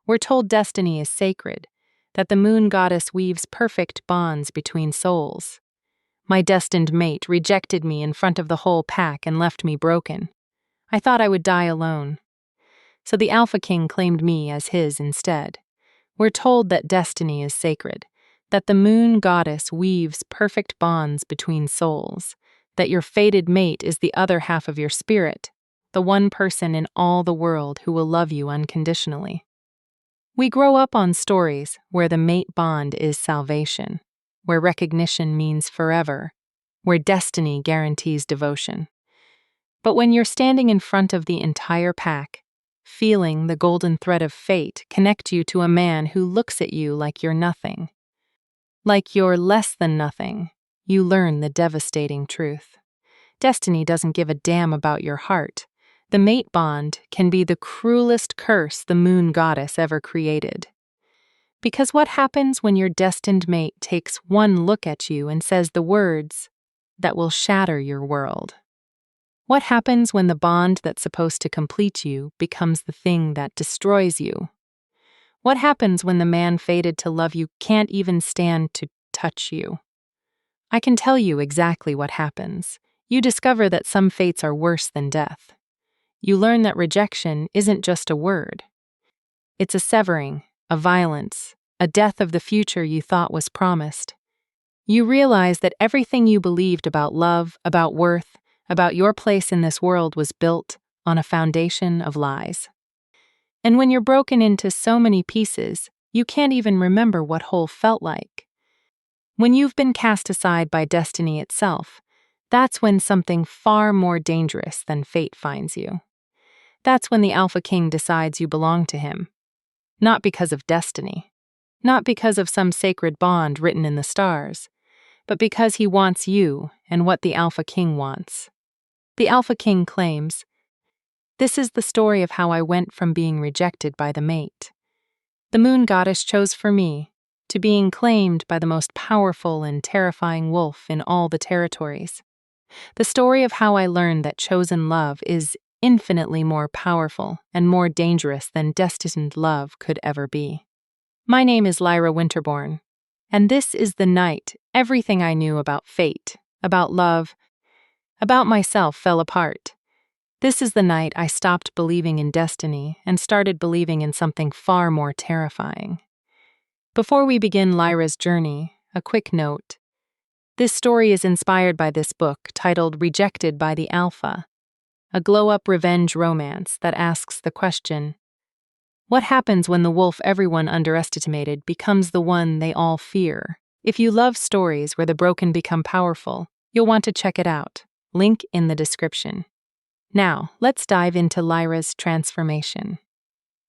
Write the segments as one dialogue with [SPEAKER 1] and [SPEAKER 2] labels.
[SPEAKER 1] We're told destiny is sacred, that the moon goddess weaves perfect bonds between souls. My destined mate rejected me in front of the whole pack and left me broken. I thought I would die alone. So the Alpha King claimed me as his instead. We're told that destiny is sacred, that the moon goddess weaves perfect bonds between souls, that your fated mate is the other half of your spirit, the one person in all the world who will love you unconditionally. We grow up on stories where the mate bond is salvation, where recognition means forever, where destiny guarantees devotion. But when you're standing in front of the entire pack, feeling the golden thread of fate connect you to a man who looks at you like you're nothing, like you're less than nothing, you learn the devastating truth. Destiny doesn't give a damn about your heart. The mate bond can be the cruelest curse the moon goddess ever created. Because what happens when your destined mate takes one look at you and says the words that will shatter your world? What happens when the bond that's supposed to complete you becomes the thing that destroys you? What happens when the man fated to love you can't even stand to touch you? I can tell you exactly what happens. You discover that some fates are worse than death. You learn that rejection isn't just a word. It's a severing, a violence, a death of the future you thought was promised. You realize that everything you believed about love, about worth, about your place in this world was built on a foundation of lies. And when you're broken into so many pieces, you can't even remember what whole felt like. When you've been cast aside by destiny itself, that's when something far more dangerous than fate finds you. That's when the Alpha King decides you belong to him. Not because of destiny, not because of some sacred bond written in the stars, but because he wants you and what the Alpha King wants. The Alpha King claims, "This is the story of how I went from being rejected by the mate. The moon goddess chose for me, to being claimed by the most powerful and terrifying wolf in all the territories. The story of how I learned that chosen love is infinitely more powerful and more dangerous than destined love could ever be. My name is Lyra Winterbourne, and this is the night everything I knew about fate, about love, about myself fell apart. This is the night I stopped believing in destiny and started believing in something far more terrifying." Before we begin Lyra's journey, a quick note. This story is inspired by this book titled Rejected by the Alpha, a glow-up revenge romance that asks the question, what happens when the wolf everyone underestimated becomes the one they all fear? If you love stories where the broken become powerful, you'll want to check it out. Link in the description. Now, let's dive into Lyra's transformation.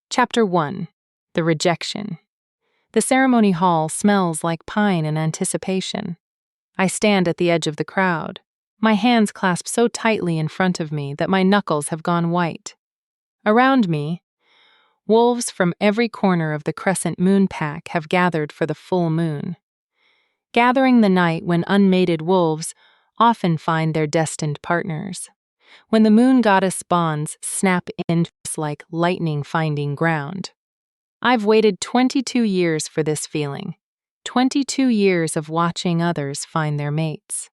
[SPEAKER 1] Chapter 1. The Rejection. The ceremony hall smells like pine and anticipation. I stand at the edge of the crowd, my hands clasped so tightly in front of me that my knuckles have gone white. Around me, wolves from every corner of the crescent moon pack have gathered for the full moon. Gathering the night when unmated wolves often find their destined partners. When the moon goddess bonds snap in like lightning finding ground. I've waited 22 years for this feeling. 22 years of watching others find their mates.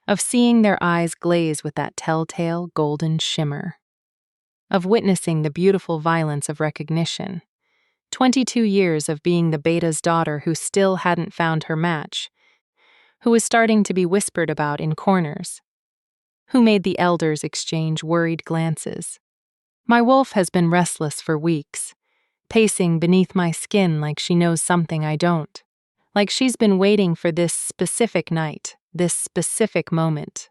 [SPEAKER 1] Of seeing their eyes glaze with that telltale golden shimmer. Of witnessing the beautiful violence of recognition. 22 years of being the beta's daughter who still hadn't found her match. Who was starting to be whispered about in corners. Who made the elders exchange worried glances. My wolf has been restless for weeks, pacing beneath my skin like she knows something I don't, like she's been waiting for this specific night, this specific moment.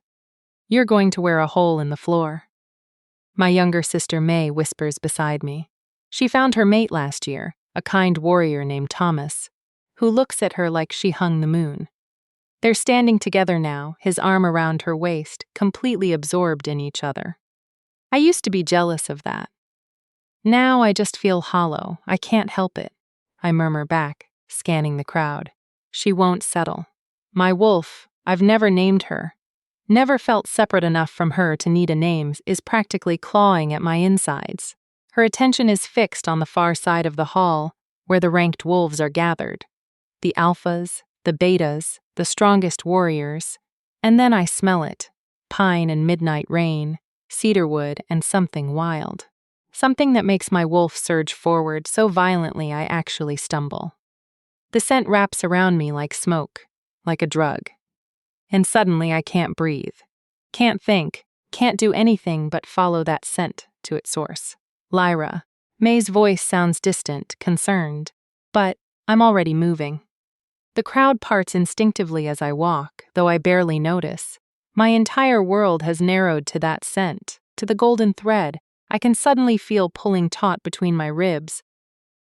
[SPEAKER 1] You're going to wear a hole in the floor. My younger sister May whispers beside me. She found her mate last year, a kind warrior named Thomas, who looks at her like she hung the moon. They're standing together now, his arm around her waist, completely absorbed in each other. I used to be jealous of that. Now I just feel hollow. I can't help it. I murmur back, scanning the crowd. She won't settle. My wolf, I've never named her, never felt separate enough from her to need a name, is practically clawing at my insides. Her attention is fixed on the far side of the hall, where the ranked wolves are gathered. The alphas, the betas, the strongest warriors, and then I smell it. Pine and midnight rain, cedarwood and something wild. Something that makes my wolf surge forward so violently I actually stumble. The scent wraps around me like smoke, like a drug. And suddenly I can't breathe. Can't think, can't do anything but follow that scent to its source. Lyra. May's voice sounds distant, concerned, but I'm already moving. The crowd parts instinctively as I walk, though I barely notice. My entire world has narrowed to that scent, to the golden thread I can suddenly feel pulling taut between my ribs.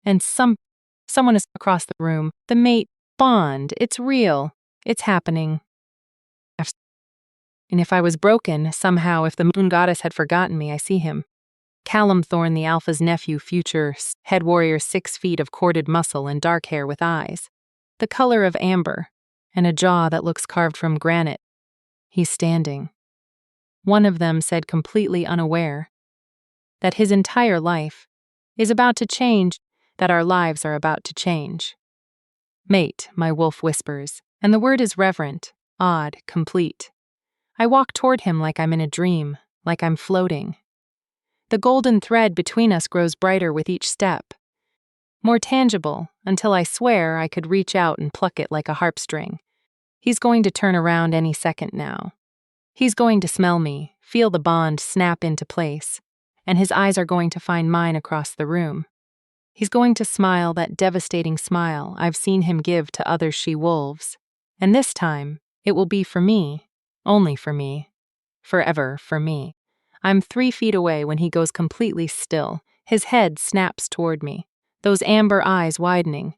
[SPEAKER 1] And someone is across the room. The mate bond. It's real. It's happening. And if I was broken, somehow, if the moon goddess had forgotten me, I see him. Callum Thorne, the alpha's nephew, future head warrior, 6 feet of corded muscle and dark hair with eyes, the color of amber, and a jaw that looks carved from granite. He's standing. One of them said, completely unaware, that his entire life is about to change, that our lives are about to change. Mate, my wolf whispers, and the word is reverent, odd, complete. I walk toward him like I'm in a dream, like I'm floating. The golden thread between us grows brighter with each step, more tangible, until I swear I could reach out and pluck it like a harp-string. He's going to turn around any second now. He's going to smell me, feel the bond snap into place, and his eyes are going to find mine across the room. He's going to smile that devastating smile I've seen him give to other she-wolves, and this time, it will be for me, only for me, forever for me. I'm 3 feet away when he goes completely still. His head snaps toward me, those amber eyes widening.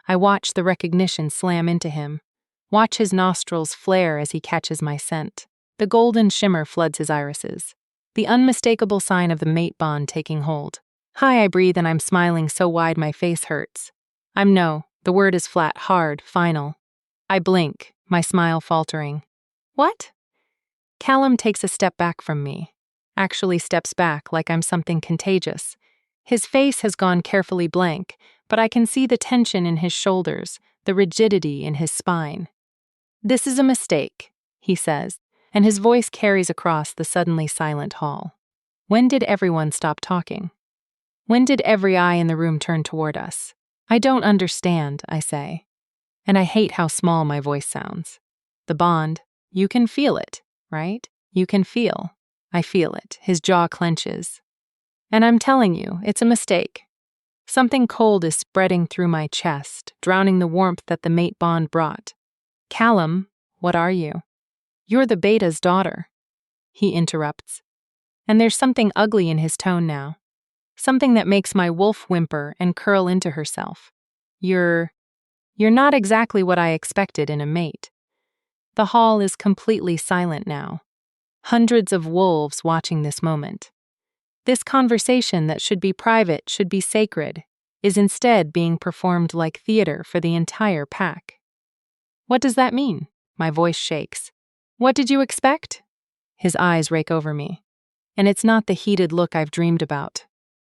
[SPEAKER 1] I watch the recognition slam into him, watch his nostrils flare as he catches my scent. The golden shimmer floods his irises, the unmistakable sign of the mate bond taking hold. Hi, I breathe, and I'm smiling so wide my face hurts. The word is flat, hard, final. I blink, my smile faltering. What? Callum takes a step back from me, actually steps back like I'm something contagious. His face has gone carefully blank, but I can see the tension in his shoulders, the rigidity in his spine. This is a mistake, he says, and his voice carries across the suddenly silent hall. When did everyone stop talking? When did every eye in the room turn toward us? I don't understand, I say. And I hate how small my voice sounds. The bond, you can feel it, right? You can feel. I feel it. His jaw clenches. And I'm telling you, it's a mistake. Something cold is spreading through my chest, drowning the warmth that the mate bond brought. Callum, what are you? You're the beta's daughter. He interrupts. And there's something ugly in his tone now. Something that makes my wolf whimper and curl into herself. You're not exactly what I expected in a mate. The hall is completely silent now. Hundreds of wolves watching this moment. This conversation that should be private, should be sacred, is instead being performed like theater for the entire pack. What does that mean? My voice shakes. What did you expect? His eyes rake over me. And it's not the heated look I've dreamed about.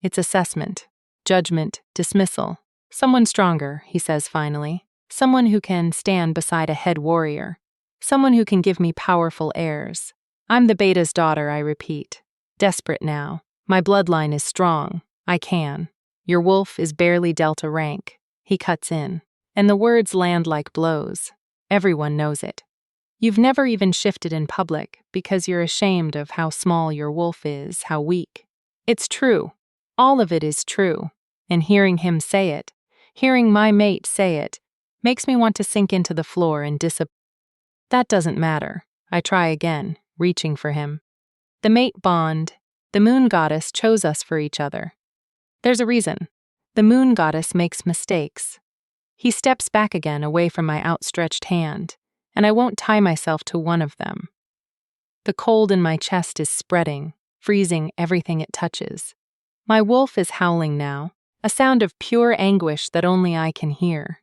[SPEAKER 1] It's assessment, judgment, dismissal. Someone stronger, he says finally. Someone who can stand beside a head warrior. Someone who can give me powerful heirs. I'm the beta's daughter, I repeat. Desperate now. My bloodline is strong. I can. Your wolf is barely dealt a rank. He cuts in. And the words land like blows. Everyone knows it. You've never even shifted in public because you're ashamed of how small your wolf is, how weak. It's true. All of it is true. And hearing him say it, hearing my mate say it, makes me want to sink into the floor and That doesn't matter. I try again, reaching for him. The mate bond, the moon goddess chose us for each other. There's a reason. The moon goddess makes mistakes. He steps back again away from my outstretched hand, and I won't tie myself to one of them. The cold in my chest is spreading, freezing everything it touches. My wolf is howling now, a sound of pure anguish that only I can hear.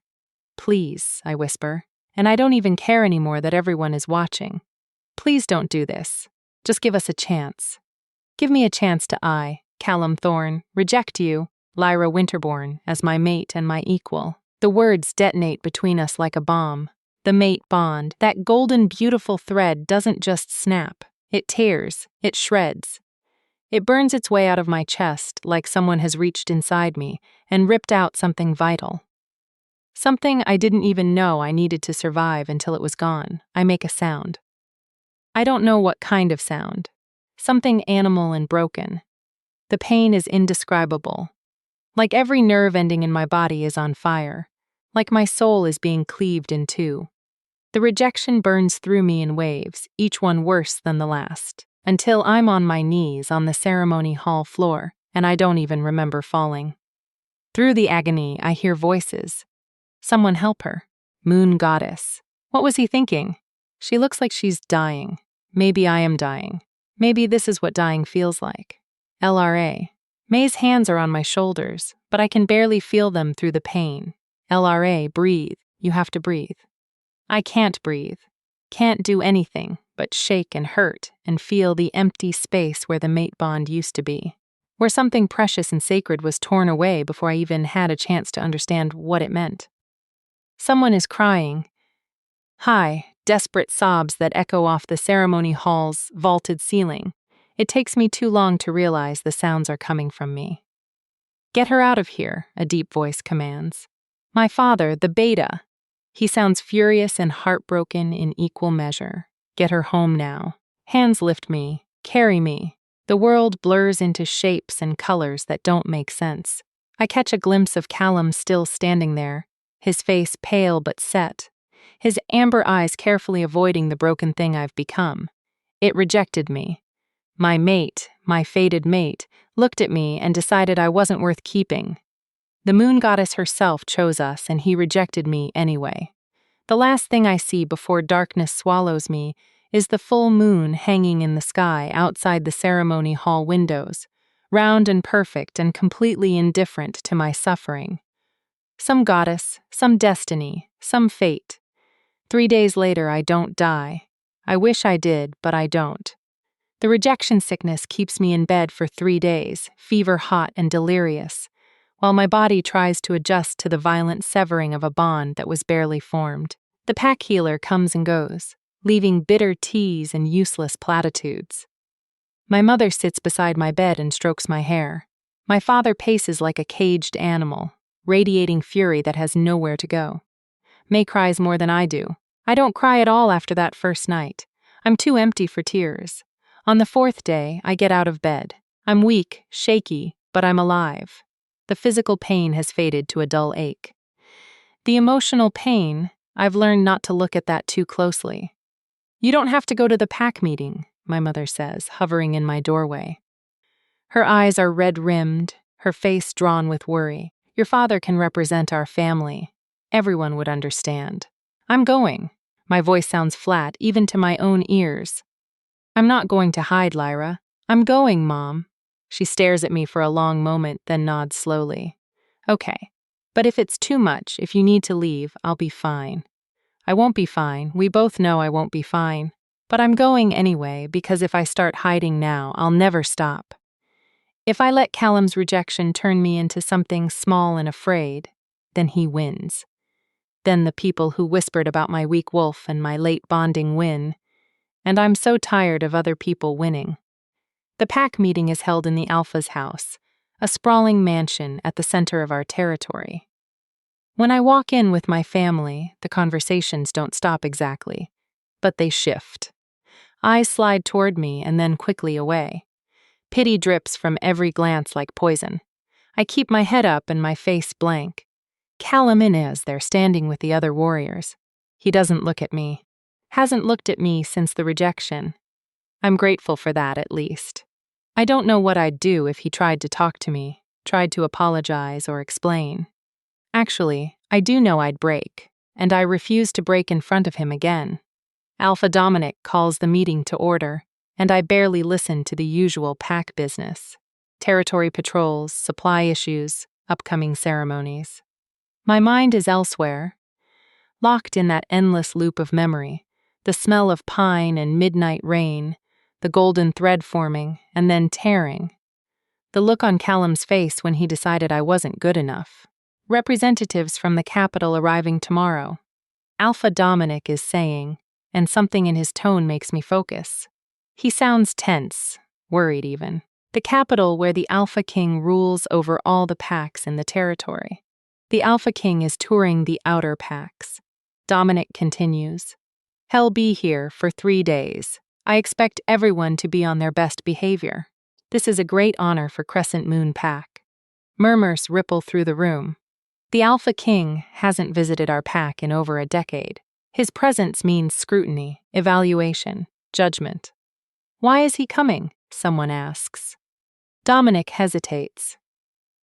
[SPEAKER 1] Please, I whisper, and I don't even care anymore that everyone is watching. Please don't do this. Just give us a chance. Give me a chance to Callum Thorne, reject you, Lyra Winterbourne, as my mate and my equal. The words detonate between us like a bomb. The mate bond, that golden beautiful thread, doesn't just snap. It tears, it shreds. It burns its way out of my chest like someone has reached inside me and ripped out something vital. Something I didn't even know I needed to survive until it was gone. I make a sound. I don't know what kind of sound. Something animal and broken. The pain is indescribable. Like every nerve ending in my body is on fire. Like my soul is being cleaved in two. The rejection burns through me in waves, each one worse than the last, until I'm on my knees on the ceremony hall floor, and I don't even remember falling. Through the agony, I hear voices. Someone help her. Moon goddess. What was he thinking? She looks like she's dying. Maybe I am dying. Maybe this is what dying feels like. LRA. May's hands are on my shoulders, but I can barely feel them through the pain. LRA, breathe. You have to breathe. I can't breathe. Can't do anything but shake and hurt and feel the empty space where the mate bond used to be. Where something precious and sacred was torn away before I even had a chance to understand what it meant. Someone is crying. High, desperate sobs that echo off the ceremony hall's vaulted ceiling. It takes me too long to realize the sounds are coming from me. Get her out of here, a deep voice commands. My father, the beta. He sounds furious and heartbroken in equal measure. Get her home now. Hands lift me, carry me. The world blurs into shapes and colors that don't make sense. I catch a glimpse of Callum still standing there, his face pale but set, his amber eyes carefully avoiding the broken thing I've become. It rejected me. My mate, my fated mate, looked at me and decided I wasn't worth keeping. The moon goddess herself chose us, and he rejected me anyway. The last thing I see before darkness swallows me is the full moon hanging in the sky outside the ceremony hall windows, round and perfect and completely indifferent to my suffering. Some goddess, some destiny, some fate. 3 days later, I don't die. I wish I did, but I don't. The rejection sickness keeps me in bed for 3 days, fever hot and delirious, while my body tries to adjust to the violent severing of a bond that was barely formed. The pack healer comes and goes, leaving bitter teas and useless platitudes. My mother sits beside my bed and strokes my hair. My father paces like a caged animal, radiating fury that has nowhere to go. May cries more than I do. I don't cry at all after that first night. I'm too empty for tears. On the 4th day, I get out of bed. I'm weak, shaky, but I'm alive. The physical pain has faded to a dull ache. The emotional pain, I've learned not to look at that too closely. You don't have to go to the pack meeting, my mother says, hovering in my doorway. Her eyes are red-rimmed, her face drawn with worry. Your father can represent our family. Everyone would understand. I'm going. My voice sounds flat, even to my own ears. I'm not going to hide, Lyra. I'm going, Mom. She stares at me for a long moment, then nods slowly. Okay. But if it's too much, if you need to leave, I'll be fine. I won't be fine. We both know I won't be fine. But I'm going anyway, because if I start hiding now, I'll never stop. If I let Callum's rejection turn me into something small and afraid, then he wins. Then the people who whispered about my weak wolf and my late bonding win. And I'm so tired of other people winning. The pack meeting is held in the Alpha's house, a sprawling mansion at the center of our territory. When I walk in with my family, the conversations don't stop exactly, but they shift. Eyes slide toward me and then quickly away. Pity drips from every glance like poison. I keep my head up and my face blank. Callum is there standing with the other warriors. He doesn't look at me. Hasn't looked at me since the rejection. I'm grateful for that, at least. I don't know what I'd do if he tried to talk to me, tried to apologize or explain. Actually, I do know I'd break, and I refuse to break in front of him again. Alpha Dominic calls the meeting to order, and I barely listen to the usual pack business. Territory patrols, supply issues, upcoming ceremonies. My mind is elsewhere, locked in that endless loop of memory, the smell of pine and midnight rain, the golden thread forming and then tearing. The look on Callum's face when he decided I wasn't good enough. Representatives from the capital arriving tomorrow. Alpha Dominic is saying, and something in his tone makes me focus. He sounds tense, worried even. The capital where the Alpha King rules over all the packs in the territory. The Alpha King is touring the outer packs. Dominic continues. He'll be here for 3 days. I expect everyone to be on their best behavior. This is a great honor for Crescent Moon Pack. Murmurs ripple through the room. The Alpha King hasn't visited our pack in over a decade. His presence means scrutiny, evaluation, judgment. Why is he coming? Someone asks. Dominic hesitates.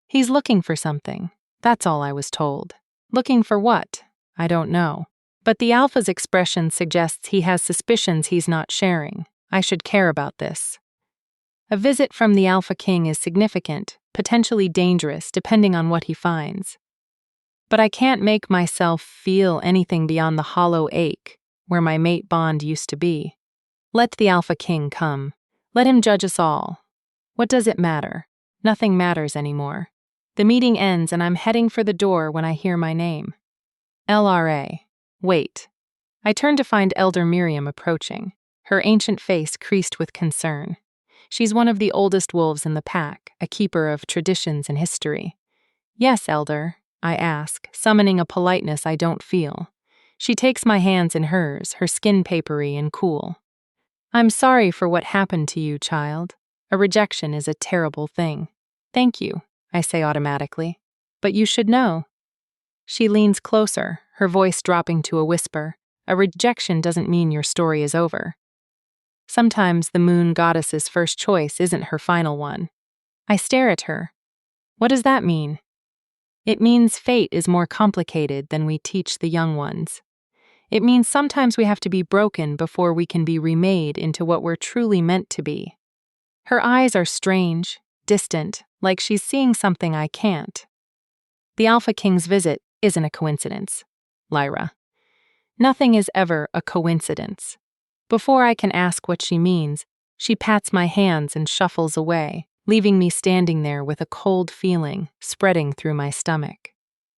[SPEAKER 1] He's looking for something. That's all I was told. Looking for what? I don't know. But the Alpha's expression suggests he has suspicions he's not sharing. I should care about this. A visit from the Alpha King is significant, potentially dangerous, depending on what he finds. But I can't make myself feel anything beyond the hollow ache where my mate bond used to be. Let the Alpha King come. Let him judge us all. What does it matter? Nothing matters anymore. The meeting ends and I'm heading for the door when I hear my name. LRA. Wait. I turn to find Elder Miriam approaching, her ancient face creased with concern. She's one of the oldest wolves in the pack, a keeper of traditions and history. Yes, Elder, I ask, summoning a politeness I don't feel. She takes my hands in hers, her skin papery and cool. I'm sorry for what happened to you, child. A rejection is a terrible thing. Thank you, I say automatically. But you should know. She leans closer, her voice dropping to a whisper. A rejection doesn't mean your story is over. Sometimes the moon goddess's first choice isn't her final one. I stare at her. What does that mean? It means fate is more complicated than we teach the young ones. It means sometimes we have to be broken before we can be remade into what we're truly meant to be. Her eyes are strange, distant, like she's seeing something I can't. The Alpha King's visit isn't a coincidence, Lyra. Nothing is ever a coincidence. Before I can ask what she means, she pats my hands and shuffles away, leaving me standing there with a cold feeling spreading through my stomach.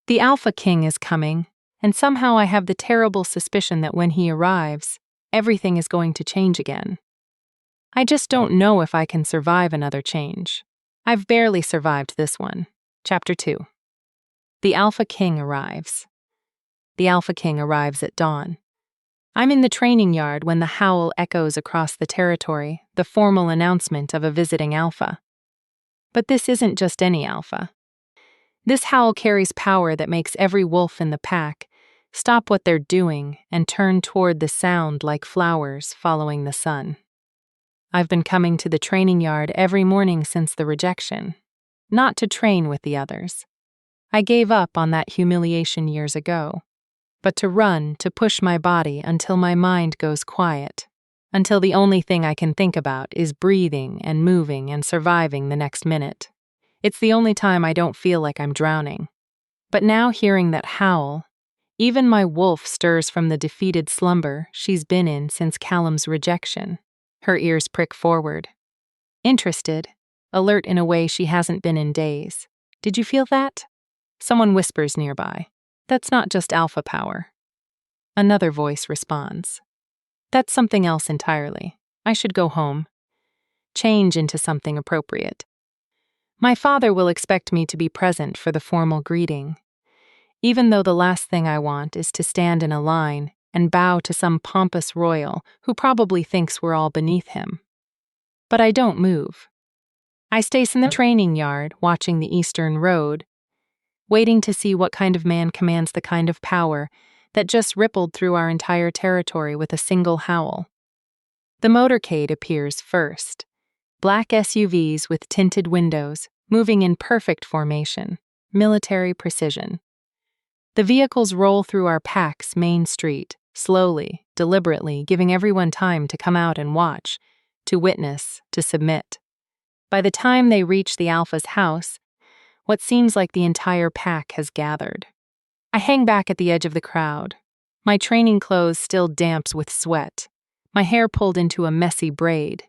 [SPEAKER 1] The Alpha King is coming, and somehow I have the terrible suspicion that when he arrives, everything is going to change again. I just don't know if I can survive another change. I've barely survived this one. Chapter 2. The Alpha King arrives. The Alpha King arrives at dawn. I'm in the training yard when the howl echoes across the territory, the formal announcement of a visiting alpha. But this isn't just any alpha. This howl carries power that makes every wolf in the pack stop what they're doing and turn toward the sound like flowers following the sun. I've been coming to the training yard every morning since the rejection, not to train with the others. I gave up on that humiliation years ago, but to run, to push my body until my mind goes quiet, until the only thing I can think about is breathing and moving and surviving the next minute. It's the only time I don't feel like I'm drowning. But now hearing that howl, even my wolf stirs from the defeated slumber she's been in since Callum's rejection. Her ears prick forward. Interested, alert in a way she hasn't been in days. Did you feel that? Someone whispers nearby. That's not just alpha power. Another voice responds. That's something else entirely. I should go home. Change into something appropriate. My father will expect me to be present for the formal greeting, even though the last thing I want is to stand in a line and bow to some pompous royal who probably thinks we're all beneath him. But I don't move. I stay in the training yard, watching the Eastern Road, waiting to see what kind of man commands the kind of power that just rippled through our entire territory with a single howl. The motorcade appears first. Black SUVs with tinted windows, moving in perfect formation, military precision. The vehicles roll through our pack's main street, slowly, deliberately, giving everyone time to come out and watch, to witness, to submit. By the time they reach the Alpha's house, what seems like the entire pack has gathered. I hang back at the edge of the crowd, my training clothes still damp with sweat, my hair pulled into a messy braid.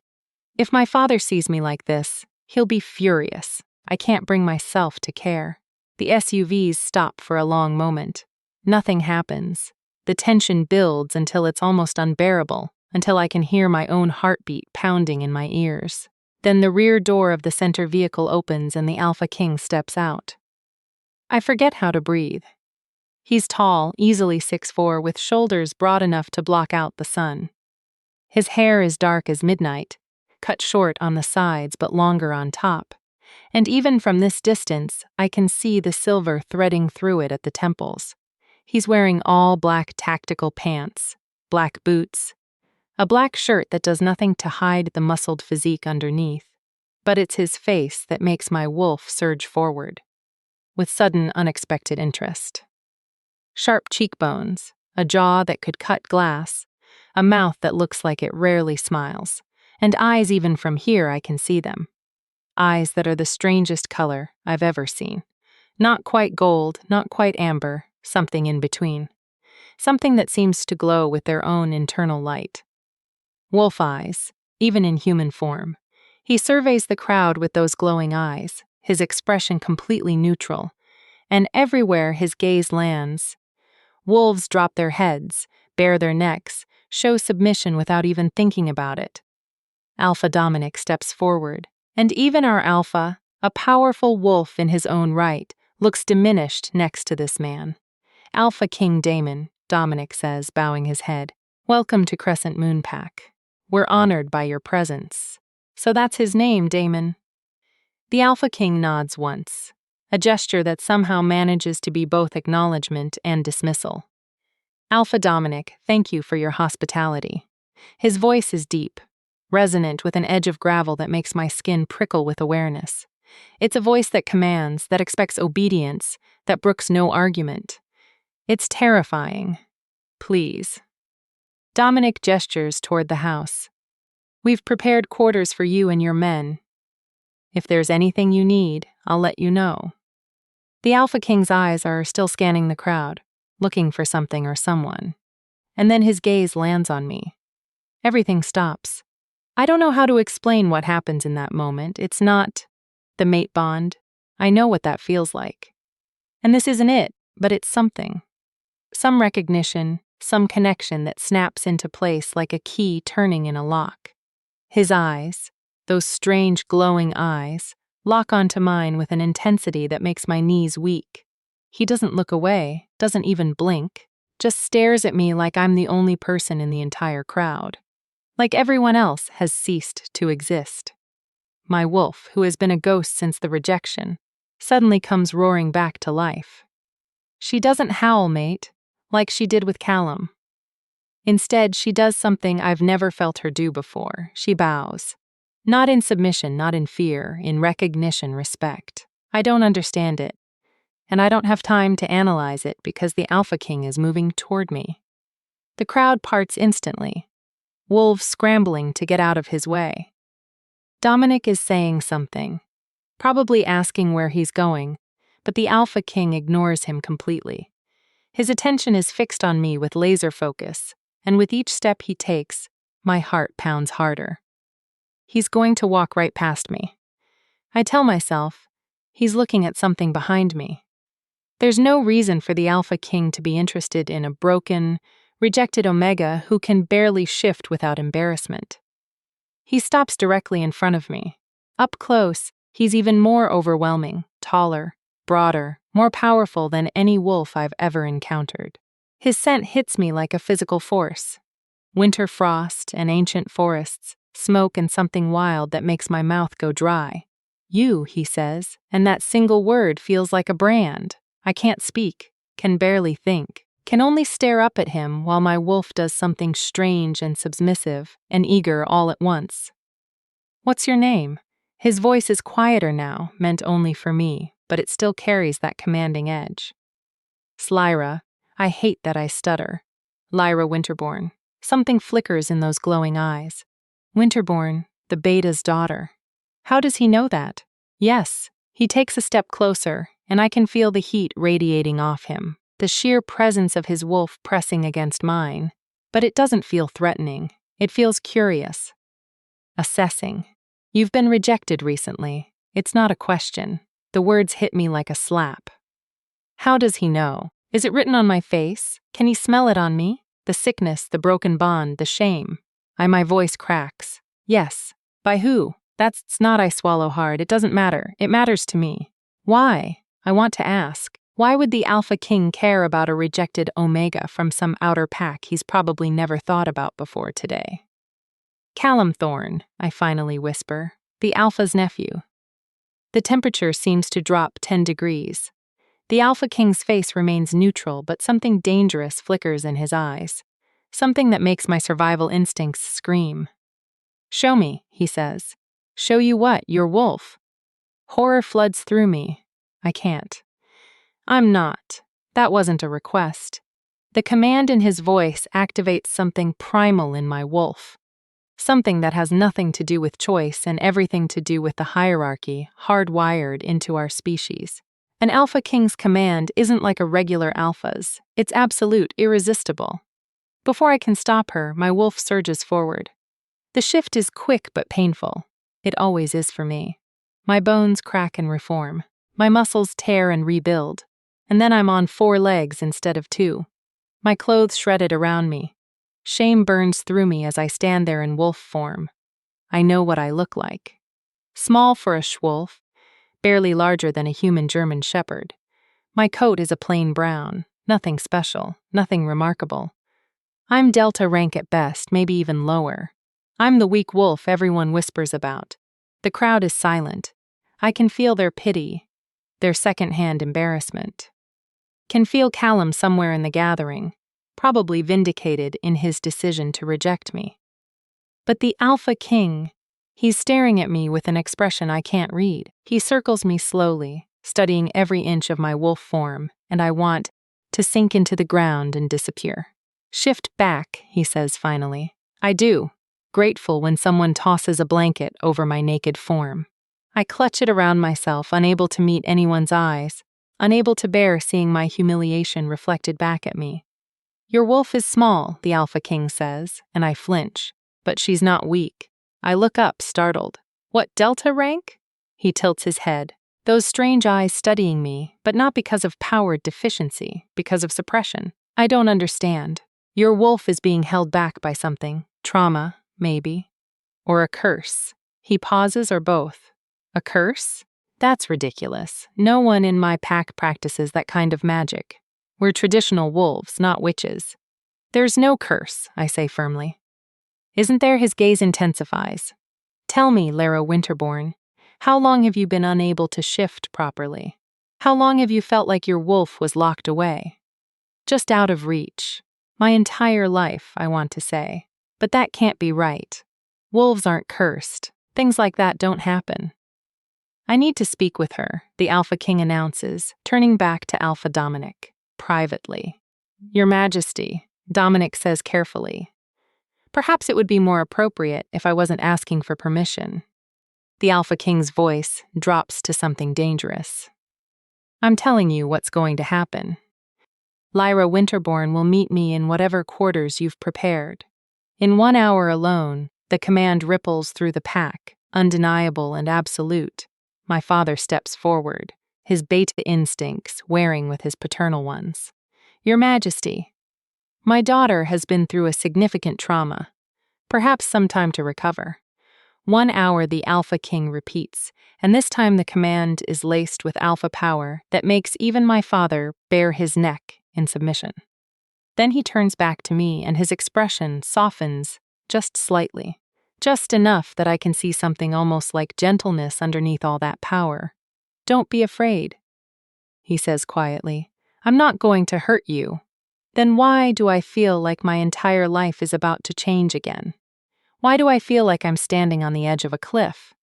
[SPEAKER 1] If my father sees me like this, He'll be furious. I can't bring myself to care. The SUVs stop for a long moment. Nothing happens. The tension builds until it's almost unbearable, until I can hear my own heartbeat pounding in my ears. Then the rear door of the center vehicle opens and the Alpha King steps out. I forget how to breathe. He's tall, easily 6'4", with shoulders broad enough to block out the sun. His hair is dark as midnight, cut short on the sides but longer on top, and even from this distance I can see the silver threading through it at the temples. He's wearing all black tactical pants, black boots, a black shirt that does nothing to hide the muscled physique underneath, but it's his face that makes my wolf surge forward, with sudden unexpected interest. Sharp cheekbones, a jaw that could cut glass, a mouth that looks like it rarely smiles, and eyes even from here I can see them. Eyes that are the strangest color I've ever seen. Not quite gold, not quite amber, something in between. Something that seems to glow with their own internal light. Wolf eyes, even in human form. He surveys the crowd with those glowing eyes, his expression completely neutral, and everywhere his gaze lands, wolves drop their heads, bare their necks, show submission without even thinking about it. Alpha Dominic steps forward, and even our alpha, a powerful wolf in his own right, looks diminished next to this man. Alpha King Damon, Dominic says, bowing his head, "Welcome to Crescent Moon Pack. We're honored by your presence." "So that's his name, Damon." The Alpha King nods once, a gesture that somehow manages to be both acknowledgement and dismissal. "Alpha Dominic, thank you for your hospitality." His voice is deep, resonant with an edge of gravel that makes my skin prickle with awareness. It's a voice that commands, that expects obedience, that brooks no argument. It's terrifying. "Please." Dominic gestures toward the house. "We've prepared quarters for you and your men. If there's anything you need, I'll let you know." The Alpha King's eyes are still scanning the crowd, looking for something or someone. And then his gaze lands on me. Everything stops. I don't know how to explain what happens in that moment. It's not the mate bond. I know what that feels like. And this isn't it, but it's something. Some recognition, some connection that snaps into place like a key turning in a lock. His eyes, those strange glowing eyes, lock onto mine with an intensity that makes my knees weak. He doesn't look away, doesn't even blink, just stares at me like I'm the only person in the entire crowd. Like everyone else has ceased to exist. My wolf, who has been a ghost since the rejection, suddenly comes roaring back to life. She doesn't howl, mate, like she did with Callum. Instead, she does something I've never felt her do before. She bows. Not in submission, not in fear, in recognition, respect. I don't understand it, and I don't have time to analyze it because the Alpha King is moving toward me. The crowd parts instantly, wolves scrambling to get out of his way. Dominic is saying something, probably asking where he's going, but the Alpha King ignores him completely. His attention is fixed on me with laser focus, and with each step he takes, my heart pounds harder. He's going to walk right past me. I tell myself, he's looking at something behind me. There's no reason for the Alpha King to be interested in a broken, rejected Omega who can barely shift without embarrassment. He stops directly in front of me. Up close, he's even more overwhelming, taller, broader, more powerful than any wolf I've ever encountered. His scent hits me like a physical force. Winter frost and ancient forests, smoke and something wild that makes my mouth go dry. "You," he says, and that single word feels like a brand. I can't speak, can barely think, can only stare up at him while my wolf does something strange and submissive and eager all at once. "What's your name?" His voice is quieter now, meant only for me, but it still carries that commanding edge. "Slyra." I hate that I stutter. "Lyra Winterborn." Something flickers in those glowing eyes. Winterborn, the beta's daughter. How does he know that? Yes, he takes a step closer, and I can feel the heat radiating off him, the sheer presence of his wolf pressing against mine. But it doesn't feel threatening. It feels curious. Assessing. You've been rejected recently. It's not a question. The words hit me like a slap. How does he know? Is it written on my face? Can he smell it on me? The sickness, the broken bond, the shame. My voice cracks. Yes. By who? That's not. I swallow hard. It doesn't matter. It matters to me. Why? I want to ask. Why would the Alpha King care about a rejected Omega from some outer pack he's probably never thought about before today? Callum Thorne, I finally whisper, the Alpha's nephew. The temperature seems to drop 10 degrees. The Alpha King's face remains neutral, but something dangerous flickers in his eyes. Something that makes my survival instincts scream. Show me, he says. Show you what? Your wolf. Horror floods through me. I can't. I'm not. That wasn't a request. The command in his voice activates something primal in my wolf. Something that has nothing to do with choice and everything to do with the hierarchy hardwired into our species. An Alpha King's command isn't like a regular alpha's. It's absolute, irresistible. Before I can stop her, my wolf surges forward. The shift is quick but painful. It always is for me. My bones crack and reform. My muscles tear and rebuild. And then I'm on 4 legs instead of 2. My clothes shredded around me. Shame burns through me as I stand there in wolf form. I know what I look like. Small for a schwolf, barely larger than a human German shepherd. My coat is a plain brown, nothing special, nothing remarkable. I'm Delta rank at best, maybe even lower. I'm the weak wolf everyone whispers about. The crowd is silent. I can feel their pity, their second-hand embarrassment. Can feel Callum somewhere in the gathering, probably vindicated in his decision to reject me. But the Alpha King, he's staring at me with an expression I can't read. He circles me slowly, studying every inch of my wolf form, and I want to sink into the ground and disappear. Shift back, he says finally. I do, grateful when someone tosses a blanket over my naked form. I clutch it around myself, unable to meet anyone's eyes, unable to bear seeing my humiliation reflected back at me. Your wolf is small, the Alpha King says, and I flinch. But she's not weak. I look up, startled. What, Delta rank? He tilts his head, those strange eyes studying me, but not because of power deficiency, because of suppression. I don't understand. Your wolf is being held back by something. Trauma, maybe. Or a curse. He pauses, or both. A curse? That's ridiculous. No one in my pack practices that kind of magic. We're traditional wolves, not witches. There's no curse, I say firmly. Isn't there? His gaze intensifies. Tell me, Lara Winterborn, how long have you been unable to shift properly? How long have you felt like your wolf was locked away? Just out of reach. My entire life, I want to say. But that can't be right. Wolves aren't cursed. Things like that don't happen. I need to speak with her, the Alpha King announces, turning back to Alpha Dominic. Privately. Your Majesty, Dominic says carefully. Perhaps it would be more appropriate if I wasn't asking for permission. The Alpha King's voice drops to something dangerous. I'm telling you what's going to happen. Lyra Winterborn will meet me in whatever quarters you've prepared. In 1 hour alone, the command ripples through the pack, undeniable and absolute. My father steps forward, his beta instincts wearing with his paternal ones. Your Majesty, my daughter has been through a significant trauma, perhaps some time to recover. 1 hour, the Alpha King repeats, and this time the command is laced with alpha power that makes even my father bare his neck in submission. Then he turns back to me, and his expression softens just slightly, just enough that I can see something almost like gentleness underneath all that power. Don't be afraid, he says quietly. I'm not going to hurt you. Then why do I feel like my entire life is about to change again? Why do I feel like I'm standing on the edge of a cliff?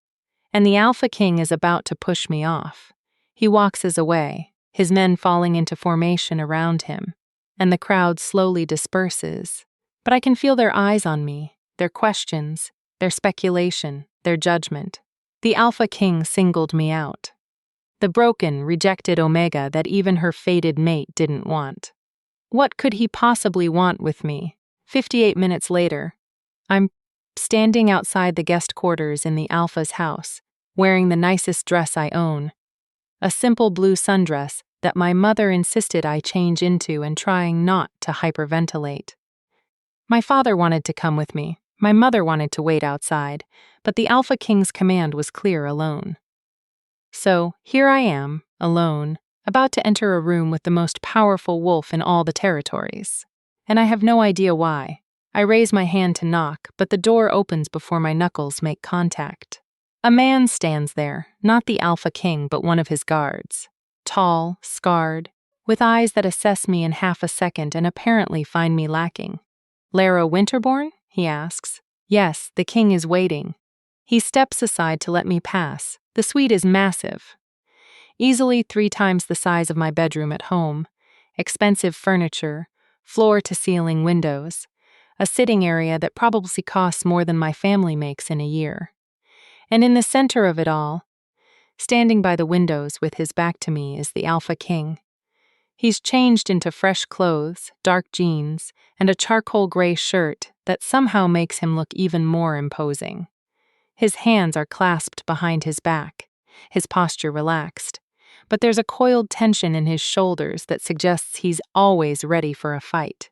[SPEAKER 1] And the Alpha King is about to push me off. He walks us away, his men falling into formation around him, and the crowd slowly disperses. But I can feel their eyes on me, their questions, their speculation, their judgment. The Alpha King singled me out. The broken, rejected Omega that even her fated mate didn't want. What could he possibly want with me? 58 minutes later, I'm standing outside the guest quarters in the Alpha's house, wearing the nicest dress I own. A simple blue sundress that my mother insisted I change into and trying not to hyperventilate. My father wanted to come with me. My mother wanted to wait outside, but the Alpha King's command was clear alone. So, here I am, alone, about to enter a room with the most powerful wolf in all the territories. And I have no idea why. I raise my hand to knock, but the door opens before my knuckles make contact. A man stands there, not the Alpha King, but one of his guards. Tall, scarred, with eyes that assess me in half a second and apparently find me lacking. "Lara Winterborn?" he asks. "Yes, the king is waiting." He steps aside to let me pass. The suite is massive. Easily 3 times the size of my bedroom at home. Expensive furniture, floor-to-ceiling windows, a sitting area that probably costs more than my family makes in a year. And in the center of it all, standing by the windows with his back to me, is the Alpha King. He's changed into fresh clothes, dark jeans, and a charcoal gray shirt that somehow makes him look even more imposing. His hands are clasped behind his back, his posture relaxed, but there's a coiled tension in his shoulders that suggests he's always ready for a fight.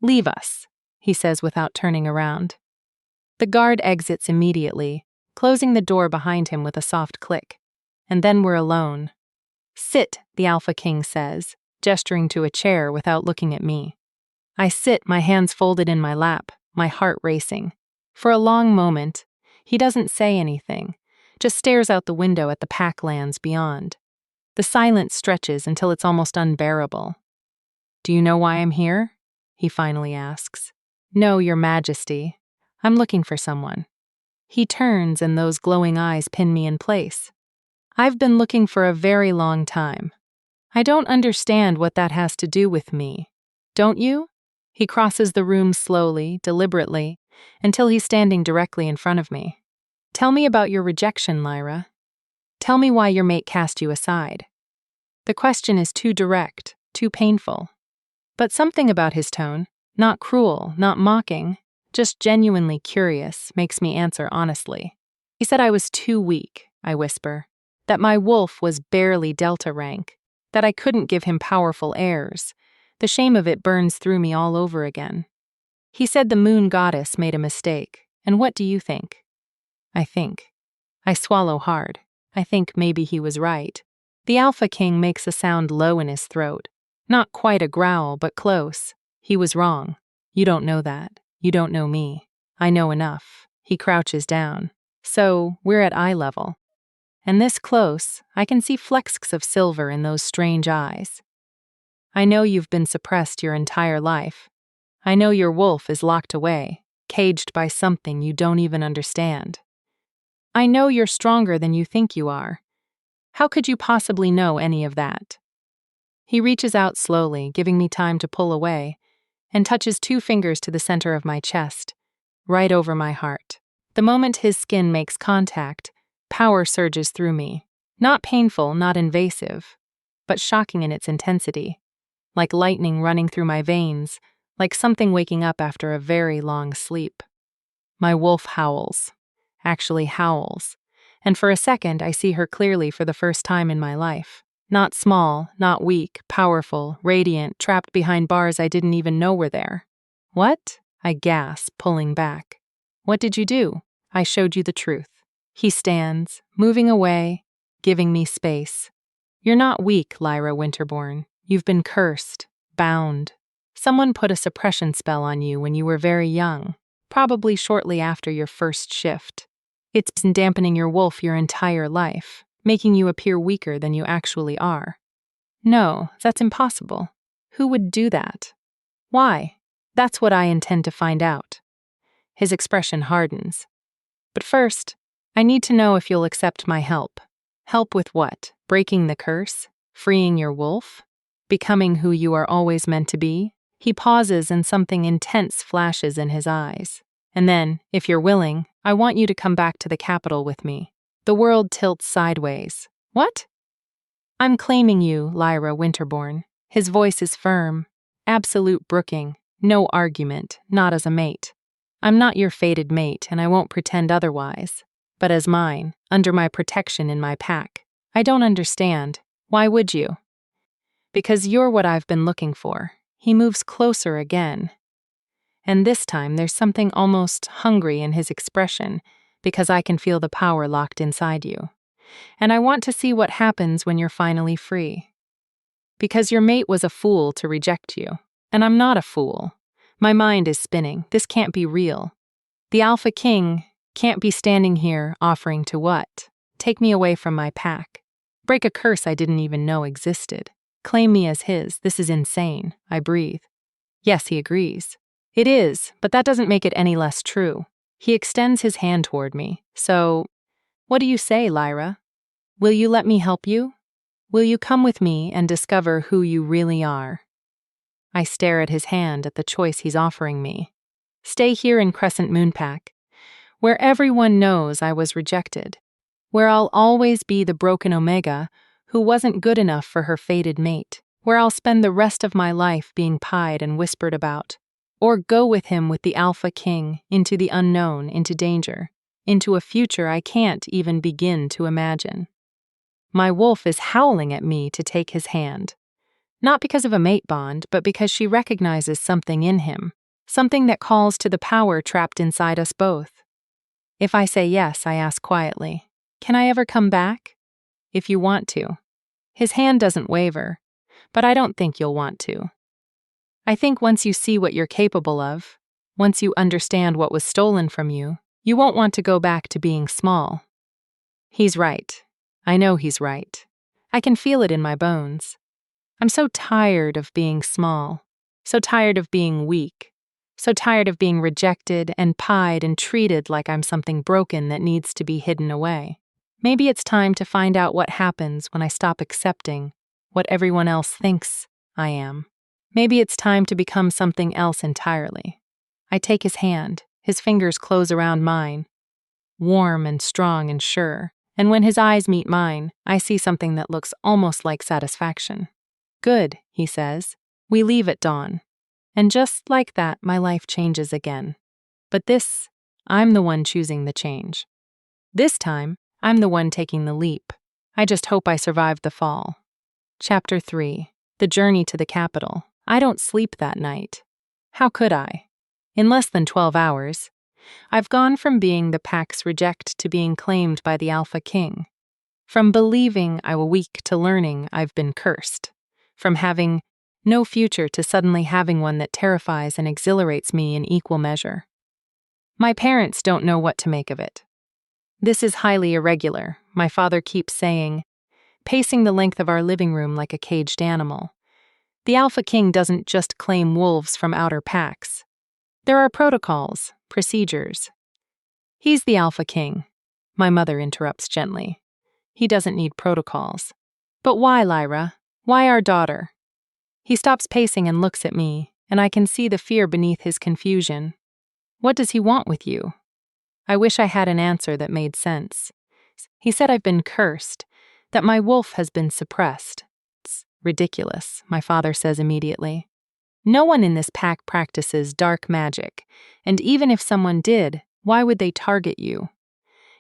[SPEAKER 1] "Leave us," he says without turning around. The guard exits immediately, closing the door behind him with a soft click. And then we're alone. "Sit," the Alpha King says, gesturing to a chair without looking at me. I sit, my hands folded in my lap, my heart racing. For a long moment, he doesn't say anything, just stares out the window at the packlands beyond. The silence stretches until it's almost unbearable. "Do you know why I'm here?" he finally asks. "No, Your Majesty. I'm looking for someone." He turns and those glowing eyes pin me in place. "I've been looking for a very long time. I don't understand what that has to do with me. Don't you?" He crosses the room slowly, deliberately, until he's standing directly in front of me. "Tell me about your rejection, Lyra. Tell me why your mate cast you aside." The question is too direct, too painful. But something about his tone, not cruel, not mocking, just genuinely curious, makes me answer honestly. "He said I was too weak," I whisper, "that my wolf was barely Delta rank, that I couldn't give him powerful heirs. The shame of it burns through me all over again. He said the moon goddess made a mistake, and what do you think?" I think. I swallow hard. I think maybe he was right. The Alpha King makes a sound low in his throat. Not quite a growl, but close. "He was wrong. You don't know that. You don't know me. I know enough." He crouches down. So, we're at eye level. And this close, I can see flecks of silver in those strange eyes. "I know you've been suppressed your entire life. I know your wolf is locked away, caged by something you don't even understand. I know you're stronger than you think you are. How could you possibly know any of that?" He reaches out slowly, giving me time to pull away, and touches 2 fingers to the center of my chest, right over my heart. The moment his skin makes contact, power surges through me. Not painful, not invasive, but shocking in its intensity. Like lightning running through my veins, like something waking up after a very long sleep. My wolf howls. Actually howls. And for a second, I see her clearly for the first time in my life. Not small, not weak, powerful, radiant, trapped behind bars I didn't even know were there. "What?" I gasp, pulling back. "What did you do?" "I showed you the truth." He stands, moving away, giving me space. "You're not weak, Lyra Winterborn. You've been cursed, bound. Someone put a suppression spell on you when you were very young, probably shortly after your first shift. It's been dampening your wolf your entire life, making you appear weaker than you actually are." "No, that's impossible. Who would do that? Why?" "That's what I intend to find out." His expression hardens. "But first, I need to know if you'll accept my help." "Help with what? Breaking the curse? Freeing your wolf? Becoming who you are always meant to be?" He pauses and something intense flashes in his eyes. "And then, if you're willing, I want you to come back to the capital with me." The world tilts sideways. "What?" "I'm claiming you, Lyra Winterborn." His voice is firm. Absolute brooking. No argument, not as a mate. I'm not your fated mate, and I won't pretend otherwise. But as mine, under my protection in my pack. I don't understand. Why would you? Because you're what I've been looking for. He moves closer again. And this time there's something almost hungry in his expression, because I can feel the power locked inside you. And I want to see what happens when you're finally free. Because your mate was a fool to reject you. And I'm not a fool. My mind is spinning. This can't be real. The Alpha King can't be standing here offering to what? Take me away from my pack. Break a curse I didn't even know existed. Claim me as his. This is insane. I breathe. Yes, he agrees. It is, but that doesn't make it any less true. He extends his hand toward me. So, what do you say, Lyra? Will you let me help you? Will you come with me and discover who you really are? I stare at his hand at the choice he's offering me. Stay here in Crescent Moonpack, where everyone knows I was rejected, where I'll always be the broken Omega who wasn't good enough for her fated mate, where I'll spend the rest of my life being pied and whispered about, or go with him with the Alpha King into the unknown, into danger, into a future I can't even begin to imagine. My wolf is howling at me to take his hand. Not because of a mate bond, but because she recognizes something in him, something that calls to the power trapped inside us both. If I say yes, I ask quietly, can I ever come back? If you want to. His hand doesn't waver, but I don't think you'll want to. I think once you see what you're capable of, once you understand what was stolen from you, you won't want to go back to being small. He's right. I know he's right. I can feel it in my bones. I'm so tired of being small, so tired of being weak, so tired of being rejected and pied and treated like I'm something broken that needs to be hidden away. Maybe it's time to find out what happens when I stop accepting what everyone else thinks I am. Maybe it's time to become something else entirely. I take his hand, his fingers close around mine, warm and strong and sure, and when his eyes meet mine, I see something that looks almost like satisfaction. Good, he says. We leave at dawn. And just like that, my life changes again. But this, I'm the one choosing the change. This time, I'm the one taking the leap. I just hope I survived the fall. Chapter 3. The Journey to the Capital. I don't sleep that night. How could I? In less than 12 hours, I've gone from being the pack's reject to being claimed by the Alpha King. From believing I was weak to learning I've been cursed. From having no future to suddenly having one that terrifies and exhilarates me in equal measure. My parents don't know what to make of it. This is highly irregular, my father keeps saying, pacing the length of our living room like a caged animal. The Alpha King doesn't just claim wolves from outer packs. There are protocols, procedures. He's the Alpha King, my mother interrupts gently. He doesn't need protocols. But why, Lyra? Why our daughter? He stops pacing and looks at me, and I can see the fear beneath his confusion. What does he want with you? I wish I had an answer that made sense. He said I've been cursed, that my wolf has been suppressed. It's ridiculous, my father says immediately. No one in this pack practices dark magic, and even if someone did, why would they target you?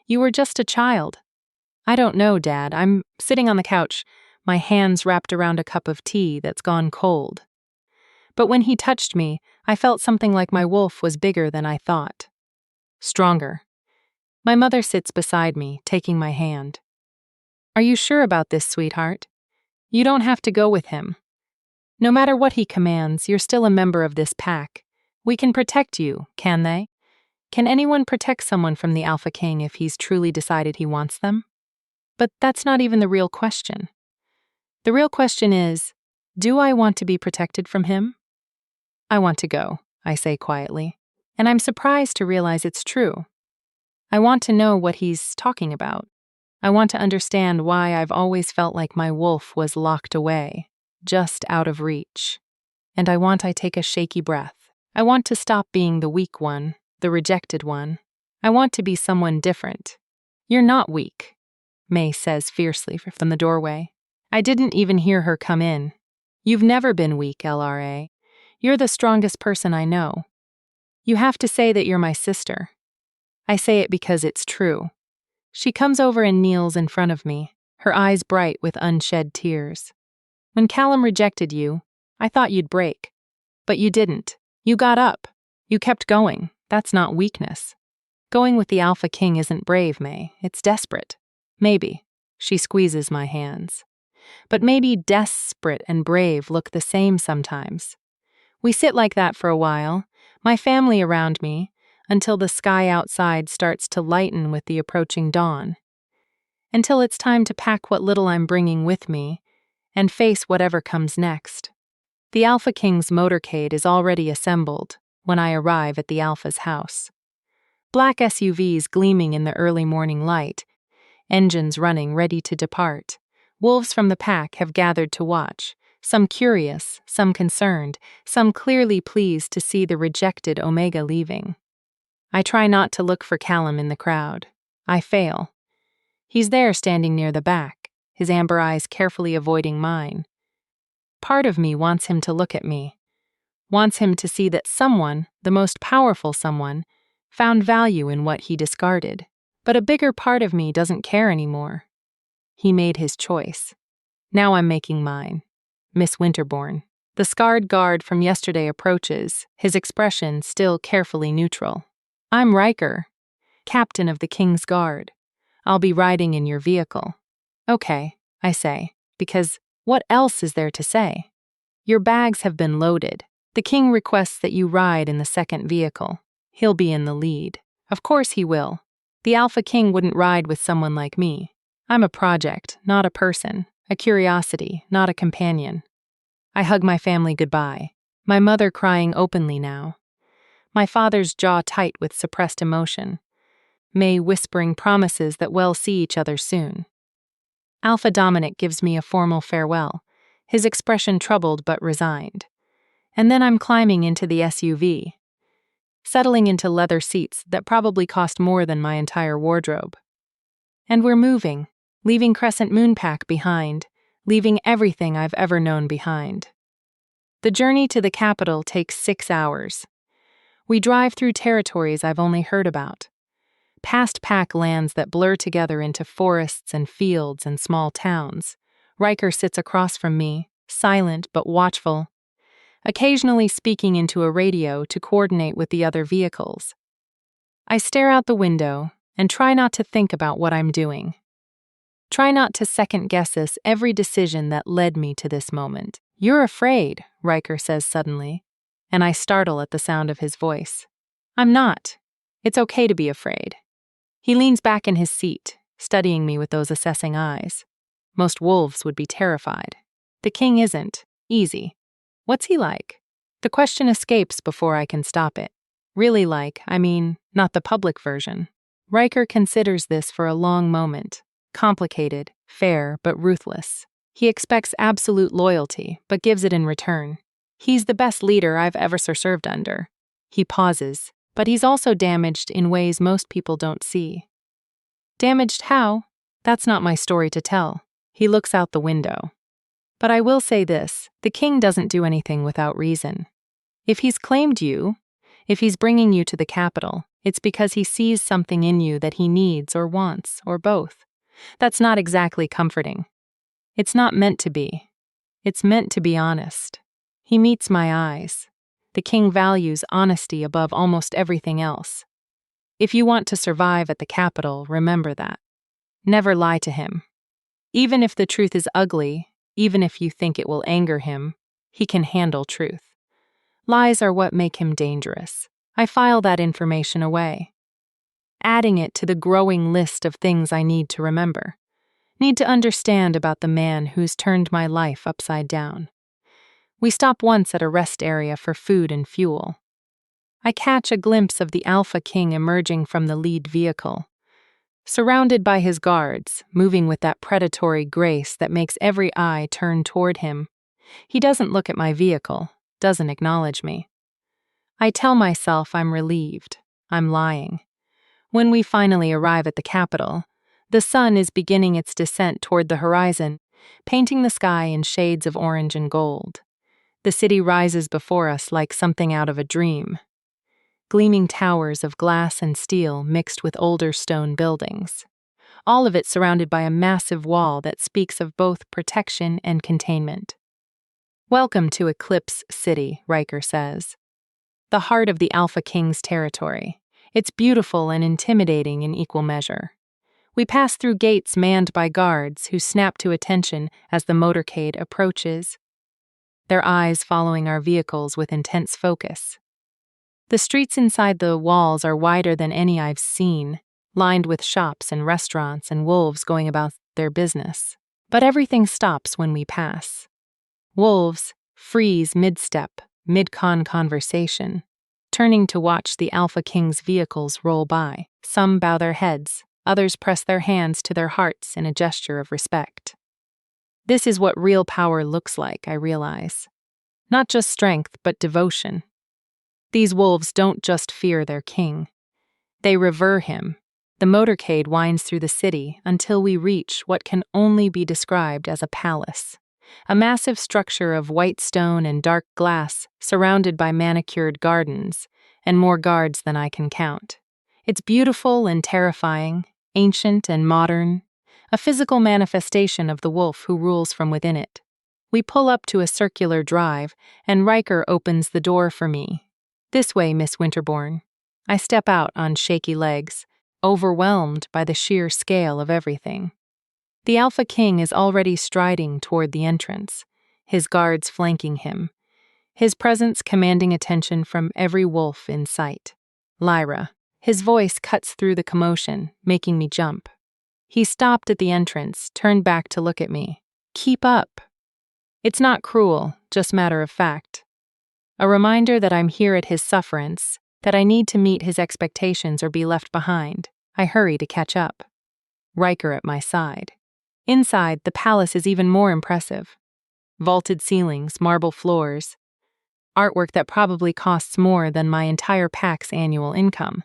[SPEAKER 1] You were just a child. I don't know, Dad. I'm sitting on the couch, my hands wrapped around a cup of tea that's gone cold. But when he touched me, I felt something like my wolf was bigger than I thought. Stronger. My mother sits beside me, taking my hand. Are you sure about this, sweetheart? You don't have to go with him. No matter what he commands, you're still a member of this pack. We can protect you, can they? Can anyone protect someone from the Alpha King if he's truly decided he wants them? But that's not even the real question. The real question is, do I want to be protected from him? I want to go, I say quietly, and I'm surprised to realize it's true. I want to know what he's talking about. I want to understand why I've always felt like my wolf was locked away, just out of reach. And I take a shaky breath. I want to stop being the weak one, the rejected one. I want to be someone different. You're not weak, May says fiercely from the doorway. I didn't even hear her come in. You've never been weak, LRA. You're the strongest person I know. You have to say that you're my sister. I say it because it's true. She comes over and kneels in front of me, her eyes bright with unshed tears. When Callum rejected you, I thought you'd break. But you didn't. You got up. You kept going. That's not weakness. Going with the Alpha King isn't brave, May. It's desperate. Maybe. She squeezes my hands. But maybe desperate and brave look the same sometimes. We sit like that for a while, my family around me, until the sky outside starts to lighten with the approaching dawn. Until it's time to pack what little I'm bringing with me and face whatever comes next. The Alpha King's motorcade is already assembled when I arrive at the Alpha's house. Black SUVs gleaming in the early morning light, engines running ready to depart. Wolves from the pack have gathered to watch, some curious, some concerned, some clearly pleased to see the rejected Omega leaving. I try not to look for Callum in the crowd. I fail. He's there standing near the back, his amber eyes carefully avoiding mine. Part of me wants him to look at me, wants him to see that someone, the most powerful someone, found value in what he discarded. But a bigger part of me doesn't care anymore. He made his choice. Now I'm making mine. Miss Winterbourne. The scarred guard from yesterday approaches, his expression still carefully neutral. I'm Riker, captain of the King's Guard. I'll be riding in your vehicle. Okay, I say, because what else is there to say? Your bags have been loaded. The King requests that you ride in the second vehicle. He'll be in the lead. Of course he will. The Alpha King wouldn't ride with someone like me. I'm a project, not a person, a curiosity, not a companion. I hug my family goodbye, my mother crying openly now, my father's jaw tight with suppressed emotion, May whispering promises that we'll see each other soon. Alpha Dominic gives me a formal farewell, his expression troubled but resigned. And then I'm climbing into the SUV, settling into leather seats that probably cost more than my entire wardrobe. And we're moving, leaving Crescent Moonpack behind, leaving everything I've ever known behind. The journey to the capital takes 6 hours. We drive through territories I've only heard about, past pack lands that blur together into forests and fields and small towns. Riker sits across from me, silent but watchful, occasionally speaking into a radio to coordinate with the other vehicles. I stare out the window and try not to think about what I'm doing. Try not to second-guess every decision that led me to this moment. You're afraid, Riker says suddenly, and I startle at the sound of his voice. I'm not. It's okay to be afraid. He leans back in his seat, studying me with those assessing eyes. Most wolves would be terrified. The King isn't. Easy. What's he like? The question escapes before I can stop it. Really like, I mean, not the public version. Riker considers this for a long moment. Complicated, fair, but ruthless. He expects absolute loyalty, but gives it in return. He's the best leader I've ever served under. He pauses, but he's also damaged in ways most people don't see. Damaged how? That's not my story to tell. He looks out the window. But I will say this, the King doesn't do anything without reason. If he's claimed you, if he's bringing you to the capital, it's because he sees something in you that he needs or wants, or both. That's not exactly comforting. It's not meant to be. It's meant to be honest. He meets my eyes. The King values honesty above almost everything else. If you want to survive at the capital, remember that. Never lie to him. Even if the truth is ugly, even if you think it will anger him, he can handle truth. Lies are what make him dangerous. I file that information away, adding it to the growing list of things I need to remember. Need to understand about the man who's turned my life upside down. We stop once at a rest area for food and fuel. I catch a glimpse of the Alpha King emerging from the lead vehicle, surrounded by his guards, moving with that predatory grace that makes every eye turn toward him. He doesn't look at my vehicle, doesn't acknowledge me. I tell myself I'm relieved. I'm lying. When we finally arrive at the capital, the sun is beginning its descent toward the horizon, painting the sky in shades of orange and gold. The city rises before us like something out of a dream. gleaming towers of glass and steel mixed with older stone buildings. All of it surrounded by a massive wall that speaks of both protection and containment. "Welcome to Eclipse City," Riker says. "The heart of the Alpha King's territory. It's beautiful and intimidating in equal measure." We pass through gates manned by guards who snap to attention as the motorcade approaches, their eyes following our vehicles with intense focus. The streets inside the walls are wider than any I've seen, lined with shops and restaurants and wolves going about their business. But everything stops when we pass. Wolves freeze mid-step, mid-con conversation, turning to watch the Alpha King's vehicles roll by. Some bow their heads, others press their hands to their hearts in a gesture of respect. This is what real power looks like, I realize. Not just strength, but devotion. These wolves don't just fear their king. They revere him. The motorcade winds through the city until we reach what can only be described as a palace. A massive structure of white stone and dark glass surrounded by manicured gardens and more guards than I can count. It's beautiful and terrifying, ancient and modern, a physical manifestation of the wolf who rules from within it. We pull up to a circular drive, and Riker opens the door for me. "This way, Miss Winterbourne." I step out on shaky legs, overwhelmed by the sheer scale of everything. The Alpha King is already striding toward the entrance, his guards flanking him, his presence commanding attention from every wolf in sight. "Lyra." His voice cuts through the commotion, making me jump. He stopped at the entrance, turned back to look at me. "Keep up." It's not cruel, just matter of fact. A reminder that I'm here at his sufferance, that I need to meet his expectations or be left behind. I hurry to catch up. Riker at my side. Inside, the palace is even more impressive. Vaulted ceilings, marble floors, artwork that probably costs more than my entire pack's annual income.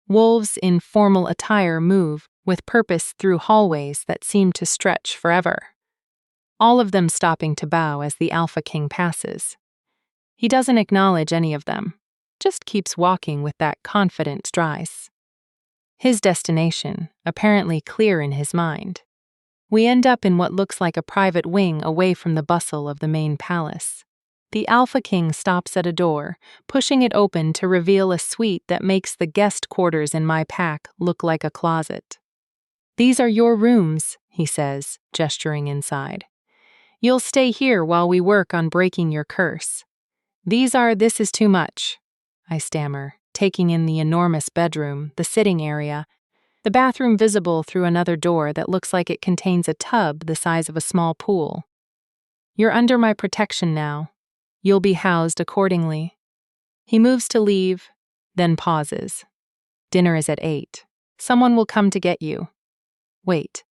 [SPEAKER 1] Wolves in formal attire move with purpose through hallways that seem to stretch forever. All of them stopping to bow as the Alpha King passes. He doesn't acknowledge any of them, just keeps walking with that confident stride. His destination, apparently clear in his mind. We end up in what looks like a private wing away from the bustle of the main palace. The Alpha King stops at a door, pushing it open to reveal a suite that makes the guest quarters in my pack look like a closet. "These are your rooms," he says, gesturing inside. "You'll stay here while we work on breaking your curse." This is too much," I stammer, taking in the enormous bedroom, the sitting area, the bathroom visible through another door that looks like it contains a tub the size of a small pool. "You're under my protection now. You'll be housed accordingly." He moves to leave, then pauses. "Dinner is at 8. Someone will come to get you." Wait.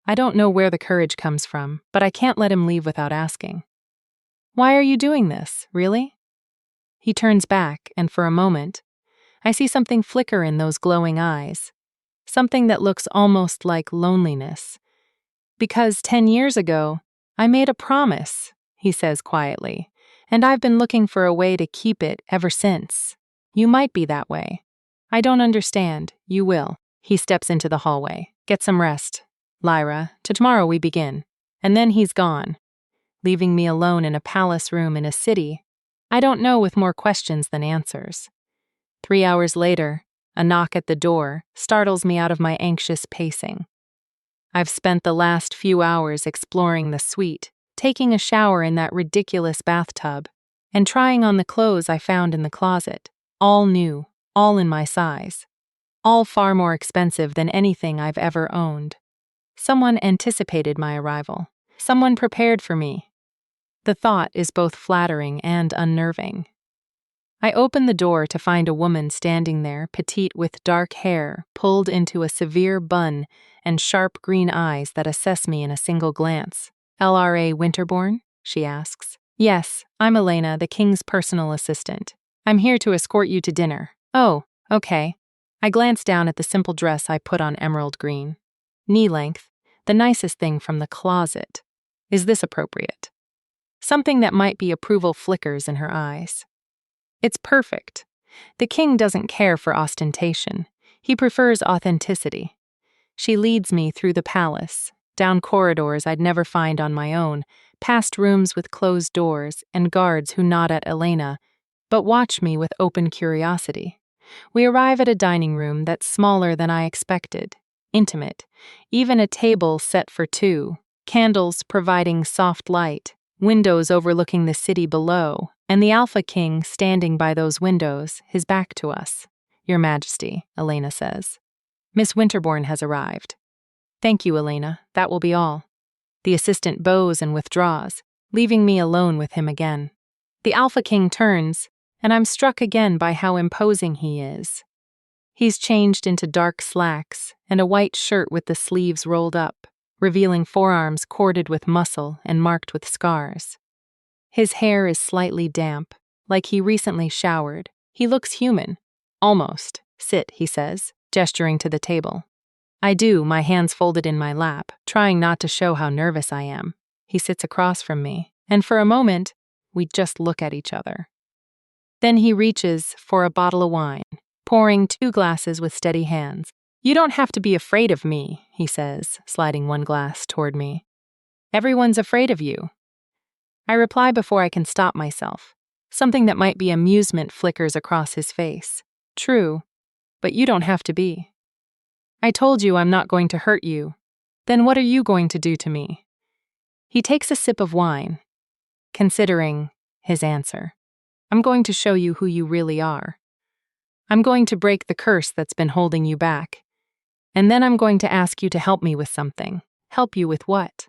[SPEAKER 1] I don't know where the courage comes from, but I can't let him leave without asking. "Why are you doing this, really?" He turns back, and for a moment, I see something flicker in those glowing eyes, something that looks almost like loneliness. "Because 10 years ago, I made a promise," he says quietly, "and I've been looking for a way to keep it ever since. You might be that way. I don't understand. You will." He steps into the hallway. "Get some rest, Lyra. Tomorrow we begin." And then he's gone, leaving me alone in a palace room in a city I don't know, with more questions than answers. 3 hours later, a knock at the door startles me out of my anxious pacing. I've spent the last few hours exploring the suite, taking a shower in that ridiculous bathtub, and trying on the clothes I found in the closet, all new, all in my size, all far more expensive than anything I've ever owned. Someone anticipated my arrival. Someone prepared for me. The thought is both flattering and unnerving. I open the door to find a woman standing there, petite with dark hair pulled into a severe bun and sharp green eyes that assess me in a single glance. "LRA Winterbourne?" she asks. "Yes, I'm Elena, the king's personal assistant. I'm here to escort you to dinner." "Oh, okay." I glance down at the simple dress I put on emerald green. Knee length, the nicest thing from the closet. Is this appropriate? Something that might be approval flickers in her eyes. It's perfect. The king doesn't care for ostentation. He prefers authenticity. She leads me through the palace, down corridors I'd never find on my own, past rooms with closed doors and guards who nod at Elena, but watch me with open curiosity. We arrive at a dining room that's smaller than I expected, intimate, even a table set for two, candles providing soft light, windows overlooking the city below, and the Alpha King standing by those windows, his back to us. Your Majesty, Elena says. Miss Winterbourne has arrived. Thank you, Elena. That will be all. The assistant bows and withdraws, leaving me alone with him again. The Alpha King turns, and I'm struck again by how imposing he is. He's changed into dark slacks and a white shirt with the sleeves rolled up, revealing forearms corded with muscle and marked with scars. His hair is slightly damp, like he recently showered. He looks human. Almost. Sit, he says, gesturing to the table. I do, my hands folded in my lap, trying not to show how nervous I am. He sits across from me, and for a moment, we just look at each other. Then he reaches for a bottle of wine, pouring 2 glasses with steady hands. You don't have to be afraid of me, he says, sliding 1 glass toward me. Everyone's afraid of you. I reply before I can stop myself. Something that might be amusement flickers across his face. True, but you don't have to be. I told you I'm not going to hurt you. Then what are you going to do to me? He takes a sip of wine, considering his answer. I'm going to show you who you really are. I'm going to break the curse that's been holding you back. And then I'm going to ask you to help me with something. Help you with what?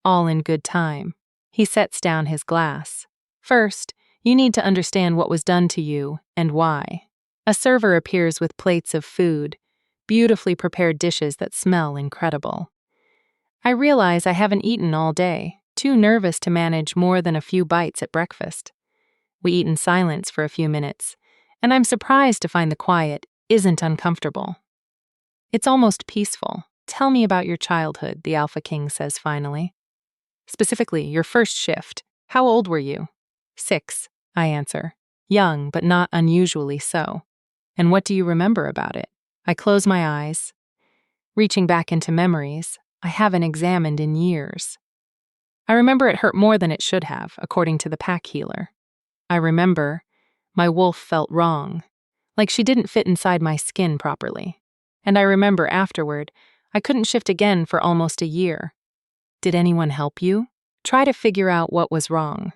[SPEAKER 1] All in good time. He sets down his glass. First, you need to understand what was done to you and why. A server appears with plates of food, beautifully prepared dishes that smell incredible. I realize I haven't eaten all day, too nervous to manage more than a few bites at breakfast. We eat in silence for a few minutes, and I'm surprised to find the quiet isn't uncomfortable. It's almost peaceful. Tell me about your childhood, the Alpha King says finally. Specifically, your first shift. How old were you? 6, I answer. Young, but not unusually so. And what do you remember about it? I close my eyes, reaching back into memories I haven't examined in years. I remember it hurt more than it should have, according to the pack healer. I remember my wolf felt wrong, like she didn't fit inside my skin properly. And I remember afterward, I couldn't shift again for almost a year. Did anyone help you? Try to figure out what was wrong.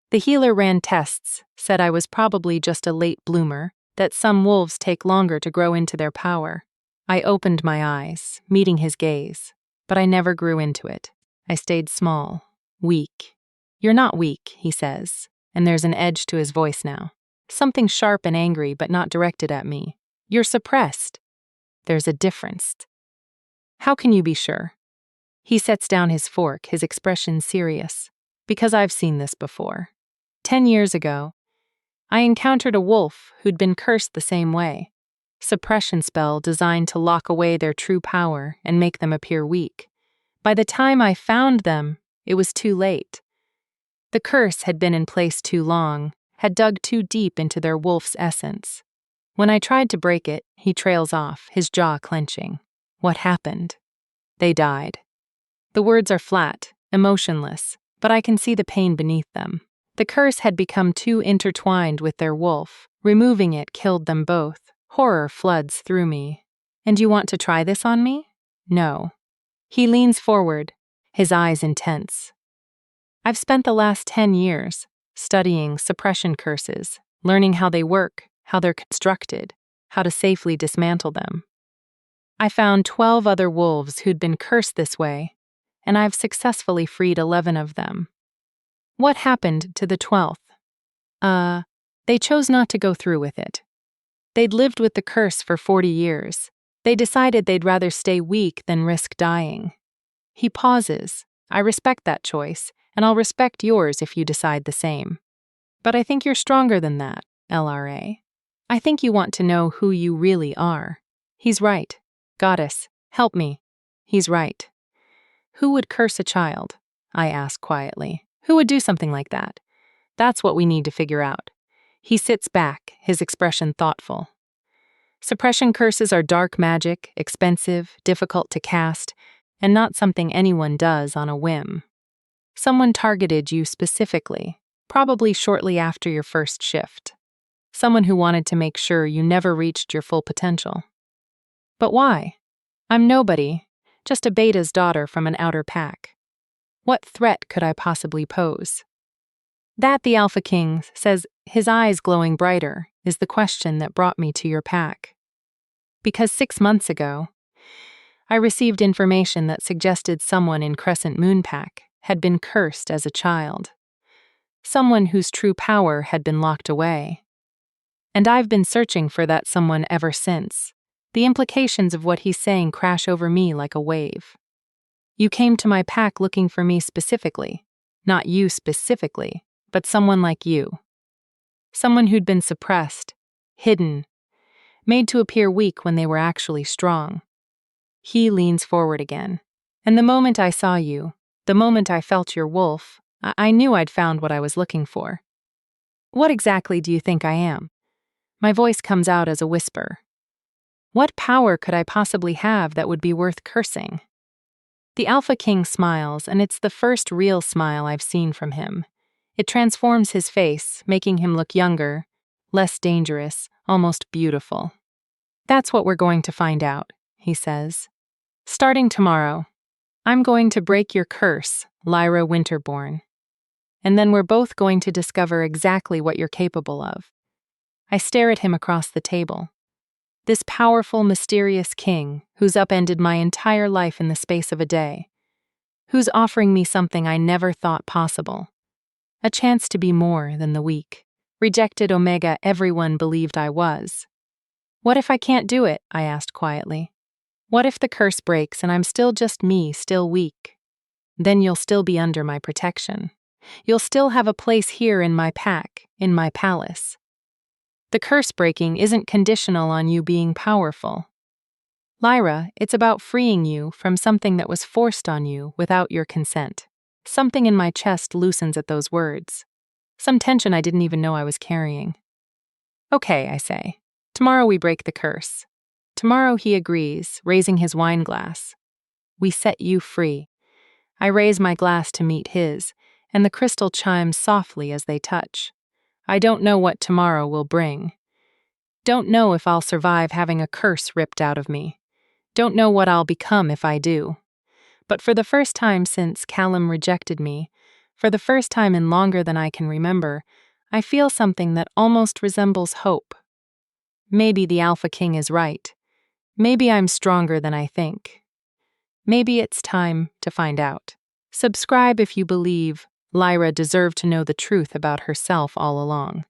[SPEAKER 1] The healer ran tests, said I was probably just a late bloomer, that some wolves take longer to grow into their power. I opened my eyes, meeting his gaze, but I never grew into it. I stayed small, weak. You're not weak, he says, and there's an edge to his voice now. Something sharp and angry, but not directed at me. You're suppressed. There's a difference. How can you be sure? He sets down his fork, his expression serious. Because I've seen this before. 10 years ago, I encountered a wolf who'd been cursed the same way. Suppression spell designed to lock away their true power and make them appear weak. By the time I found them, it was too late. The curse had been in place too long, had dug too deep into their wolf's essence. When I tried to break it, he trails off, his jaw clenching. What happened? They died. The words are flat, emotionless, but I can see the pain beneath them. The curse had become too intertwined with their wolf. Removing it killed them both. Horror floods through me. And you want to try this on me? No. He leans forward, his eyes intense. I've spent the last 10 years studying suppression curses, learning how they work, how they're constructed, how to safely dismantle them. I found 12 other wolves who'd been cursed this way, and I've successfully freed 11 of them. What happened to the 12th? They chose not to go through with it. They'd lived with the curse for 40 years. They decided they'd rather stay weak than risk dying. He pauses. I respect that choice, and I'll respect yours if you decide the same. But I think you're stronger than that, LRA. I think you want to know who you really are. He's right. Goddess, help me. He's right. Who would curse a child? I ask quietly. Who would do something like that? That's what we need to figure out. He sits back, his expression thoughtful. Suppression curses are dark magic, expensive, difficult to cast, and not something anyone does on a whim. Someone targeted you specifically, probably shortly after your first shift. Someone who wanted to make sure you never reached your full potential. But why? I'm nobody, just a beta's daughter from an outer pack. What threat could I possibly pose? That, the Alpha King says, his eyes glowing brighter, is the question that brought me to your pack. Because 6 months ago, I received information that suggested someone in Crescent Moon Pack had been cursed as a child. Someone whose true power had been locked away. And I've been searching for that someone ever since. The implications of what he's saying crash over me like a wave. You came to my pack looking for me specifically. Not you specifically, but someone like you. Someone who'd been suppressed, hidden, made to appear weak when they were actually strong. He leans forward again. And the moment I saw you, the moment I felt your wolf, I knew I'd found what I was looking for. What exactly do you think I am? My voice comes out as a whisper. What power could I possibly have that would be worth cursing? The Alpha King smiles, and it's the first real smile I've seen from him. It transforms his face, making him look younger, less dangerous, almost beautiful. That's what we're going to find out, he says. Starting tomorrow, I'm going to break your curse, Lyra Winterborn. And then we're both going to discover exactly what you're capable of. I stare at him across the table. This powerful, mysterious king who's upended my entire life in the space of a day. Who's offering me something I never thought possible. A chance to be more than the weak, rejected Omega everyone believed I was. What if I can't do it? I asked quietly. What if the curse breaks and I'm still just me, still weak? Then you'll still be under my protection. You'll still have a place here in my pack, in my palace. The curse breaking isn't conditional on you being powerful. Lyra, it's about freeing you from something that was forced on you without your consent. Something in my chest loosens at those words. Some tension I didn't even know I was carrying. Okay, I say. Tomorrow we break the curse. Tomorrow, he agrees, raising his wine glass. We set you free. I raise my glass to meet his, and the crystal chimes softly as they touch. I don't know what tomorrow will bring. Don't know if I'll survive having a curse ripped out of me. Don't know what I'll become if I do. But for the first time since Callum rejected me, for the first time in longer than I can remember, I feel something that almost resembles hope. Maybe the Alpha King is right. Maybe I'm stronger than I think. Maybe it's time to find out. Subscribe if you believe Lyra deserved to know the truth about herself all along.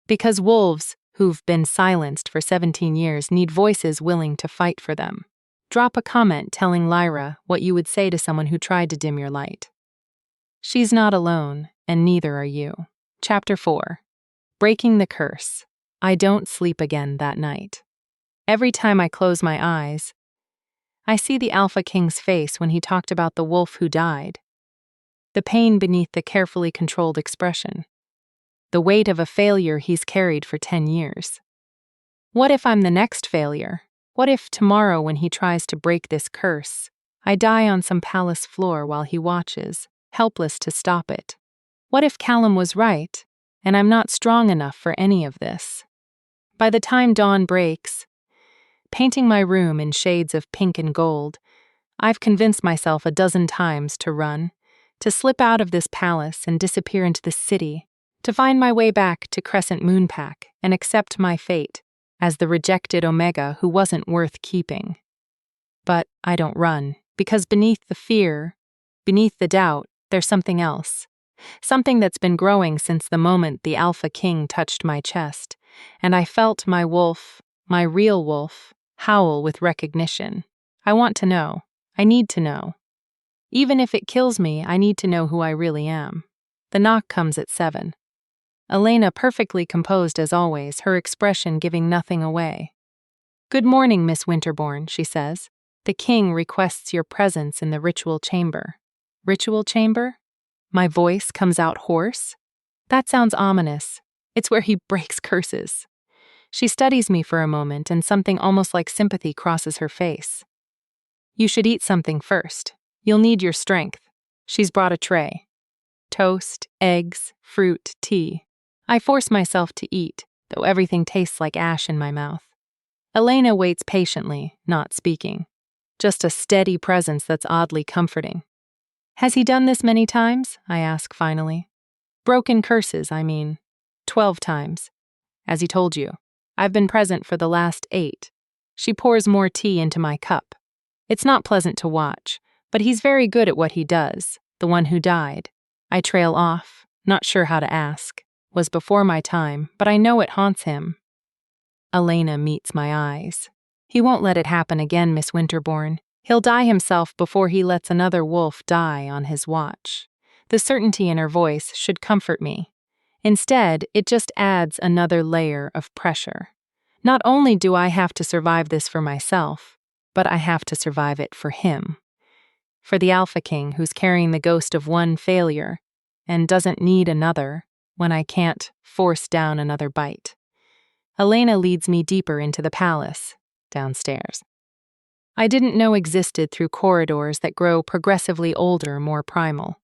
[SPEAKER 1] Because wolves, who've been silenced for 17 years, need voices willing to fight for them. Drop a comment telling Lyra what you would say to someone who tried to dim your light. She's not alone, and neither are you. Chapter 4. Breaking the Curse. I don't sleep again that night. Every time I close my eyes, I see the Alpha King's face when he talked about the wolf who died. The pain beneath the carefully controlled expression. The weight of a failure he's carried for 10 years. What if I'm the next failure? What if tomorrow when he tries to break this curse, I die on some palace floor while he watches, helpless to stop it? What if Callum was right, and I'm not strong enough for any of this? By the time dawn breaks, painting my room in shades of pink and gold, I've convinced myself a dozen times to run, to slip out of this palace and disappear into the city, to find my way back to Crescent Moon Pack and accept my fate as the rejected Omega who wasn't worth keeping. But I don't run, because beneath the fear, beneath the doubt, there's something else. Something that's been growing since the moment the Alpha King touched my chest, and I felt my wolf, my real wolf, howl with recognition. I want to know. I need to know. Even if it kills me, I need to know who I really am. The knock comes at 7. Elena perfectly composed as always, her expression giving nothing away. "Good morning, Miss Winterborn," she says. "The king requests your presence in the ritual chamber." Ritual chamber? My voice comes out hoarse? That sounds ominous. It's where he breaks curses. She studies me for a moment, and something almost like sympathy crosses her face. You should eat something first. You'll need your strength. She's brought a tray. Toast, eggs, fruit, tea. I force myself to eat, though everything tastes like ash in my mouth. Elena waits patiently, not speaking. Just a steady presence that's oddly comforting. Has he done this many times? I ask finally. Broken curses, I mean. 12 times. As he told you. I've been present for the last 8. She pours more tea into my cup. It's not pleasant to watch, but he's very good at what he does, the one who died. I trail off, not sure how to ask. Was before my time, but I know it haunts him. Elena meets my eyes. He won't let it happen again, Miss Winterbourne. He'll die himself before he lets another wolf die on his watch. The certainty in her voice should comfort me. Instead, it just adds another layer of pressure. Not only do I have to survive this for myself, but I have to survive it for him. For the Alpha King who's carrying the ghost of one failure and doesn't need another when I can't force down another bite. Elena leads me deeper into the palace, downstairs. I didn't know existed through corridors that grow progressively older, more primal.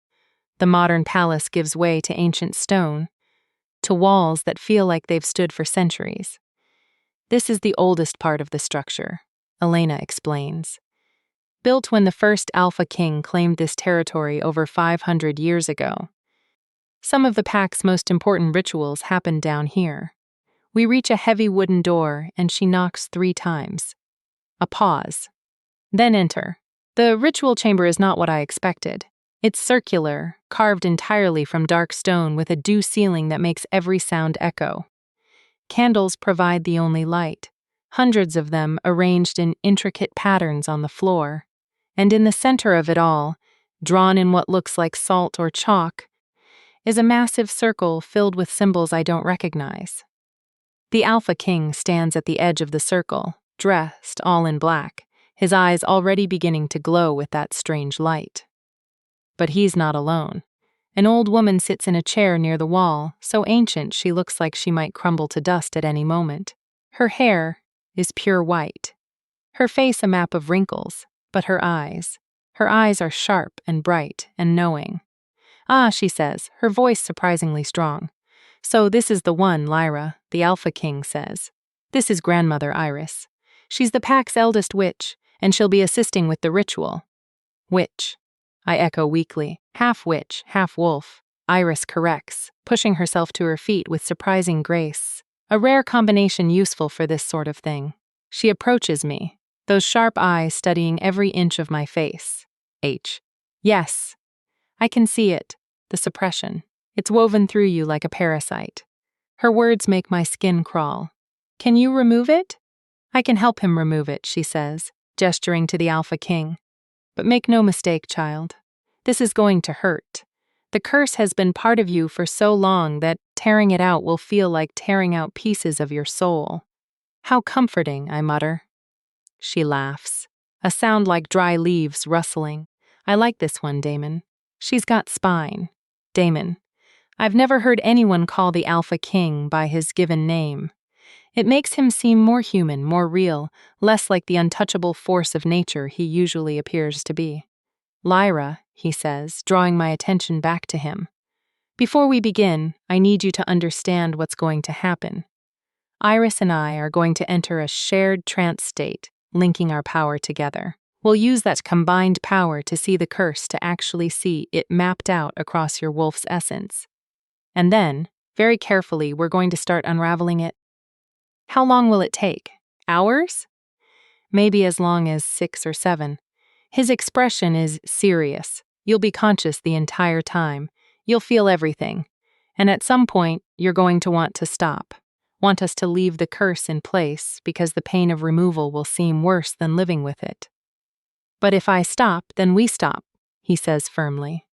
[SPEAKER 1] The modern palace gives way to ancient stone, to walls that feel like they've stood for centuries. This is the oldest part of the structure, Elena explains. Built when the first Alpha King claimed this territory over 500 years ago. Some of the pack's most important rituals happen down here. We reach a heavy wooden door and she knocks 3 times. A pause. Then enter. The ritual chamber is not what I expected. It's circular, carved entirely from dark stone with a dew ceiling that makes every sound echo. Candles provide the only light, hundreds of them arranged in intricate patterns on the floor. And in the center of it all, drawn in what looks like salt or chalk, is a massive circle filled with symbols I don't recognize. The Alpha King stands at the edge of the circle, dressed all in black, his eyes already beginning to glow with that strange light. But he's not alone. An old woman sits in a chair near the wall, so ancient she looks like she might crumble to dust at any moment. Her hair is pure white. Her face a map of wrinkles, but her eyes are sharp and bright and knowing. Ah, she says, her voice surprisingly strong. So this is the one, Lyra, the Alpha King says. This is Grandmother Iris. She's the pack's eldest witch, and she'll be assisting with the ritual. Witch, I echo weakly. Half witch, half wolf. Iris corrects, pushing herself to her feet with surprising grace. A rare combination useful for this sort of thing. She approaches me, those sharp eyes studying every inch of my face. H. Yes. I can see it, the suppression. It's woven through you like a parasite. Her words make my skin crawl. Can you remove it? I can help him remove it, she says, gesturing to the Alpha King. But make no mistake, child. This is going to hurt. The curse has been part of you for so long that tearing it out will feel like tearing out pieces of your soul. How comforting, I mutter. She laughs, a sound like dry leaves rustling. I like this one, Damon. She's got spine. Damon. I've never heard anyone call the Alpha King by his given name. It makes him seem more human, more real, less like the untouchable force of nature he usually appears to be. Lyra, he says, drawing my attention back to him. Before we begin, I need you to understand what's going to happen. Iris and I are going to enter a shared trance state, linking our power together. We'll use that combined power to see the curse, to actually see it mapped out across your wolf's essence. And then, very carefully, we're going to start unraveling it. How long will it take? Hours? Maybe as long as 6 or 7. His expression is serious. You'll be conscious the entire time. You'll feel everything. And at some point, you're going to want to stop. Want us to leave the curse in place because the pain of removal will seem worse than living with it. But if I stop, then we stop, he says firmly.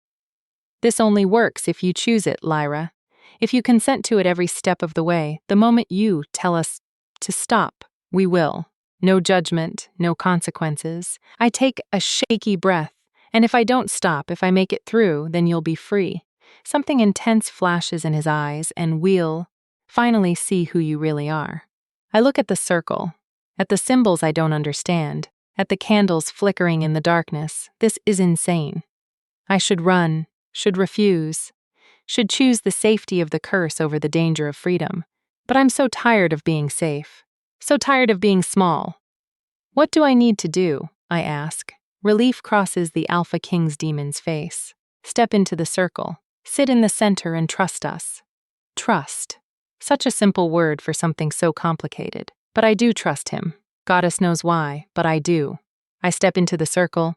[SPEAKER 1] This only works if you choose it, Lyra. If you consent to it every step of the way, the moment you tell us to stop, we will. No judgment, no consequences. I take a shaky breath, and if I don't stop, if I make it through, then you'll be free. Something intense flashes in his eyes, and we'll Finally see who you really are. I look at the circle, at the symbols I don't understand, at the candles flickering in the darkness. This is insane. I should run, should refuse, should choose the safety of the curse over the danger of freedom. But I'm so tired of being safe, so tired of being small. What do I need to do? I ask. Relief crosses the Alpha King's demon's face. Step into the circle, sit in the center and trust us. Trust. Such a simple word for something so complicated. But I do trust him. Goddess knows why, but I do. I step into the circle,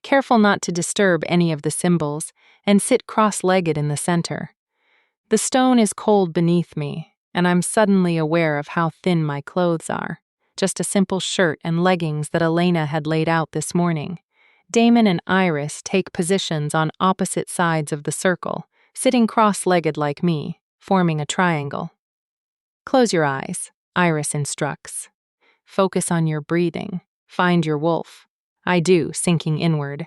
[SPEAKER 1] careful not to disturb any of the symbols, and sit cross-legged in the center. The stone is cold beneath me, and I'm suddenly aware of how thin my clothes are. Just a simple shirt and leggings that Elena had laid out this morning. Damon and Iris take positions on opposite sides of the circle, sitting cross-legged like me, forming a triangle. Close your eyes, Iris instructs. Focus on your breathing. Find your wolf. I do, sinking inward,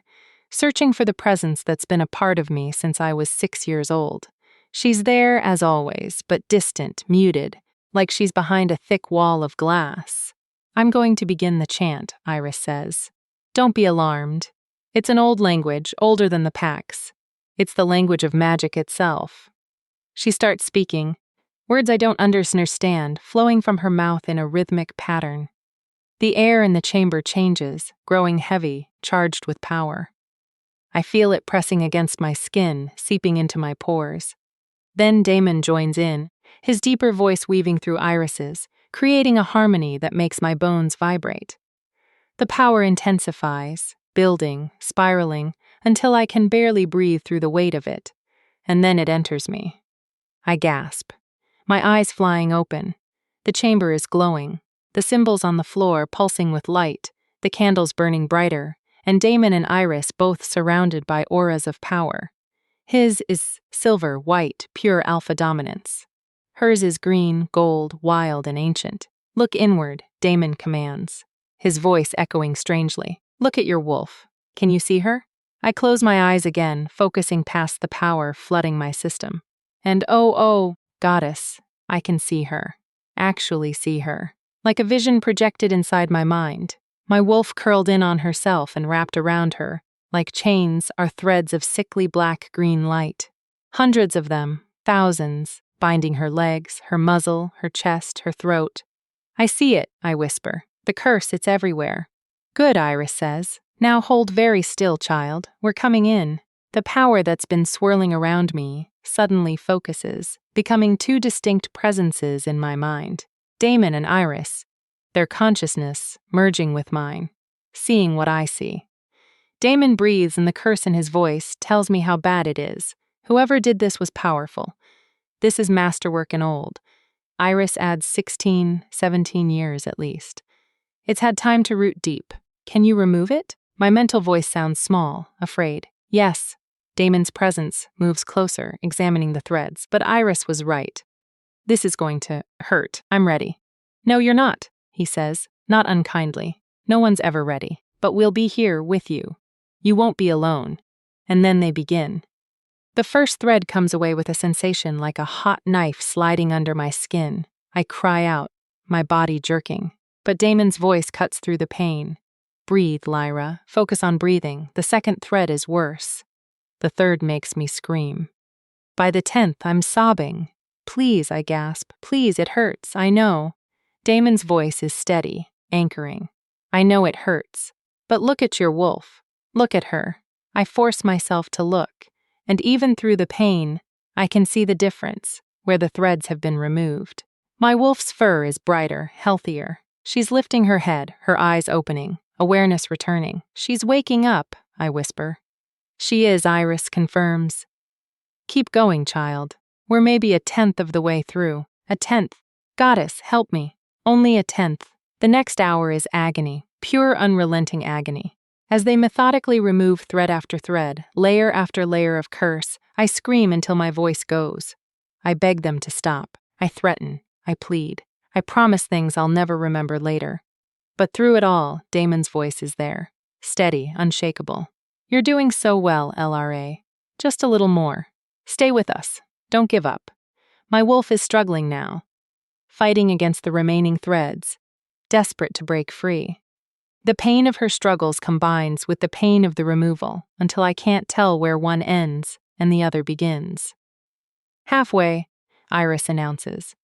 [SPEAKER 1] searching for the presence that's been a part of me since I was 6 years old. She's there, as always, but distant, muted, like she's behind a thick wall of glass. I'm going to begin the chant, Iris says. Don't be alarmed. It's an old language, older than the packs. It's the language of magic itself. She starts speaking, words I don't understand, flowing from her mouth in a rhythmic pattern. The air in the chamber changes, growing heavy, charged with power. I feel it pressing against my skin, seeping into my pores. Then Damon joins in, his deeper voice weaving through Iris's, creating a harmony that makes my bones vibrate. The power intensifies, building, spiraling, until I can barely breathe through the weight of it, and then it enters me. I gasp, my eyes flying open. The chamber is glowing, the symbols on the floor pulsing with light, the candles burning brighter, and Damon and Iris both surrounded by auras of power. His is silver, white, pure alpha dominance. Hers is green, gold, wild, and ancient. Look inward, Damon commands, his voice echoing strangely. Look at your wolf. Can you see her? I close my eyes again, focusing past the power flooding my system. And oh, goddess, I can see her. Actually see her. Like a vision projected inside my mind. My wolf curled in on herself and wrapped around her. Like chains are threads of sickly black-green light. Hundreds of them, thousands, binding her legs, her muzzle, her chest, her throat. I see it, I whisper. The curse, it's everywhere. Good, Iris says. Now hold very still, child. We're coming in. The power that's been swirling around me suddenly focuses, becoming two distinct presences in my mind. Damon and Iris, their consciousness merging with mine, seeing what I see. Damon breathes, and the curse in his voice tells me how bad it is. Whoever did this was powerful. This is masterwork and old. Iris adds 16, 17 years at least. It's had time to root deep. Can you remove it? My mental voice sounds small, afraid. Yes. Damon's presence moves closer, examining the threads, but Iris was right. This is going to hurt. I'm ready. No, you're not, he says, not unkindly. No one's ever ready, but we'll be here with you. You won't be alone. And then they begin. The first thread comes away with a sensation like a hot knife sliding under my skin. I cry out, my body jerking. But Damon's voice cuts through the pain. Breathe, Lyra. Focus on breathing. The second thread is worse. The third makes me scream. By the 10th, I'm sobbing. Please, I gasp. Please, it hurts. I know. Damon's voice is steady, anchoring. I know it hurts. But look at your wolf. Look at her. I force myself to look. And even through the pain, I can see the difference, where the threads have been removed. My wolf's fur is brighter, healthier. She's lifting her head, her eyes opening, awareness returning. She's waking up, I whisper. She is, Iris confirms. Keep going, child. We're maybe a 10th of the way through. A 10th. Goddess, help me. Only a 10th. The next hour is agony, pure unrelenting agony. As they methodically remove thread after thread, layer after layer of curse, I scream until my voice goes. I beg them to stop. I threaten. I plead. I promise things I'll never remember later. But through it all, Damon's voice is there. Steady, unshakable. You're doing so well, LRA. Just a little more. Stay with us. Don't give up. My wolf is struggling now, fighting against the remaining threads, desperate to break free. The pain of her struggles combines with the pain of the removal until I can't tell where one ends and the other begins. Halfway, Iris announces.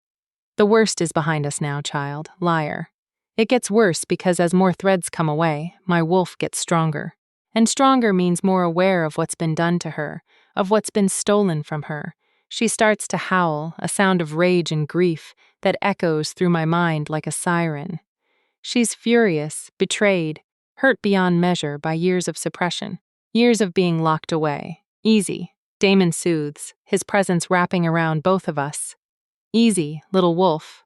[SPEAKER 1] The worst is behind us now, child, liar. It gets worse because as more threads come away, my wolf gets stronger. And stronger means more aware of what's been done to her, of what's been stolen from her. She starts to howl, a sound of rage and grief that echoes through my mind like a siren. She's furious, betrayed, hurt beyond measure by years of suppression, years of being locked away. Easy, Damon soothes, his presence wrapping around both of us. Easy, little wolf.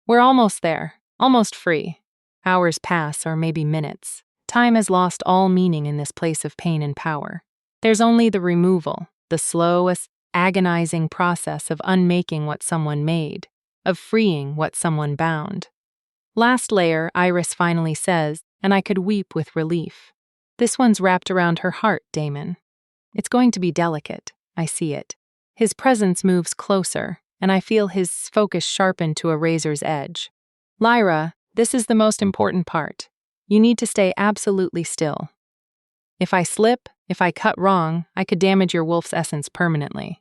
[SPEAKER 1] We're almost there, almost free. Hours pass, or maybe minutes. Time has lost all meaning in this place of pain and power. There's only the removal, the slow, agonizing process of unmaking what someone made, of freeing what someone bound. Last layer, Iris finally says, and I could weep with relief. This one's wrapped around her heart, Damon. It's going to be delicate, I see it. His presence moves closer, and I feel his focus sharpen to a razor's edge. Lyra, this is the most important part. You need to stay absolutely still. If I slip, if I cut wrong, I could damage your wolf's essence permanently.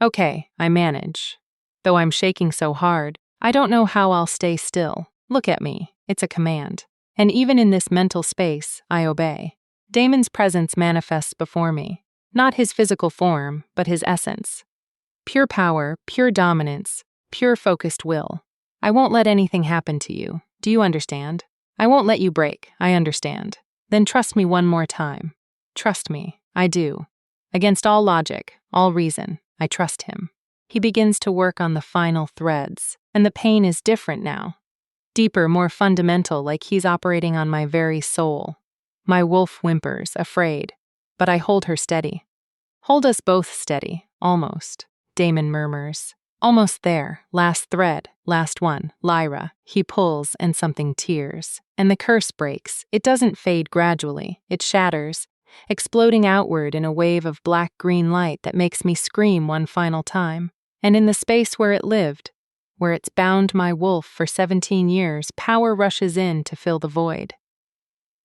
[SPEAKER 1] Okay, I manage. Though I'm shaking so hard, I don't know how I'll stay still. Look at me, it's a command. And even in this mental space, I obey. Damon's presence manifests before me. Not his physical form, but his essence. Pure power, pure dominance, pure focused will. I won't let anything happen to you. Do you understand? I won't let you break, I understand. Then trust me one more time. Trust me, I do. Against all logic, all reason, I trust him. He begins to work on the final threads, and the pain is different now. Deeper, more fundamental, like he's operating on my very soul. My wolf whimpers, afraid, but I hold her steady. Hold us both steady, almost, Damon murmurs. Almost there, last thread, last one, Lyra. He pulls and something tears. And the curse breaks. It doesn't fade gradually. It shatters, exploding outward in a wave of black-green light that makes me scream one final time. And in the space where it lived, where it's bound my wolf for 17 years, power rushes in to fill the void.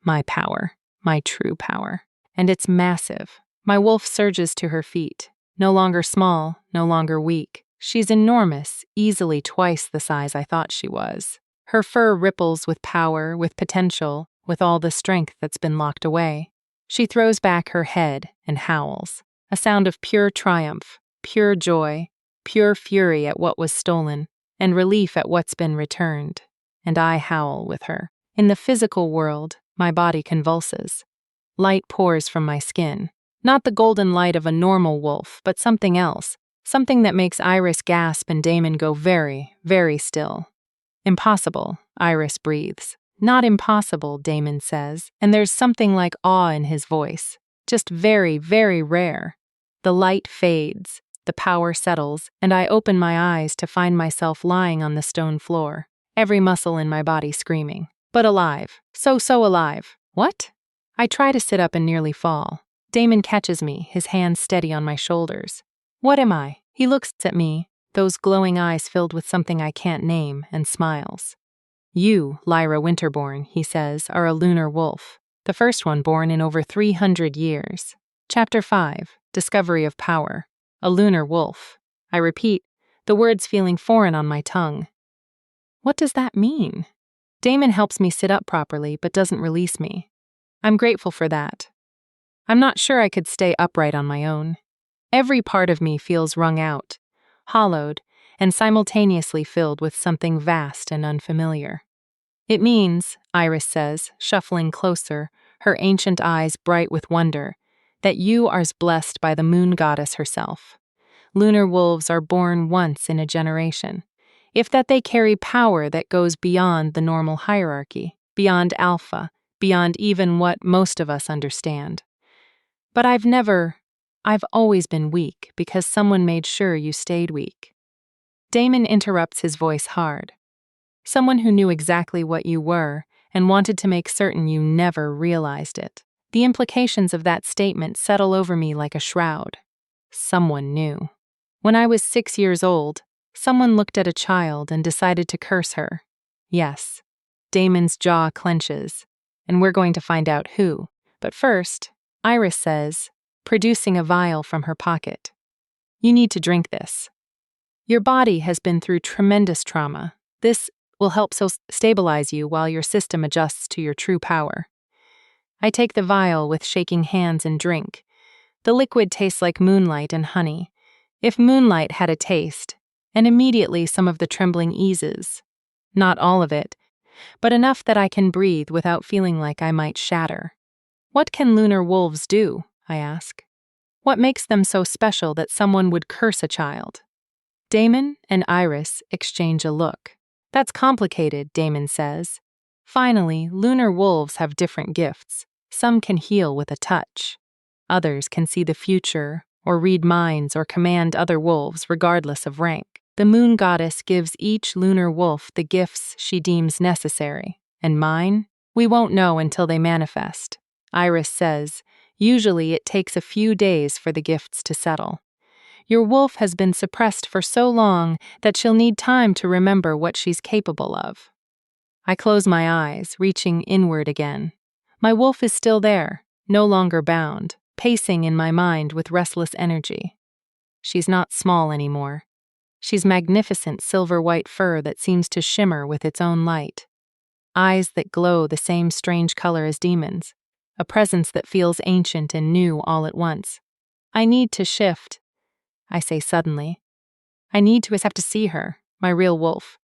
[SPEAKER 1] My power, my true power. And it's massive. My wolf surges to her feet. No longer small, no longer weak. She's enormous, easily twice the size I thought she was. Her fur ripples with power, with potential, with all the strength that's been locked away. She throws back her head and howls, a sound of pure triumph, pure joy, pure fury at what was stolen, and relief at what's been returned. And I howl with her. In the physical world, my body convulses. Light pours from my skin. Not the golden light of a normal wolf, but something else. Something that makes Iris gasp and Damon go very, very still. Impossible, Iris breathes. Not impossible, Damon says, and there's something like awe in his voice. Just very, very rare. The light fades, the power settles, and I open my eyes to find myself lying on the stone floor, every muscle in my body screaming. But alive. So alive. What? I try to sit up and nearly fall. Damon catches me, his hands steady on my shoulders. What am I? He looks at me, those glowing eyes filled with something I can't name, and smiles. You, Lyra Winterborn, he says, are a lunar wolf, the first one born in over 300 years. Chapter 5, Discovery of Power. A lunar wolf. I repeat, the words feeling foreign on my tongue. What does that mean? Damon helps me sit up properly, but doesn't release me. I'm grateful for that. I'm not sure I could stay upright on my own. Every part of me feels wrung out, hollowed, and simultaneously filled with something vast and unfamiliar. It means, Iris says, shuffling closer, her ancient eyes bright with wonder, that you are blessed by the moon goddess herself. Lunar wolves are born once in a generation, if that they carry power that goes beyond the normal hierarchy, beyond alpha, beyond even what most of us understand. But I've always been weak because someone made sure you stayed weak. Damon interrupts, his voice hard. Someone who knew exactly what you were and wanted to make certain you never realized it. The implications of that statement settle over me like a shroud. Someone knew. When I was 6 years old, Someone looked at a child and decided to curse her. Yes. Damon's jaw clenches, and we're going to find out who. But first, Iris says, producing a vial from her pocket. You need to drink this. Your body has been through tremendous trauma. This will help stabilize you while your system adjusts to your true power. I take the vial with shaking hands and drink. The liquid tastes like moonlight and honey. If moonlight had a taste, and immediately some of the trembling eases. Not all of it, but enough that I can breathe without feeling like I might shatter. What can lunar wolves do? I ask. What makes them so special that someone would curse a child? Damon and Iris exchange a look. That's complicated, Damon says. Finally, lunar wolves have different gifts. Some can heal with a touch. Others can see the future, or read minds, or command other wolves regardless of rank. The moon goddess gives each lunar wolf the gifts she deems necessary. And mine? We won't know until they manifest. Iris says, usually it takes a few days for the gifts to settle. Your wolf has been suppressed for so long that she'll need time to remember what she's capable of. I close my eyes, reaching inward again. My wolf is still there, no longer bound, pacing in my mind with restless energy. She's not small anymore. She's magnificent silver-white fur that seems to shimmer with its own light. Eyes that glow the same strange color as demons. A presence that feels ancient and new all at once. I need to shift, I say suddenly. I need to have to see her, my real wolf.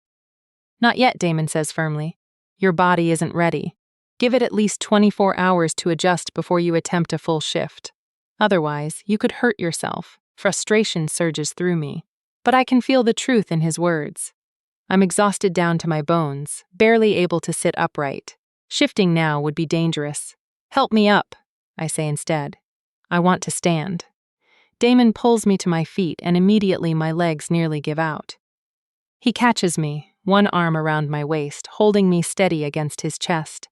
[SPEAKER 1] Not yet, Damon says firmly. Your body isn't ready. Give it at least 24 hours to adjust before you attempt a full shift. Otherwise, you could hurt yourself. Frustration surges through me. But I can feel the truth in his words. I'm exhausted down to my bones, barely able to sit upright. Shifting now would be dangerous. Help me up, I say instead. I want to stand. Damon pulls me to my feet and immediately my legs nearly give out. He catches me, one arm around my waist, holding me steady against his chest.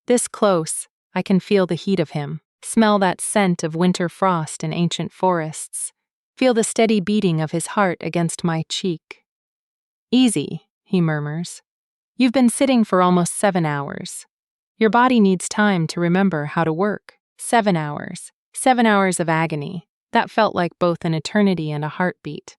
[SPEAKER 1] This close, I can feel the heat of him, smell that scent of winter frost in ancient forests, feel the steady beating of his heart against my cheek. Easy, he murmurs. You've been sitting for almost 7 hours. Your body needs time to remember how to work. 7 hours. 7 hours of agony. That felt like both an eternity and a heartbeat.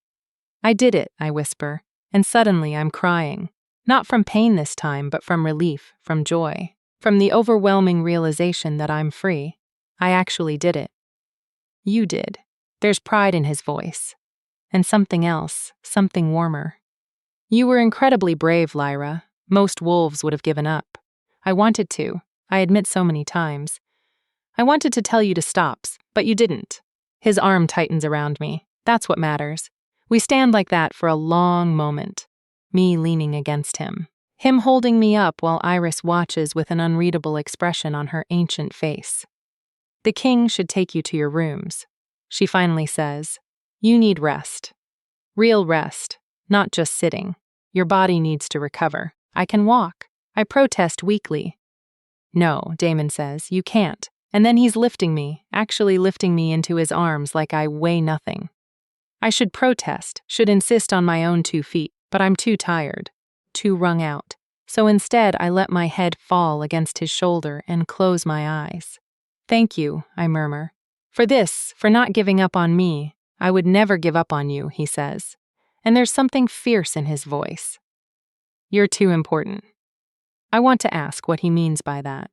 [SPEAKER 1] I did it, I whisper, and suddenly I'm crying. Not from pain this time, but from relief, from joy, from the overwhelming realization that I'm free. I actually did it. You did. There's pride in his voice. And something else, something warmer. You were incredibly brave, Lyra. Most wolves would have given up. I wanted to. I admit so many times. I wanted to tell you to stop, but you didn't. His arm tightens around me. That's what matters. We stand like that for a long moment. Me leaning against him. Him holding me up while Iris watches with an unreadable expression on her ancient face. The king should take you to your rooms. She finally says, you need rest. Real rest, not just sitting. Your body needs to recover. I can walk. I protest weakly. No, Damon says, you can't. And then he's lifting me, actually lifting me into his arms like I weigh nothing. I should protest, should insist on my own 2 feet, but I'm too tired, too wrung out. So instead, I let my head fall against his shoulder and close my eyes. Thank you, I murmur. For this, for not giving up on me. I would never give up on you, he says. And there's something fierce in his voice. You're too important. I want to ask what he means by that.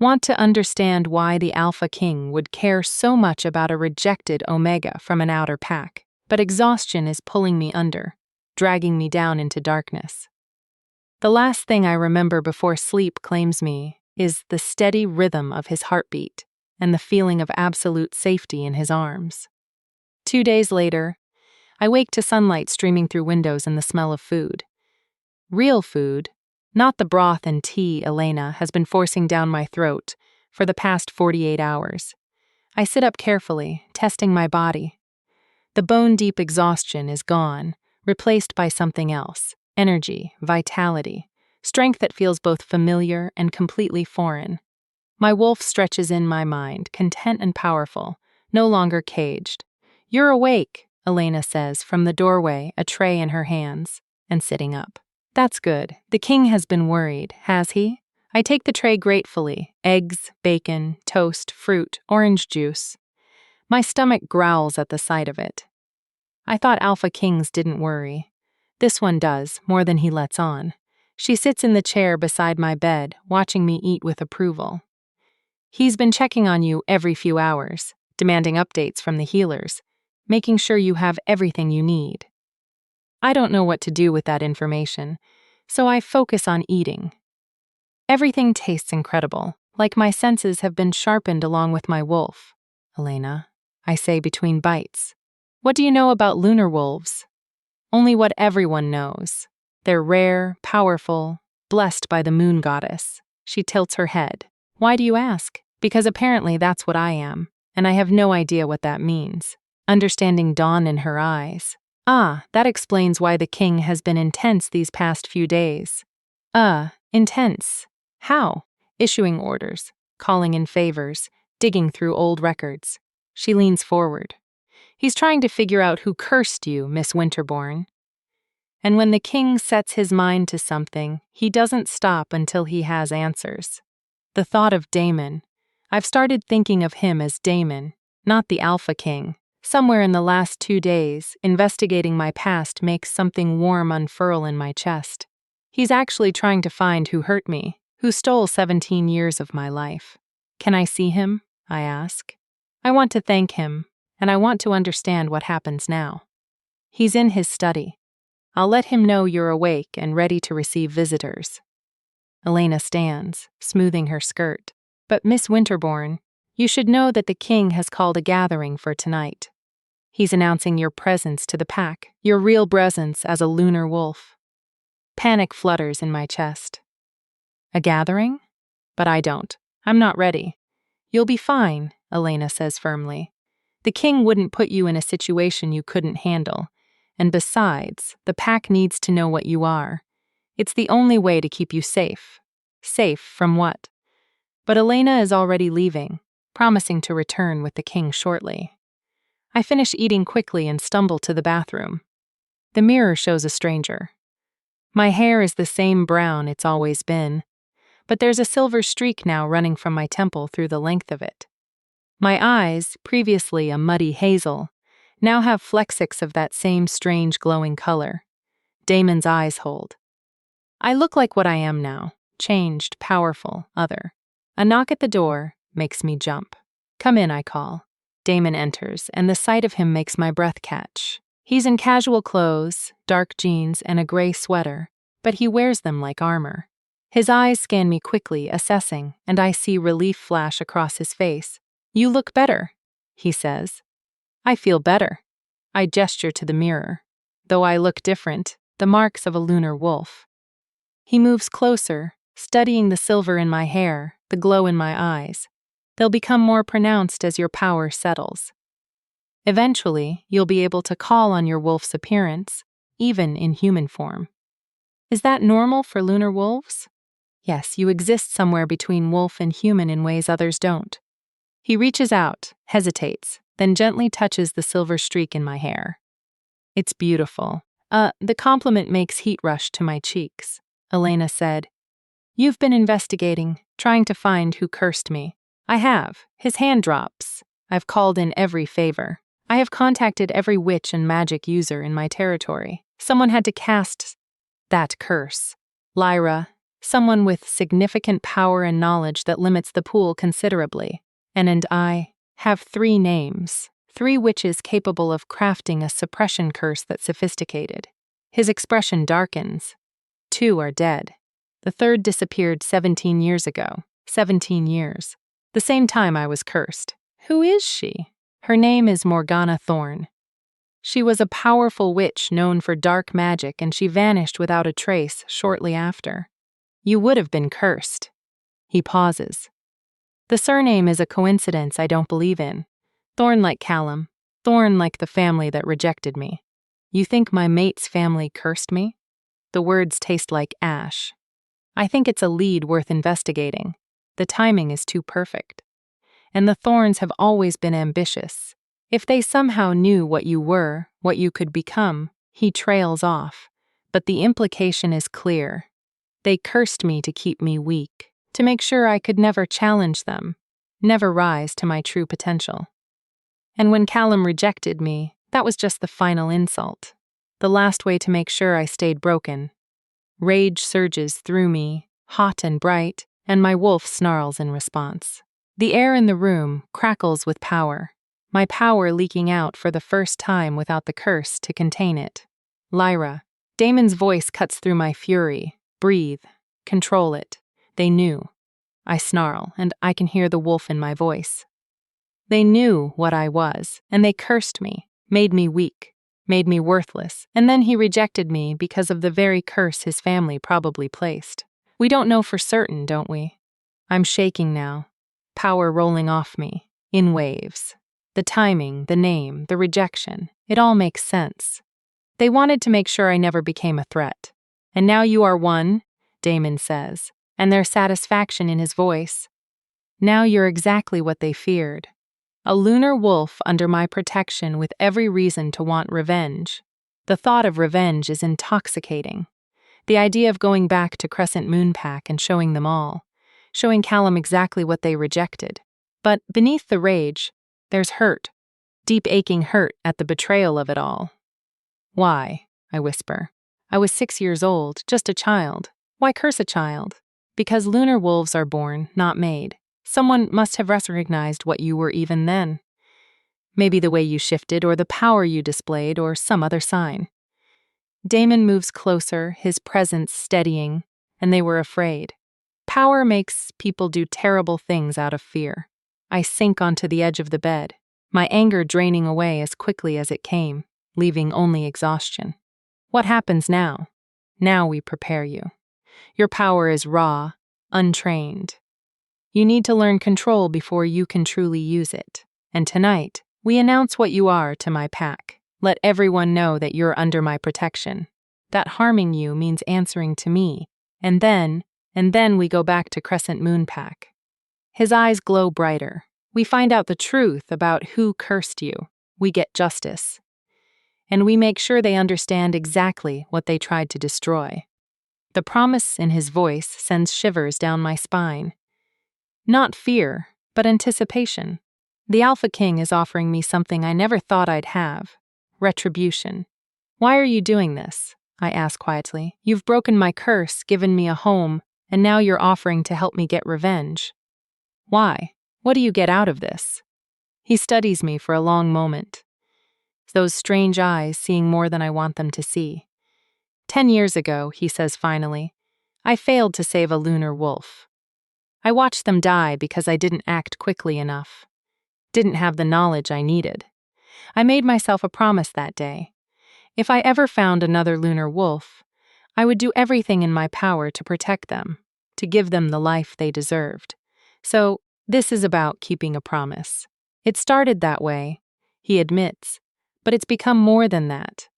[SPEAKER 1] Want to understand why the Alpha King would care so much about a rejected Omega from an outer pack, but exhaustion is pulling me under, dragging me down into darkness. The last thing I remember before sleep claims me is the steady rhythm of his heartbeat and the feeling of absolute safety in his arms. 2 days later, I wake to sunlight streaming through windows and the smell of food. Real food, not the broth and tea Elena has been forcing down my throat for the past 48 hours. I sit up carefully, testing my body. The bone-deep exhaustion is gone, replaced by something else. Energy, vitality, strength that feels both familiar and completely foreign. My wolf stretches in my mind, content and powerful, no longer caged. You're awake, Elena says from the doorway, a tray in her hands, and sitting up. That's good. The king has been worried, has he? I take the tray gratefully. Eggs, bacon, toast, fruit, orange juice. My stomach growls at the sight of it. I thought alpha kings didn't worry. This one does, more than he lets on. She sits in the chair beside my bed, watching me eat with approval. He's been checking on you every few hours, demanding updates from the healers, making sure you have everything you need. I don't know what to do with that information, so I focus on eating. Everything tastes incredible, like my senses have been sharpened along with my wolf. Elena, I say between bites. What do you know about lunar wolves? Only what everyone knows. They're rare, powerful, blessed by the moon goddess. She tilts her head. Why do you ask? Because apparently that's what I am, and I have no idea what that means. Understanding dawn in her eyes. Ah, that explains why the king has been intense these past few days. Intense. How? Issuing orders, calling in favors, digging through old records. She leans forward. He's trying to figure out who cursed you, Miss Winterbourne. And when the king sets his mind to something, he doesn't stop until he has answers. The thought of Damon. I've started thinking of him as Damon, not the Alpha King. Somewhere in the last 2 days, investigating my past makes something warm unfurl in my chest. He's actually trying to find who hurt me, who stole 17 years of my life. Can I see him? I ask. I want to thank him, and I want to understand what happens now. He's in his study. I'll let him know you're awake and ready to receive visitors. Elena stands, smoothing her skirt. But Miss Winterbourne, you should know that the king has called a gathering for tonight. He's announcing your presence to the pack, your real presence as a lunar wolf. Panic flutters in my chest. A gathering? But I don't. I'm not ready. You'll be fine, Elena says firmly. The king wouldn't put you in a situation you couldn't handle. And besides, the pack needs to know what you are. It's the only way to keep you safe. Safe from what? But Elena is already leaving, promising to return with the king shortly. I finish eating quickly and stumble to the bathroom. The mirror shows a stranger. My hair is the same brown it's always been, but there's a silver streak now running from my temple through the length of it. My eyes, previously a muddy hazel, now have flecks of that same strange glowing color. Damon's eyes hold. I look like what I am now, changed, powerful, other. A knock at the door makes me jump. Come in, I call. Damon enters, and the sight of him makes my breath catch. He's in casual clothes, dark jeans, and a gray sweater, but he wears them like armor. His eyes scan me quickly, assessing, and I see relief flash across his face. You look better, he says. I feel better. I gesture to the mirror. Though I look different, the marks of a lunar wolf. He moves closer, studying the silver in my hair, the glow in my eyes. They'll become more pronounced as your power settles. Eventually, you'll be able to call on your wolf's appearance, even in human form. Is that normal for lunar wolves? Yes, you exist somewhere between wolf and human in ways others don't. He reaches out, hesitates, then gently touches the silver streak in my hair. It's beautiful. The compliment makes heat rush to my cheeks. Elena said, You've been investigating, trying to find who cursed me. I have. His hand drops. I've called in every favor. I have contacted every witch and magic user in my territory. Someone had to cast that curse. Lyra, someone with significant power and knowledge that limits the pool considerably. And I have 3 names. 3 witches capable of crafting a suppression curse that's sophisticated. His expression darkens. 2 are dead. The 3rd disappeared 17 years ago. 17 years. The same time I was cursed. Who is she? Her name is Morgana Thorne. She was a powerful witch known for dark magic, and she vanished without a trace shortly after. You would have been cursed. He pauses. The surname is a coincidence I don't believe in. Thorne like Callum. Thorne like the family that rejected me. You think my mate's family cursed me? The words taste like ash. I think it's a lead worth investigating. The timing is too perfect. And the Thorns have always been ambitious. If they somehow knew what you were, what you could become, he trails off. But the implication is clear. They cursed me to keep me weak, to make sure I could never challenge them, never rise to my true potential. And when Callum rejected me, that was just the final insult, the last way to make sure I stayed broken. Rage surges through me, hot and bright, and my wolf snarls in response. The air in the room crackles with power, my power leaking out for the first time without the curse to contain it. Lyra, Damon's voice cuts through my fury. Breathe. Control it. They knew. I snarl, and I can hear the wolf in my voice. They knew what I was, and they cursed me, made me weak, made me worthless, and then he rejected me because of the very curse his family probably placed. We don't know for certain, don't we? I'm shaking now, power rolling off me, in waves. The timing, the name, the rejection, it all makes sense. They wanted to make sure I never became a threat. And now you are one, Damon says, and there's satisfaction in his voice. Now you're exactly what they feared. A lunar wolf under my protection with every reason to want revenge. The thought of revenge is intoxicating. The idea of going back to Crescent Moon Pack and showing them all, showing Callum exactly what they rejected. But beneath the rage, there's hurt, deep aching hurt at the betrayal of it all. Why? I whisper. I was 6 years old, just a child. Why curse a child? Because lunar wolves are born, not made. Someone must have recognized what you were even then. Maybe the way you shifted, or the power you displayed, or some other sign. Damon moves closer, his presence steadying, and they were afraid. Power makes people do terrible things out of fear. I sink onto the edge of the bed, my anger draining away as quickly as it came, leaving only exhaustion. What happens now? Now we prepare you. Your power is raw, untrained. You need to learn control before you can truly use it. And tonight, we announce what you are to my pack. Let everyone know that you're under my protection. That harming you means answering to me. And then we go back to Crescent Moon Pack. His eyes glow brighter. We find out the truth about who cursed you. We get justice. And we make sure they understand exactly what they tried to destroy. The promise in his voice sends shivers down my spine. Not fear, but anticipation. The Alpha King is offering me something I never thought I'd have. Retribution. Why are you doing this? I ask quietly. You've broken my curse, given me a home, and now you're offering to help me get revenge. Why? What do you get out of this? He studies me for a long moment. Those strange eyes seeing more than I want them to see. 10 years ago, he says finally, I failed to save a lunar wolf. I watched them die because I didn't act quickly enough. Didn't have the knowledge I needed. I made myself a promise that day. If I ever found another lunar wolf, I would do everything in my power to protect them, to give them the life they deserved. So, this is about keeping a promise. It started that way, he admits, but it's become more than that.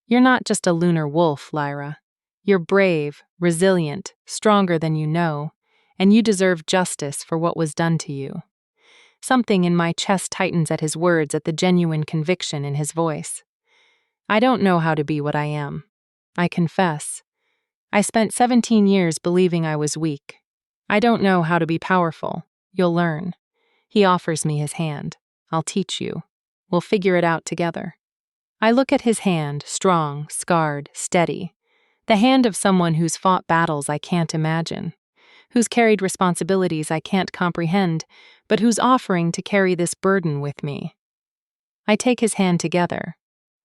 [SPEAKER 1] You're not just a lunar wolf, Lyra. You're brave, resilient, stronger than you know, and you deserve justice for what was done to you. Something in my chest tightens at his words, at the genuine conviction in his voice. I don't know how to be what I am. I confess. I spent 17 years believing I was weak. I don't know how to be powerful. You'll learn. He offers me his hand. I'll teach you. We'll figure it out together. I look at his hand, strong, scarred, steady. The hand of someone who's fought battles I can't imagine, who's carried responsibilities I can't comprehend, but who's offering to carry this burden with me. I take his hand together.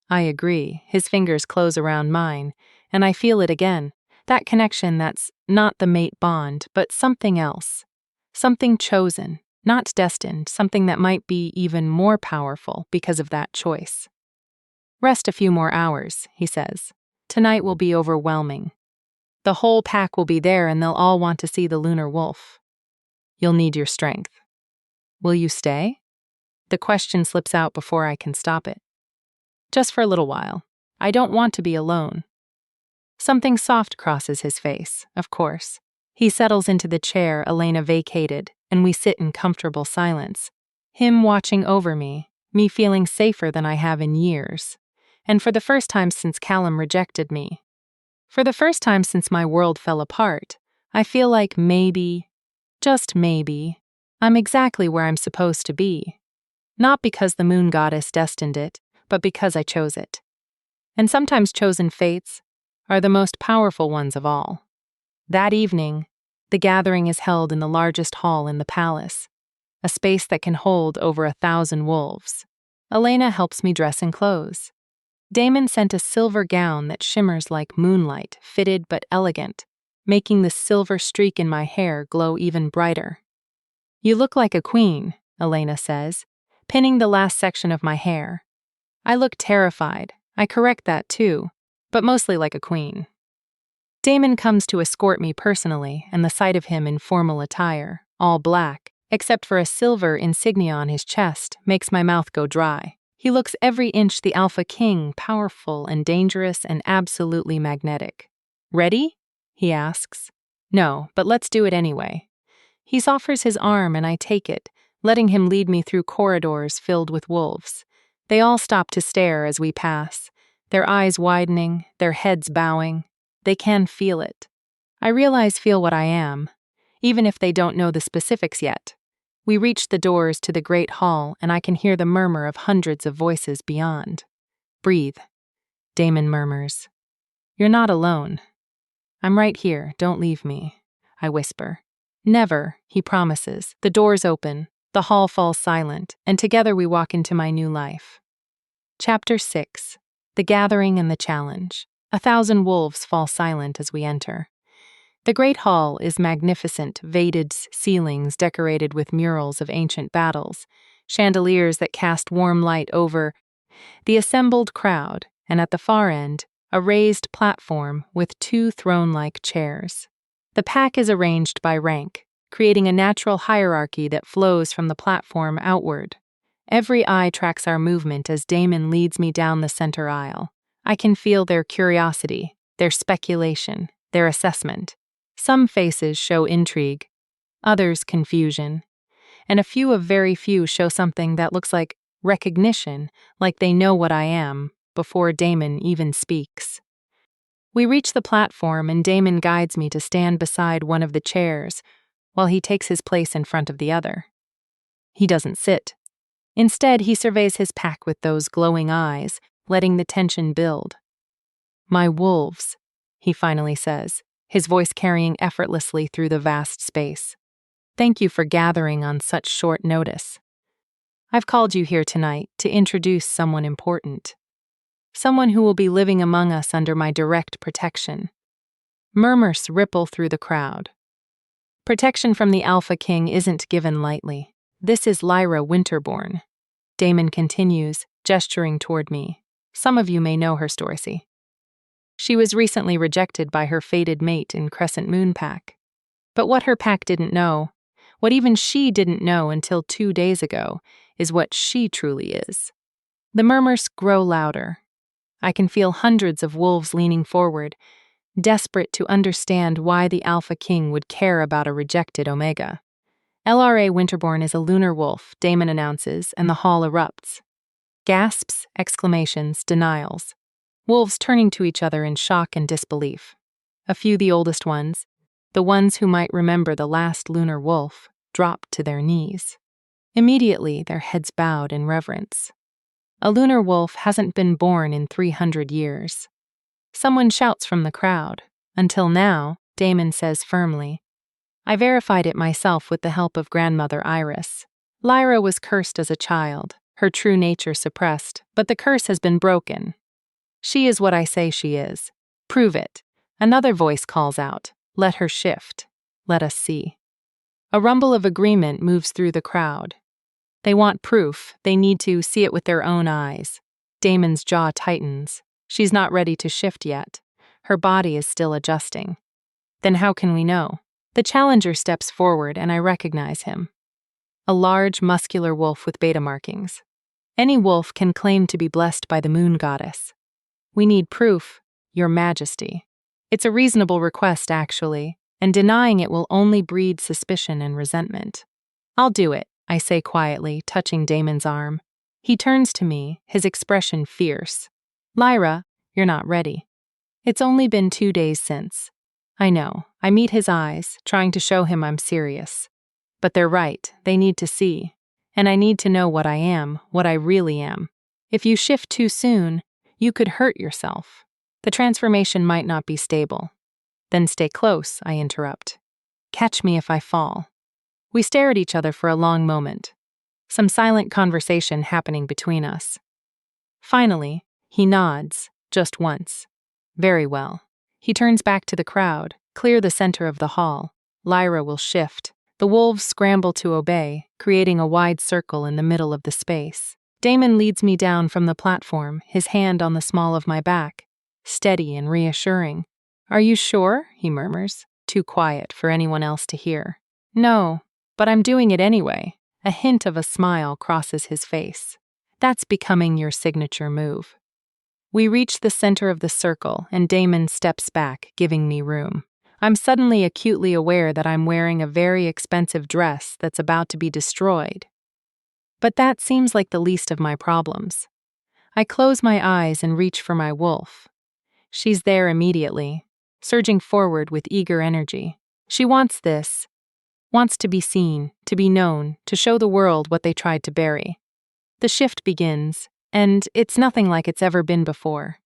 [SPEAKER 1] I agree. His fingers close around mine, and I feel it again. That connection that's not the mate bond, but something else. Something chosen, not destined, something that might be even more powerful because of that choice. Rest a few more hours, he says. Tonight will be overwhelming. The whole pack will be there and they'll all want to see the lunar wolf. You'll need your strength. Will you stay? The question slips out before I can stop it. Just for a little while. I don't want to be alone. Something soft crosses his face, of course. He settles into the chair Elena vacated, and we sit in comfortable silence. Him watching over me, me feeling safer than I have in years. And for the first time since Callum rejected me, for the first time since my world fell apart, I feel like maybe, just maybe, I'm exactly where I'm supposed to be. Not because the moon goddess destined it, but because I chose it. And sometimes chosen fates are the most powerful ones of all. That evening, the gathering is held in the largest hall in the palace, a space that can hold over 1,000 wolves. Elena helps me dress and clothes. Damon sent a silver gown that shimmers like moonlight, fitted but elegant, making the silver streak in my hair glow even brighter. "You look like a queen," Elena says, pinning the last section of my hair. I look terrified. I correct that too, but mostly like a queen. Damon comes to escort me personally, and the sight of him in formal attire, all black, except for a silver insignia on his chest, makes my mouth go dry. He looks every inch the Alpha King, powerful and dangerous and absolutely magnetic. "Ready?" he asks. "No, but let's do it anyway." He offers his arm and I take it, letting him lead me through corridors filled with wolves. They all stop to stare as we pass, their eyes widening, their heads bowing. They can feel it. I feel what I am, even if they don't know the specifics yet. We reach the doors to the great hall, and I can hear the murmur of hundreds of voices beyond. "Breathe," Damon murmurs. "You're not alone." "I'm right here, don't leave me," I whisper. "Never," he promises. The doors open, the hall falls silent, and together we walk into my new life. Chapter 6. The Gathering and the Challenge. 1,000 wolves fall silent as we enter. The great hall is magnificent, vated ceilings decorated with murals of ancient battles, chandeliers that cast warm light over the assembled crowd, and at the far end, a raised platform with 2 throne-like chairs. The pack is arranged by rank, creating a natural hierarchy that flows from the platform outward. Every eye tracks our movement as Damon leads me down the center aisle. I can feel their curiosity, their speculation, their assessment. Some faces show intrigue, others confusion, and a few of very few show something that looks like recognition, like they know what I am, before Damon even speaks. We reach the platform and Damon guides me to stand beside one of the chairs, while he takes his place in front of the other. He doesn't sit. Instead, he surveys his pack with those glowing eyes, letting the tension build. "My wolves," he finally says, his voice carrying effortlessly through the vast space. "Thank you for gathering on such short notice. I've called you here tonight to introduce someone important. Someone who will be living among us under my direct protection." Murmurs ripple through the crowd. Protection from the Alpha King isn't given lightly. "This is Lyra Winterborn," Damon continues, gesturing toward me. "Some of you may know her story. She was recently rejected by her fated mate in Crescent Moon Pack. But what her pack didn't know, what even she didn't know until 2 days ago, is what she truly is." The murmurs grow louder. I can feel hundreds of wolves leaning forward, desperate to understand why the Alpha King would care about a rejected Omega. "LRA Winterborn is a lunar wolf," Damon announces, and the hall erupts. Gasps, exclamations, denials. Wolves turning to each other in shock and disbelief. A few, the oldest ones, the ones who might remember the last lunar wolf, dropped to their knees. Immediately, their heads bowed in reverence. A lunar wolf hasn't been born in 300 years. Someone shouts from the crowd. "Until now," Damon says firmly. "I verified it myself with the help of grandmother Iris. Lyra was cursed as a child, her true nature suppressed, but the curse has been broken. She is what I say she is. Prove it." Another voice calls out, "Let her shift. Let us see." A rumble of agreement moves through the crowd. They want proof. They need to see it with their own eyes. Damon's jaw tightens. She's not ready to shift yet. Her body is still adjusting. Then how can we know? The challenger steps forward and I recognize him. A large, muscular wolf with beta markings. Any wolf can claim to be blessed by the moon goddess. "We need proof, Your Majesty." It's a reasonable request, actually, and denying it will only breed suspicion and resentment. "I'll do it," I say quietly, touching Damon's arm. He turns to me, his expression fierce. Lyra, you're not ready. It's only been 2 days since. I know, I meet his eyes, trying to show him I'm serious. But they're right, they need to see. And I need to know what I am, what I really am. If you shift too soon, you could hurt yourself. The transformation might not be stable. Then stay close, I interrupt. Catch me if I fall. We stare at each other for a long moment. Some silent conversation happening between us. Finally, he nods, just once. Very well. He turns back to the crowd, clear the center of the hall. Lyra will shift. The wolves scramble to obey, creating a wide circle in the middle of the space. Damon leads me down from the platform, his hand on the small of my back. Steady and reassuring. Are you sure? He murmurs, too quiet for anyone else to hear. No, but I'm doing it anyway. A hint of a smile crosses his face. That's becoming your signature move. We reach the center of the circle, and Damon steps back, giving me room. I'm suddenly acutely aware that I'm wearing a very expensive dress that's about to be destroyed. But that seems like the least of my problems. I close my eyes and reach for my wolf. She's there immediately, surging forward with eager energy. She wants this, wants to be seen, to be known, to show the world what they tried to bury. The shift begins, and it's nothing like it's ever been before.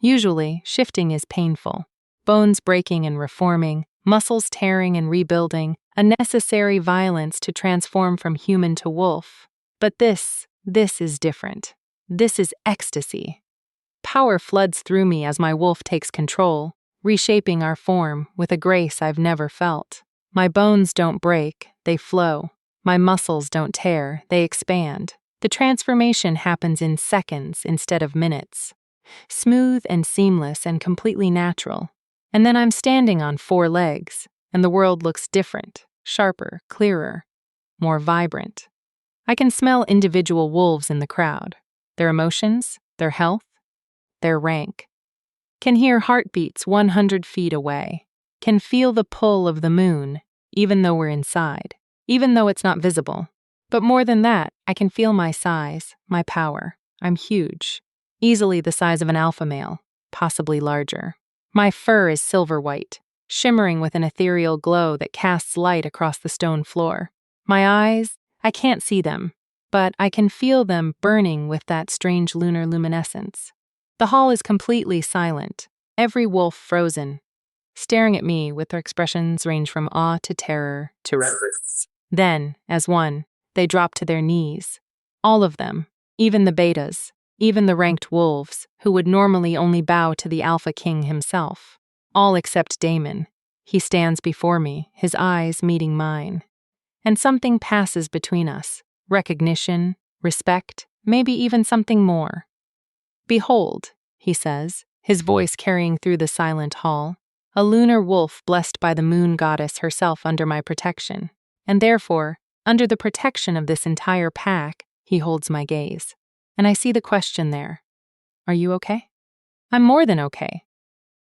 [SPEAKER 1] Usually, shifting is painful. Bones breaking and reforming, muscles tearing and rebuilding, a necessary violence to transform from human to wolf. But this is different. This is ecstasy. Power floods through me as my wolf takes control, reshaping our form with a grace I've never felt. My bones don't break, they flow. My muscles don't tear, they expand. The transformation happens in seconds instead of minutes. Smooth and seamless and completely natural. And then I'm standing on 4 legs, and the world looks different, sharper, clearer, more vibrant. I can smell individual wolves in the crowd, their emotions, their health, their rank. Can hear heartbeats 100 feet away. Can feel the pull of the moon, even though we're inside, even though it's not visible. But more than that, I can feel my size, my power. I'm huge, easily the size of an alpha male, possibly larger. My fur is silver white, shimmering with an ethereal glow that casts light across the stone floor. My eyes, I can't see them, but I can feel them burning with that strange lunar luminescence. The hall is completely silent, every wolf frozen, staring at me with their expressions range from awe to terror to reverence. Then, as one, they drop to their knees. All of them, even the betas, even the ranked wolves, who would normally only bow to the Alpha King himself. All except Damon. He stands before me, his eyes meeting mine. And something passes between us. Recognition, respect, maybe even something more. Behold, he says, his voice carrying through the silent hall, a lunar wolf blessed by the moon goddess herself under my protection. And therefore, under the protection of this entire pack, he holds my gaze. And I see the question there. Are you okay? I'm more than okay.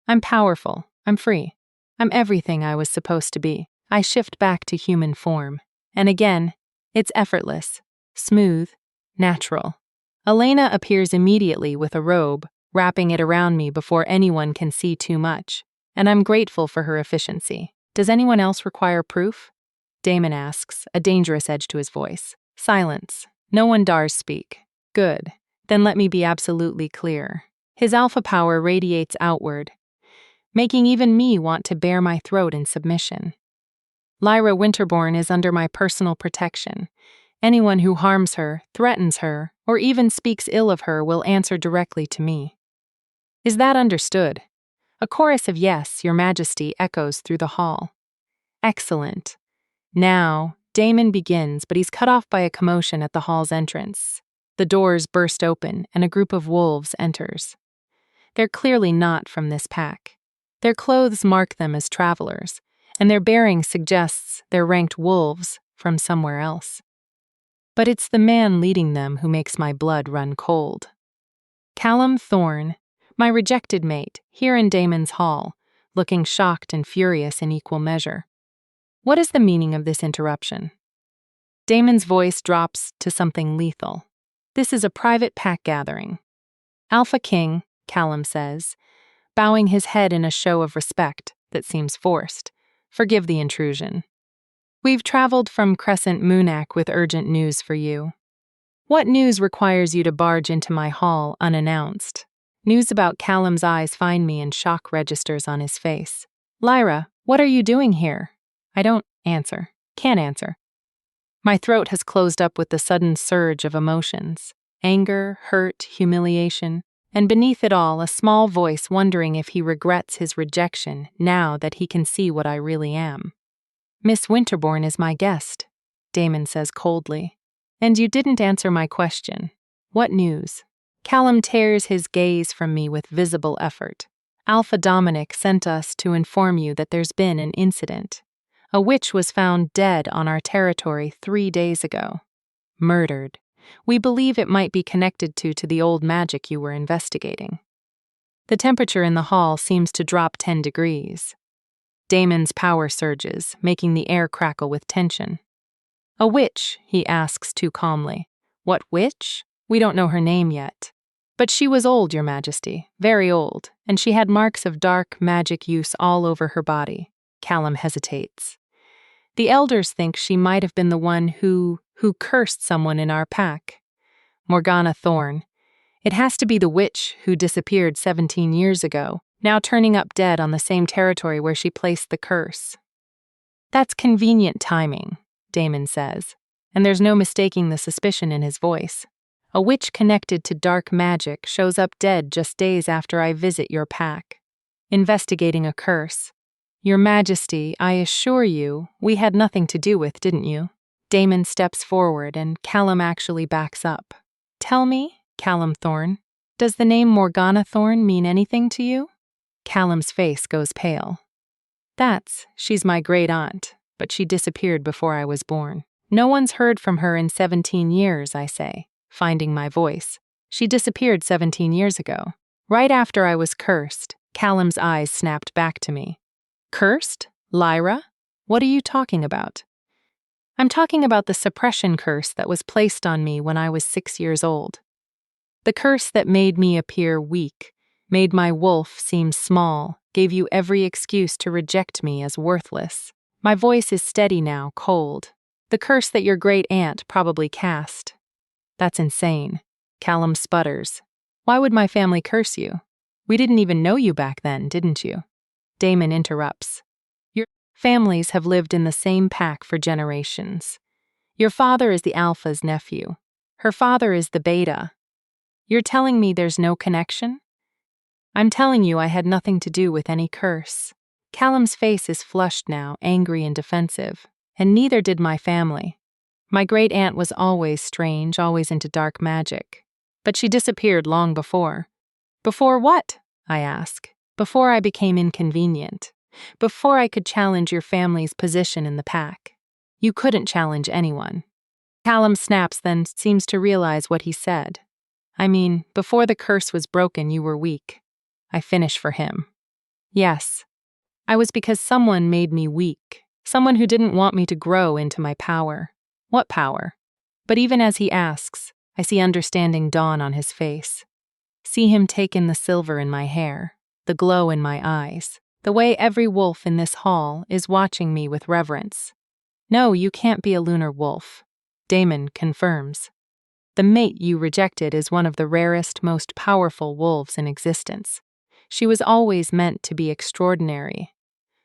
[SPEAKER 1] I'm powerful. I'm free. I'm everything I was supposed to be. I shift back to human form. And again, it's effortless, smooth, natural. Elena appears immediately with a robe, wrapping it around me before anyone can see too much. And I'm grateful for her efficiency. Does anyone else require proof? Damon asks, a dangerous edge to his voice. Silence. No one dares speak. Good. Then let me be absolutely clear. His alpha power radiates outward, making even me want to bare my throat in submission. Lyra Winterborn is under my personal protection. Anyone who harms her, threatens her, or even speaks ill of her will answer directly to me. Is that understood? A chorus of yes, Your Majesty, echoes through the hall. Excellent. Now, Damon begins, but he's cut off by a commotion at the hall's entrance. The doors burst open, and a group of wolves enters. They're clearly not from this pack. Their clothes mark them as travelers, and their bearing suggests they're ranked wolves from somewhere else. But it's the man leading them who makes my blood run cold. Callum Thorne, my rejected mate, here in Damon's hall, looking shocked and furious in equal measure. What is the meaning of this interruption? Damon's voice drops to something lethal. This is a private pack gathering. Alpha King, Callum says, bowing his head in a show of respect that seems forced. Forgive the intrusion. We've traveled from Crescent Moonac with urgent news for you. What news requires you to barge into my hall unannounced? News about Callum's eyes find me and shock registers on his face. Lyra, what are you doing here? I don't answer. Can't answer. My throat has closed up with the sudden surge of emotions. Anger, hurt, humiliation, and beneath it all, a small voice wondering if he regrets his rejection now that he can see what I really am. Miss Winterbourne is my guest, Damon says coldly. And you didn't answer my question. What news? Callum tears his gaze from me with visible effort. Alpha Dominic sent us to inform you that there's been an incident. A witch was found dead on our territory 3 days ago. Murdered. We believe it might be connected to the old magic you were investigating. The temperature in the hall seems to drop 10 degrees. Damon's power surges, making the air crackle with tension. A witch, he asks too calmly. What witch? We don't know her name yet. But she was old, Your Majesty, very old, and she had marks of dark magic use all over her body. Callum hesitates. The elders think she might have been the one who cursed someone in our pack. Morgana Thorne. It has to be the witch who disappeared 17 years ago, now turning up dead on the same territory where she placed the curse. That's convenient timing, Damon says, and there's no mistaking the suspicion in his voice. A witch connected to dark magic shows up dead just days after I visit your pack. Investigating a curse. Your Majesty, I assure you, we had nothing to do with, didn't you? Damon steps forward and Callum actually backs up. Tell me, Callum Thorne, does the name Morgana Thorne mean anything to you? Callum's face goes pale. She's my great-aunt, but she disappeared before I was born. No one's heard from her in 17 years, I say, finding my voice. She disappeared 17 years ago. Right after I was cursed, Callum's eyes snapped back to me. Cursed? Lyra? What are you talking about? I'm talking about the suppression curse that was placed on me when I was 6 years old. The curse that made me appear weak, made my wolf seem small, gave you every excuse to reject me as worthless. My voice is steady now, cold. The curse that your great-aunt probably cast. That's insane. Callum sputters. Why would my family curse you? We didn't even know you back then, didn't you? Damon interrupts. Your families have lived in the same pack for generations. Your father is the Alpha's nephew. Her father is the Beta. You're telling me there's no connection? I'm telling you I had nothing to do with any curse. Callum's face is flushed now, angry and defensive, and neither did my family. My great-aunt was always strange, always into dark magic. But she disappeared long before. Before what? I ask. Before I became inconvenient. Before I could challenge your family's position in the pack. You couldn't challenge anyone. Callum snaps, then seems to realize what he said. I mean, before the curse was broken, you were weak. I finish for him. Yes. I was because someone made me weak. Someone who didn't want me to grow into my power. What power? But even as he asks, I see understanding dawn on his face. See him take in the silver in my hair, the glow in my eyes, the way every wolf in this hall is watching me with reverence. No, you can't be a lunar wolf. Damon confirms. The mate you rejected is one of the rarest, most powerful wolves in existence. She was always meant to be extraordinary.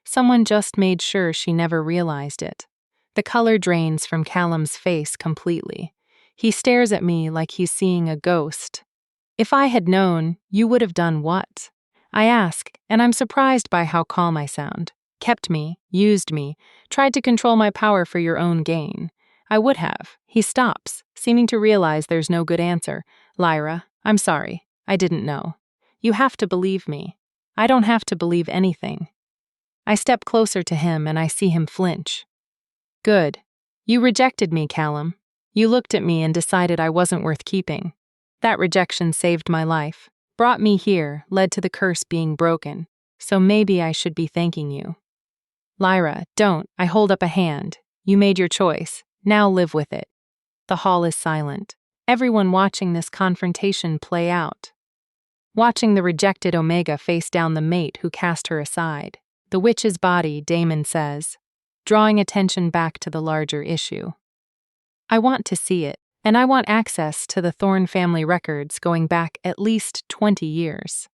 [SPEAKER 1] Someone just made sure she never realized it. The color drains from Callum's face completely. He stares at me like he's seeing a ghost. If I had known, you would have done what? I ask, and I'm surprised by how calm I sound. Kept me, used me, tried to control my power for your own gain. I would have. He stops, seeming to realize there's no good answer. Lyra, I'm sorry. I didn't know. You have to believe me. I don't have to believe anything. I step closer to him and I see him flinch. Good. You rejected me, Callum. You looked at me and decided I wasn't worth keeping. That rejection saved my life, brought me here, led to the curse being broken. So maybe I should be thanking you. Lyra, don't. I hold up a hand. You made your choice. Now live with it. The hall is silent. Everyone watching this confrontation play out. watching the rejected Omega face down the mate who cast her aside. The witch's body, Damon says, drawing attention back to the larger issue. I want to see it, and I want access to the Thorne family records going back at least 20 years.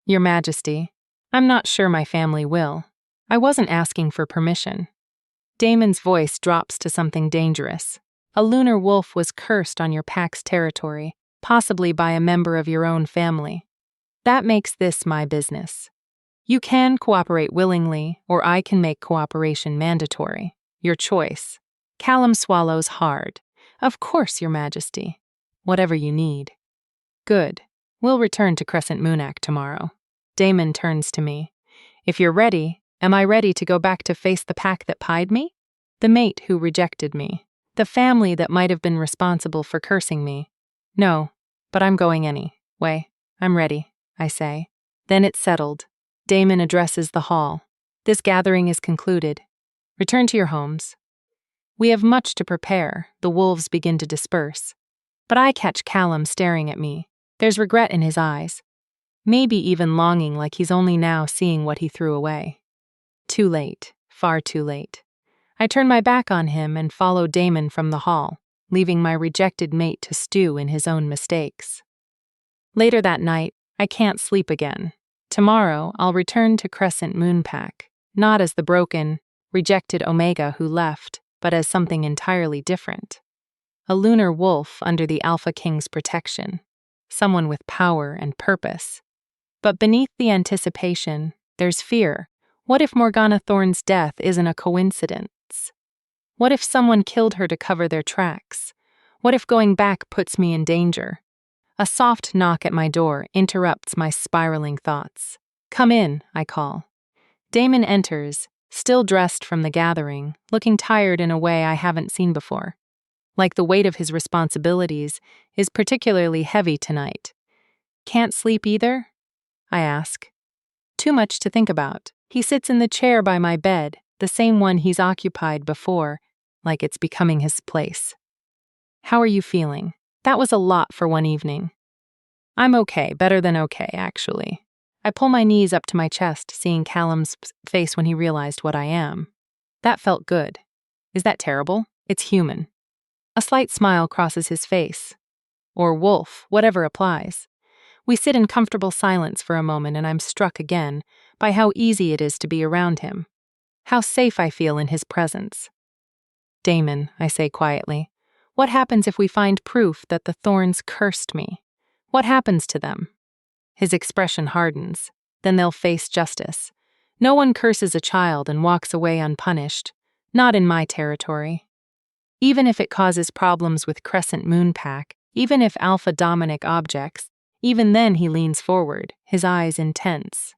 [SPEAKER 1] Your Majesty, I'm not sure my family will. I wasn't asking for permission. Damon's voice drops to something dangerous. A lunar wolf was cursed on your pack's territory, possibly by a member of your own family. That makes this my business. You can cooperate willingly, or I can make cooperation mandatory. Your choice. Callum swallows hard. Of course, Your Majesty. Whatever you need. Good. We'll return to Crescent Moonak tomorrow. Damon turns to me. If you're ready, am I ready to go back to face the pack that pied me? The mate who rejected me. The family that might have been responsible for cursing me. No, but I'm going anyway. I'm ready, I say. Then it's settled. Damon addresses the hall. This gathering is concluded. Return to your homes. We have much to prepare. The wolves begin to disperse. But I catch Callum staring at me. There's regret in his eyes. Maybe even longing, like he's only now seeing what he threw away. Too late. Far too late. I turn my back on him and follow Damon from the hall, leaving my rejected mate to stew in his own mistakes. Later that night, I can't sleep again. Tomorrow, I'll return to Crescent Moonpack, not as the broken, rejected Omega who left, but as something entirely different. A lunar wolf under the Alpha King's protection. Someone with power and purpose. But beneath the anticipation, there's fear. What if Morgana Thorne's death isn't a coincidence? What if someone killed her to cover their tracks? What if going back puts me in danger? A soft knock at my door interrupts my spiraling thoughts. Come in, I call. Damon enters, still dressed from the gathering, looking tired in a way I haven't seen before. Like the weight of his responsibilities is particularly heavy tonight. Can't sleep either? I ask. Too much to think about. He sits in the chair by my bed, the same one he's occupied before, like it's becoming his place. How are you feeling? That was a lot for one evening. I'm okay, better than okay, actually. I pull my knees up to my chest, seeing Callum's face when he realized what I am. That felt good. Is that terrible? It's human. A slight smile crosses his face. Or wolf, whatever applies. We sit in comfortable silence for a moment, and I'm struck again by how easy it is to be around him. How safe I feel in his presence. Damon, I say quietly, what happens if we find proof that the Thorns cursed me? What happens to them? His expression hardens. Then they'll face justice. No one curses a child and walks away unpunished. Not in my territory. Even if it causes problems with Crescent Moonpack, even if Alpha Dominic objects, even then he leans forward, his eyes intense.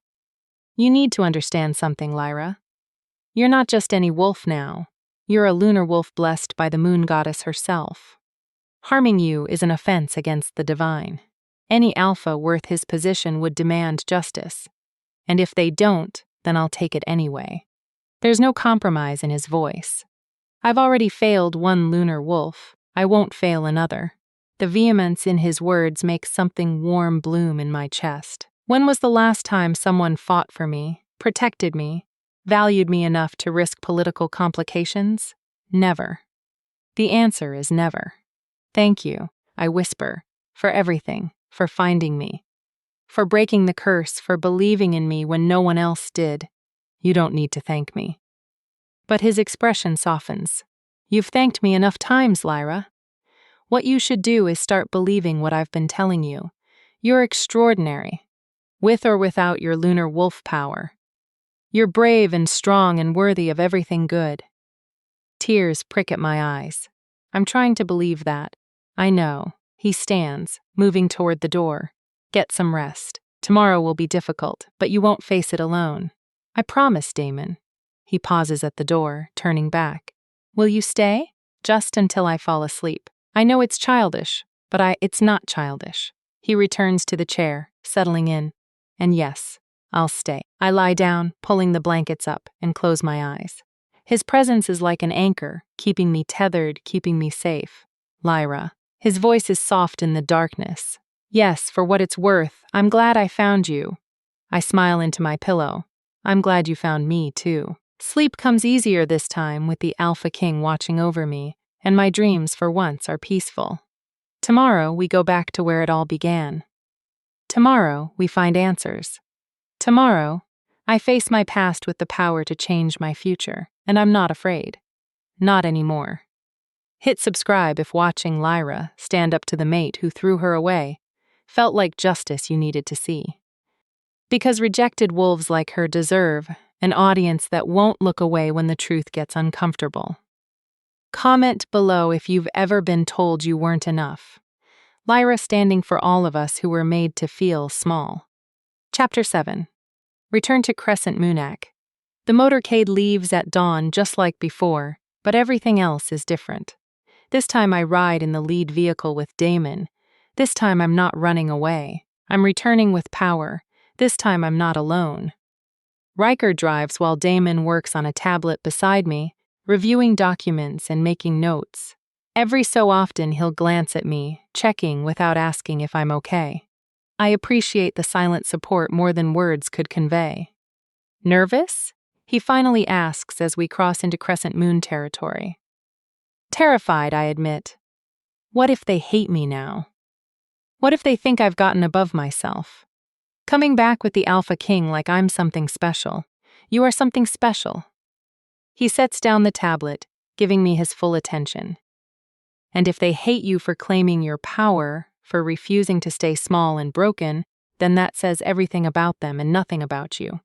[SPEAKER 1] You need to understand something, Lyra. You're not just any wolf now. You're a lunar wolf blessed by the moon goddess herself. Harming you is an offense against the divine. Any alpha worth his position would demand justice. And if they don't, then I'll take it anyway. There's no compromise in his voice. I've already failed one lunar wolf. I won't fail another. The vehemence in his words makes something warm bloom in my chest. When was the last time someone fought for me, protected me, valued me enough to risk political complications? Never. The answer is never. Thank you, I whisper, for everything, for finding me, for breaking the curse, for believing in me when no one else did. You don't need to thank me. But his expression softens. You've thanked me enough times, Lyra. What you should do is start believing what I've been telling you. You're extraordinary, with or without your lunar wolf power. You're brave and strong and worthy of everything good. Tears prick at my eyes. I'm trying to believe that. I know. He stands, moving toward the door. Get some rest. Tomorrow will be difficult, but you won't face it alone. I promise, Damon. He pauses at the door, turning back. Will you stay? Just until I fall asleep. I know it's childish, but it's not childish. He returns to the chair, settling in. And yes, I'll stay. I lie down, pulling the blankets up, and close my eyes. His presence is like an anchor, keeping me tethered, keeping me safe. Lyra. His voice is soft in the darkness. Yes, for what it's worth, I'm glad I found you. I smile into my pillow. I'm glad you found me, too. Sleep comes easier this time with the Alpha King watching over me, and my dreams for once are peaceful. Tomorrow, we go back to where it all began. Tomorrow, we find answers. Tomorrow, I face my past with the power to change my future, and I'm not afraid. Not anymore. Hit subscribe if watching Lyra stand up to the mate who threw her away felt like justice you needed to see. Because rejected wolves like her deserve an audience that won't look away when the truth gets uncomfortable. Comment below if you've ever been told you weren't enough. Lyra standing for all of us who were made to feel small. Chapter 7. Return to Crescent Moonac. The motorcade leaves at dawn just like before, but everything else is different. This time I ride in the lead vehicle with Damon. This time I'm not running away. I'm returning with power. This time I'm not alone. Riker drives while Damon works on a tablet beside me, reviewing documents and making notes. Every so often he'll glance at me, checking without asking if I'm okay. I appreciate the silent support more than words could convey. Nervous? He finally asks as we cross into Crescent Moon territory. Terrified, I admit. What if they hate me now? What if they think I've gotten above myself? Coming back with the Alpha King like I'm something special. You are something special. He sets down the tablet, giving me his full attention. And if they hate you for claiming your power, for refusing to stay small and broken, then that says everything about them and nothing about you.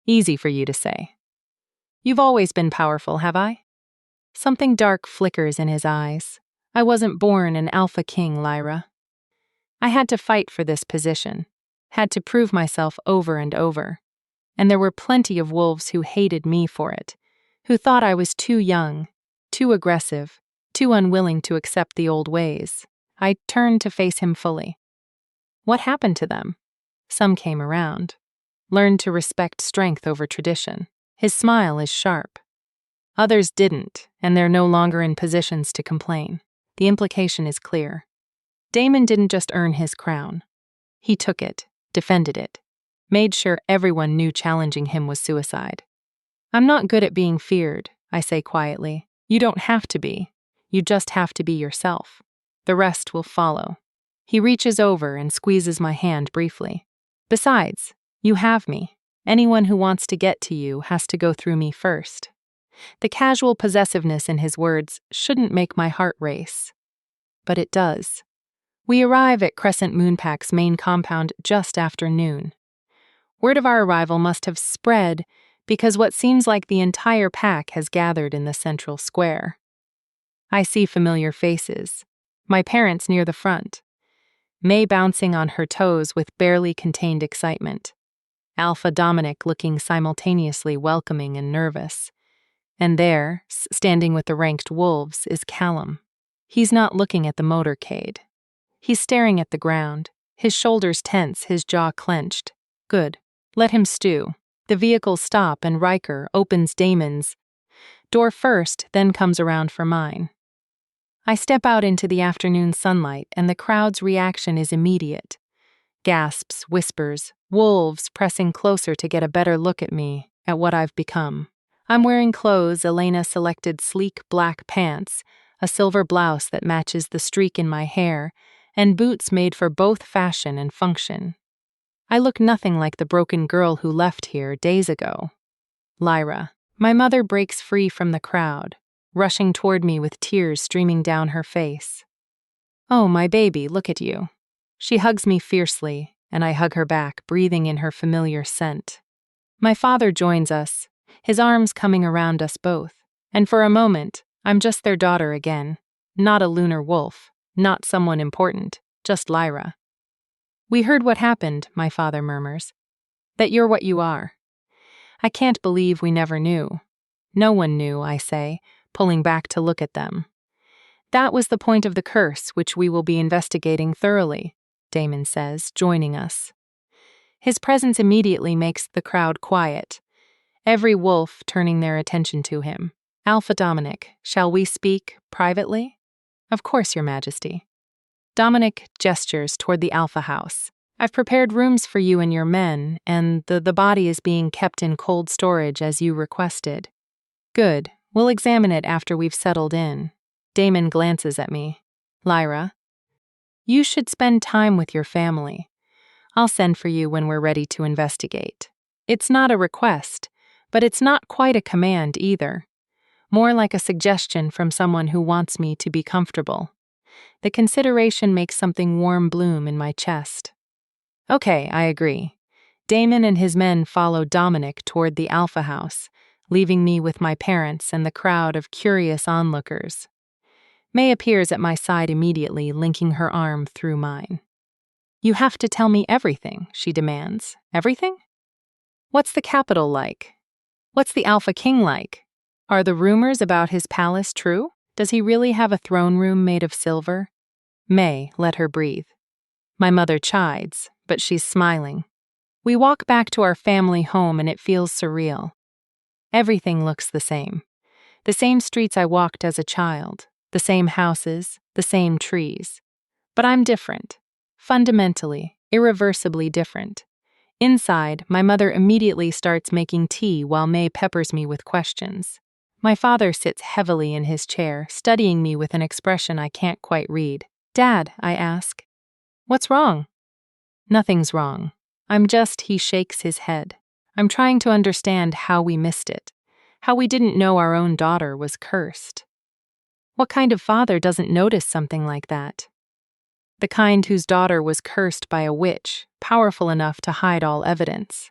[SPEAKER 1] Easy for you to say. You've always been powerful, have I? Something dark flickers in his eyes. I wasn't born an Alpha King, Lyra. I had to fight for this position, had to prove myself over and over. And there were plenty of wolves who hated me for it, who thought I was too young, too aggressive, too unwilling to accept the old ways. I turned to face him fully. What happened to them? Some came around, learned to respect strength over tradition. His smile is sharp. Others didn't, and they're no longer in positions to complain. The implication is clear. Damon didn't just earn his crown. He took it, defended it, made sure everyone knew challenging him was suicide. I'm not good at being feared, I say quietly. You don't have to be. You just have to be yourself. The rest will follow. He reaches over and squeezes my hand briefly. Besides, you have me. Anyone who wants to get to you has to go through me first. The casual possessiveness in his words shouldn't make my heart race. But it does. We arrive at Crescent Moonpack's main compound just after noon. Word of our arrival must have spread because what seems like the entire pack has gathered in the central square. I see familiar faces. My parents near the front. May bouncing on her toes with barely contained excitement. Alpha Dominic looking simultaneously welcoming and nervous. And there, standing with the ranked wolves, is Callum. He's not looking at the motorcade. He's staring at the ground, his shoulders tense, his jaw clenched. Good. Let him stew. The vehicles stop and Riker opens Damon's door first, then comes around for mine. I step out into the afternoon sunlight and the crowd's reaction is immediate. Gasps, whispers, wolves pressing closer to get a better look at me, at what I've become. I'm wearing clothes Elena selected: sleek black pants, a silver blouse that matches the streak in my hair, and boots made for both fashion and function. I look nothing like the broken girl who left here days ago. Lyra. My mother breaks free from the crowd, rushing toward me with tears streaming down her face. Oh, my baby, look at you. She hugs me fiercely, and I hug her back, breathing in her familiar scent. My father joins us, his arms coming around us both, and for a moment, I'm just their daughter again, not a lunar wolf, not someone important, just Lyra. We heard what happened, my father murmurs. That you're what you are. I can't believe we never knew. No one knew, I say, pulling back to look at them. That was the point of the curse, which we will be investigating thoroughly, Damon says, joining us. His presence immediately makes the crowd quiet, every wolf turning their attention to him. Alpha Dominic, shall we speak privately? Of course, Your Majesty. Dominic gestures toward the Alpha House. I've prepared rooms for you and your men, and the body is being kept in cold storage as you requested. Good. We'll examine it after we've settled in. Damon glances at me. Lyra, you should spend time with your family. I'll send for you when we're ready to investigate. It's not a request, but it's not quite a command either. More like a suggestion from someone who wants me to be comfortable. The consideration makes something warm bloom in my chest. Okay, I agree. Damon and his men follow Dominic toward the Alpha House, leaving me with my parents and the crowd of curious onlookers. May appears at my side immediately, linking her arm through mine. You have to tell me everything, she demands. Everything? What's the capital like? What's the Alpha King like? Are the rumors about his palace true? Does he really have a throne room made of silver? May, let her breathe. My mother chides, but she's smiling. We walk back to our family home and it feels surreal. Everything looks the same. The same streets I walked as a child, the same houses, the same trees. But I'm different. Fundamentally, irreversibly different. Inside, my mother immediately starts making tea while May peppers me with questions. My father sits heavily in his chair, studying me with an expression I can't quite read. Dad, I ask. What's wrong? Nothing's wrong. He shakes his head. I'm trying to understand how we missed it. How we didn't know our own daughter was cursed. What kind of father doesn't notice something like that? The kind whose daughter was cursed by a witch, powerful enough to hide all evidence.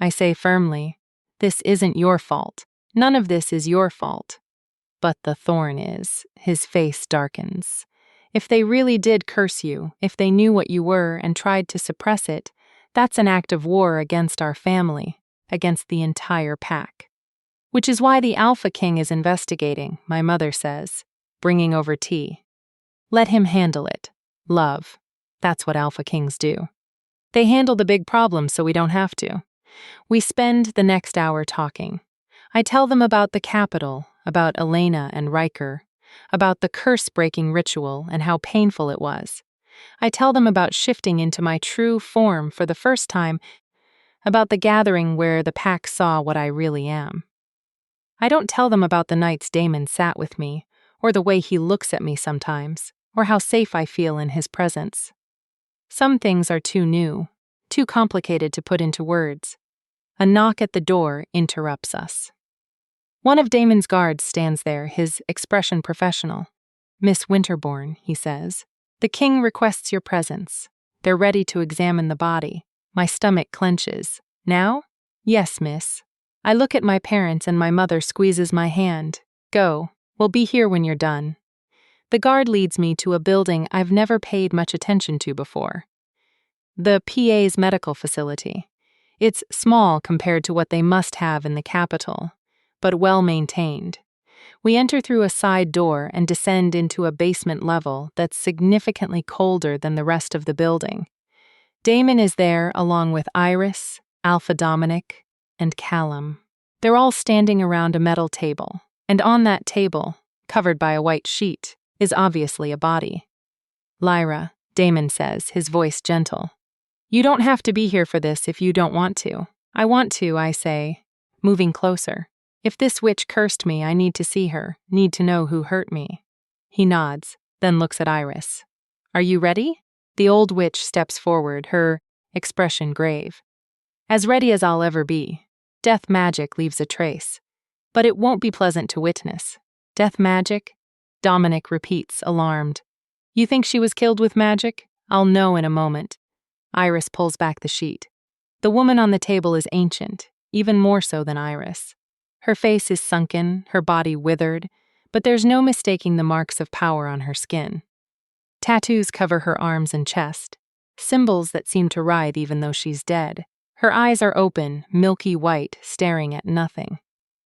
[SPEAKER 1] I say firmly, this isn't your fault. None of this is your fault. But the thorn is. His face darkens. If they really did curse you, if they knew what you were and tried to suppress it, that's an act of war against our family, against the entire pack. Which is why the Alpha King is investigating, my mother says, bringing over tea. Let him handle it. Love. That's what Alpha Kings do. They handle the big problems so we don't have to. We spend the next hour talking. I tell them about the capital, about Elena and Riker, about the curse-breaking ritual and how painful it was. I tell them about shifting into my true form for the first time, about the gathering where the pack saw what I really am. I don't tell them about the nights Damon sat with me, or the way he looks at me sometimes, or how safe I feel in his presence. Some things are too new, too complicated to put into words. A knock at the door interrupts us. One of Damon's guards stands there, his expression professional. Miss Winterbourne, he says. The king requests your presence. They're ready to examine the body. My stomach clenches. Now? Yes, miss. I look at my parents and my mother squeezes my hand. Go. We'll be here when you're done. The guard leads me to a building I've never paid much attention to before. The PA's medical facility. It's small compared to what they must have in the capital, but well maintained. We enter through a side door and descend into a basement level that's significantly colder than the rest of the building. Damon is there along with Iris, Alpha Dominic, and Callum. They're all standing around a metal table, and on that table, covered by a white sheet, is obviously a body. Lyra, Damon says, his voice gentle. You don't have to be here for this if you don't want to. I want to, I say, moving closer. If this witch cursed me, I need to see her, need to know who hurt me. He nods, then looks at Iris. Are you ready? The old witch steps forward, her expression grave. As ready as I'll ever be. Death magic leaves a trace. But it won't be pleasant to witness. Death magic? Dominic repeats, alarmed. You think she was killed with magic? I'll know in a moment. Iris pulls back the sheet. The woman on the table is ancient, even more so than Iris. Her face is sunken, her body withered, but there's no mistaking the marks of power on her skin. Tattoos cover her arms and chest, symbols that seem to writhe even though she's dead. Her eyes are open, milky white, staring at nothing.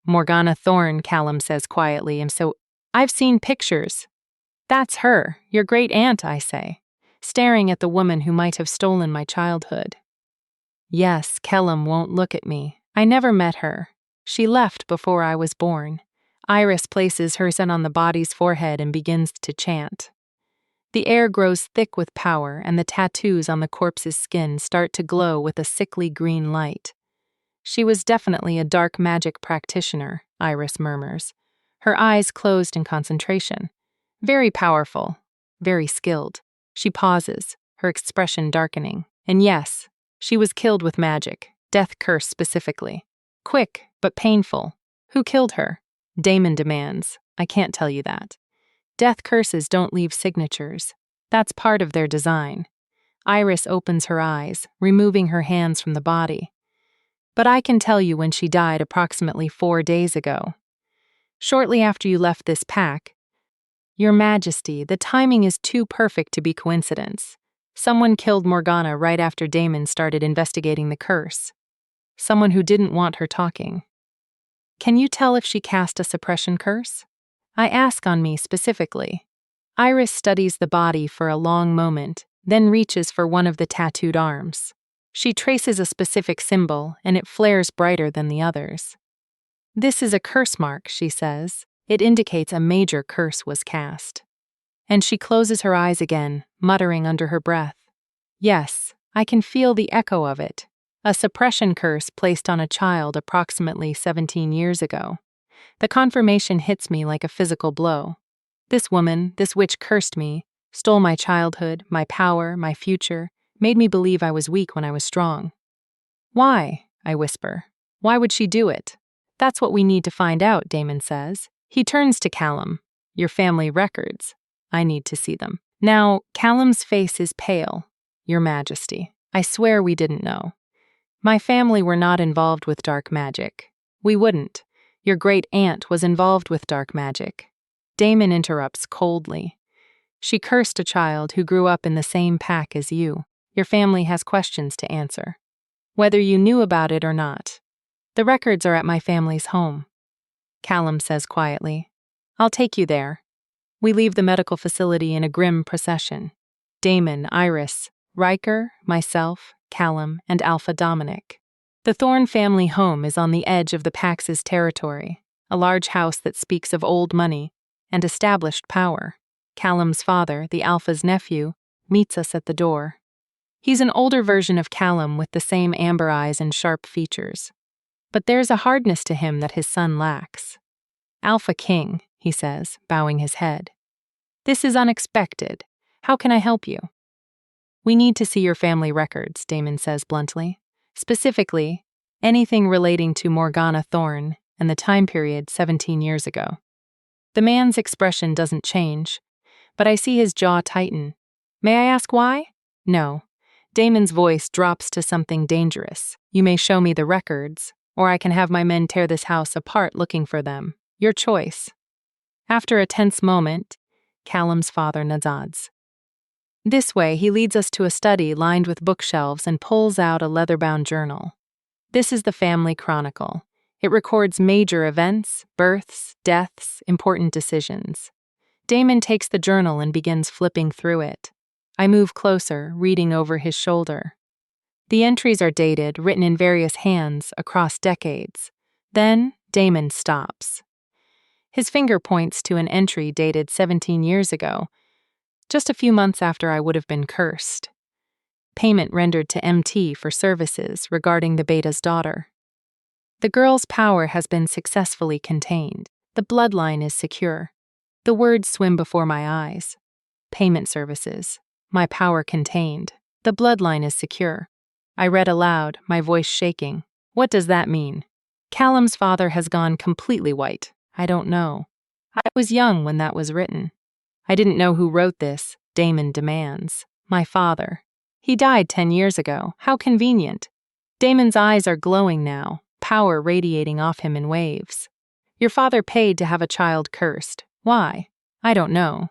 [SPEAKER 1] Morgana Thorne, Callum says quietly, and so I've seen pictures. That's her, your great aunt, I say, staring at the woman who might have stolen my childhood. Yes, Callum won't look at me. I never met her. She left before I was born. Iris places her hand on the body's forehead and begins to chant. The air grows thick with power, and the tattoos on the corpse's skin start to glow with a sickly green light. She was definitely a dark magic practitioner, Iris murmurs, her eyes closed in concentration. Very powerful, very skilled. She pauses, her expression darkening. And yes, she was killed with magic, death curse specifically. Quick, but painful. Who killed her? Damon demands. I can't tell you that. Death curses don't leave signatures. That's part of their design. Iris opens her eyes, removing her hands from the body. But I can tell you when she died approximately 4 days ago. Shortly after you left this pack. Your Majesty, the timing is too perfect to be coincidence. Someone killed Morgana right after Damon started investigating the curse. Someone who didn't want her talking. Can you tell if she cast a suppression curse? I ask on me specifically. Iris studies the body for a long moment, then reaches for one of the tattooed arms. She traces a specific symbol, and it flares brighter than the others. This is a curse mark, she says. It indicates a major curse was cast. And she closes her eyes again, muttering under her breath. Yes, I can feel the echo of it. A suppression curse placed on a child approximately 17 years ago. The confirmation hits me like a physical blow. This woman, this witch cursed me, stole my childhood, my power, my future, made me believe I was weak when I was strong. Why? I whisper. Why would she do it? That's what we need to find out, Damon says. He turns to Callum. Your family records. I need to see them. Now, Callum's face is pale. Your Majesty, I swear we didn't know. My family were not involved with dark magic. We wouldn't. Your great-aunt was involved with dark magic. Damon interrupts coldly. She cursed a child who grew up in the same pack as you. Your family has questions to answer. Whether you knew about it or not. The records are at my family's home. Callum says quietly. I'll take you there. We leave the medical facility in a grim procession. Damon, Iris, Riker, myself, Callum, and Alpha Dominic. The Thorne family home is on the edge of the Pax's territory, a large house that speaks of old money and established power. Callum's father, the Alpha's nephew, meets us at the door. He's an older version of Callum with the same amber eyes and sharp features. But there's a hardness to him that his son lacks. Alpha King, he says, bowing his head. This is unexpected. How can I help you? We need to see your family records, Damon says bluntly. Specifically, anything relating to Morgana Thorne and the time period 17 years ago. The man's expression doesn't change, but I see his jaw tighten. May I ask why? No. Damon's voice drops to something dangerous. You may show me the records, or I can have my men tear this house apart looking for them. Your choice. After a tense moment, Callum's father nods. This way, he leads us to a study lined with bookshelves and pulls out a leather-bound journal. This is the family chronicle. It records major events, births, deaths, important decisions. Damon takes the journal and begins flipping through it. I move closer, reading over his shoulder. The entries are dated, written in various hands, across decades. Then, Damon stops. His finger points to an entry dated 17 years ago, just a few months after I would have been cursed. Payment rendered to MT for services regarding the Beta's daughter. The girl's power has been successfully contained. The bloodline is secure. The words swim before my eyes. Payment services. My power contained. The bloodline is secure. I read aloud, my voice shaking. What does that mean? Callum's father has gone completely white. I don't know. I was young when that was written. I didn't know who wrote this, Damon demands. My father. He died 10 years ago. How convenient. Damon's eyes are glowing now, power radiating off him in waves. Your father paid to have a child cursed. Why? I don't know.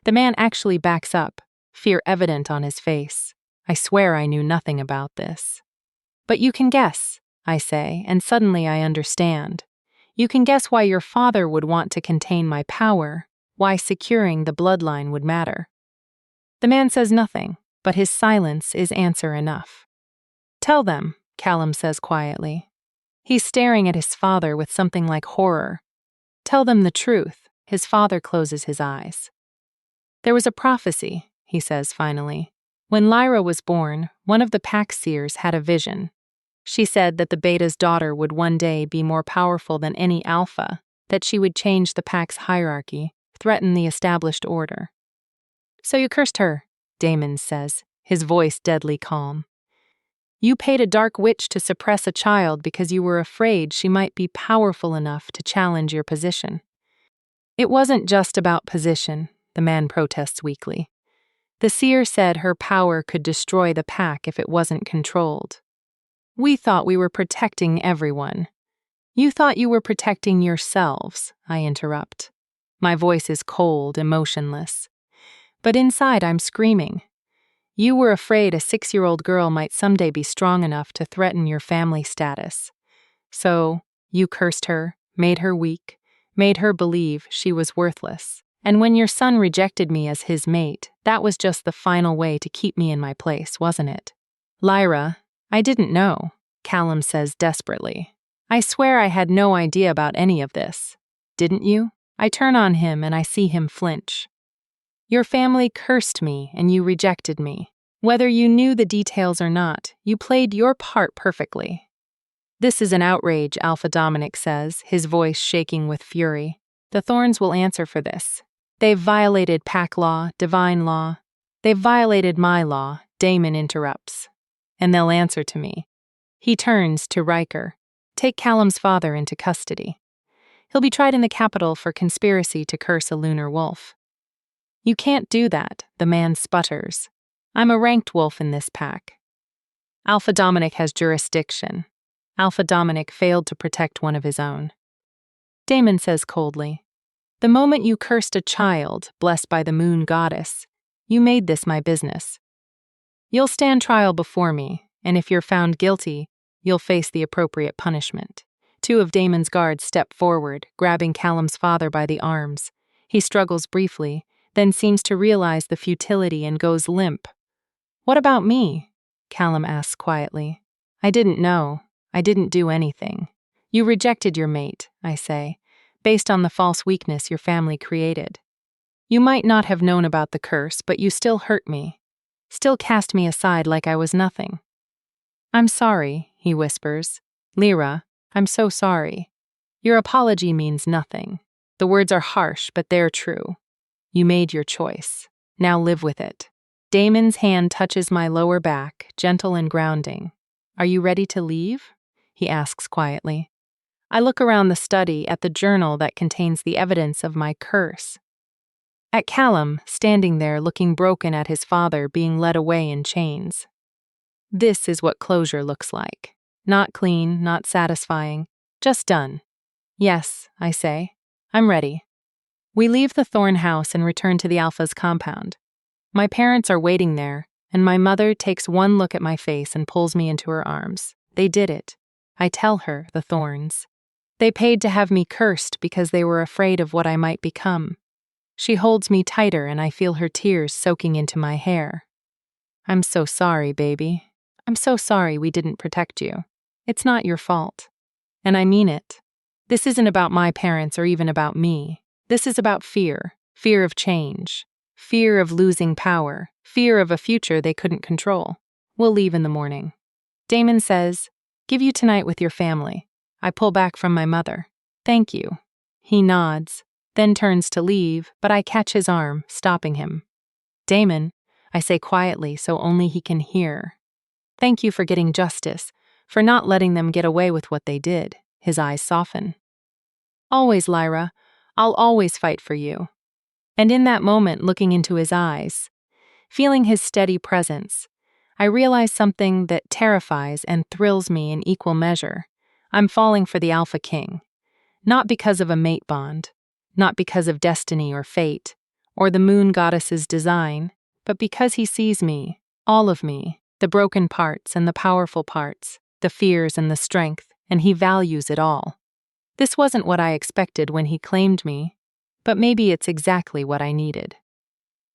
[SPEAKER 1] The man actually backs up, fear evident on his face. I swear I knew nothing about this. But you can guess, I say, and suddenly I understand. You can guess why your father would want to contain my power, why securing the bloodline would matter. The man says nothing, but his silence is answer enough. Tell them, Callum says quietly. He's staring at his father with something like horror. Tell them the truth. His father closes his eyes. There was a prophecy, he says finally. When Lyra was born, one of the pack seers had a vision. She said that the beta's daughter would one day be more powerful than any alpha, that she would change the pack's hierarchy, threaten the established order. So you cursed her, Damon says, his voice deadly calm. You paid a dark witch to suppress a child because you were afraid she might be powerful enough to challenge your position. It wasn't just about position, the man protests weakly. The seer said her power could destroy the pack if it wasn't controlled. We thought we were protecting everyone. You thought you were protecting yourselves, I interrupt. My voice is cold, emotionless. But inside I'm screaming. You were afraid a 6-year-old girl might someday be strong enough to threaten your family status. So, you cursed her, made her weak, made her believe she was worthless. And when your son rejected me as his mate, that was just the final way to keep me in my place, wasn't it? Lyra, I didn't know, Callum says desperately. I swear I had no idea about any of this. Didn't you? I turn on him and I see him flinch. Your family cursed me and you rejected me. Whether you knew the details or not, you played your part perfectly. This is an outrage, Alpha Dominic says, his voice shaking with fury. The Thorns will answer for this. They've violated pack law, divine law. They've violated my law, Damon interrupts. And they'll answer to me. He turns to Riker. Take Callum's father into custody. He'll be tried in the capital for conspiracy to curse a lunar wolf. You can't do that, the man sputters. I'm a ranked wolf in this pack. Alpha Dominic has jurisdiction. Alpha Dominic failed to protect one of his own. Damon says coldly, the moment you cursed a child, blessed by the moon goddess, you made this my business. You'll stand trial before me, and if you're found guilty, you'll face the appropriate punishment. 2 of Damon's guards step forward, grabbing Callum's father by the arms. He struggles briefly, then seems to realize the futility and goes limp. What about me? Callum asks quietly. I didn't know. I didn't do anything. You rejected your mate, I say, based on the false weakness your family created. You might not have known about the curse, but you still hurt me. Still cast me aside like I was nothing. I'm sorry, he whispers. Lyra, I'm so sorry. Your apology means nothing. The words are harsh, but they're true. You made your choice. Now live with it. Damon's hand touches my lower back, gentle and grounding. Are you ready to leave? He asks quietly. I look around the study at the journal that contains the evidence of my curse. At Callum, standing there looking broken at his father being led away in chains. This is what closure looks like. Not clean, not satisfying, just done. Yes, I say. I'm ready. We leave the Thorn house and return to the Alpha's compound. My parents are waiting there, and my mother takes one look at my face and pulls me into her arms. They did it. I tell her, the Thorns. They paid to have me cursed because they were afraid of what I might become. She holds me tighter and I feel her tears soaking into my hair. I'm so sorry, baby. I'm so sorry we didn't protect you. It's not your fault. And I mean it. This isn't about my parents or even about me. This is about fear. Fear of change. Fear of losing power. Fear of a future they couldn't control. We'll leave in the morning. Damon says, give you tonight with your family. I pull back from my mother. Thank you. He nods, then turns to leave, but I catch his arm, stopping him. Damon, I say quietly so only he can hear. Thank you for getting justice, for not letting them get away with what they did. His eyes soften. Always, Lyra. I'll always fight for you. And in that moment, looking into his eyes, feeling his steady presence, I realize something that terrifies and thrills me in equal measure. I'm falling for the Alpha King. Not because of a mate bond, not because of destiny or fate, or the moon goddess's design, but because he sees me, all of me, the broken parts and the powerful parts, the fears and the strength, and he values it all. This wasn't what I expected when he claimed me, but maybe it's exactly what I needed.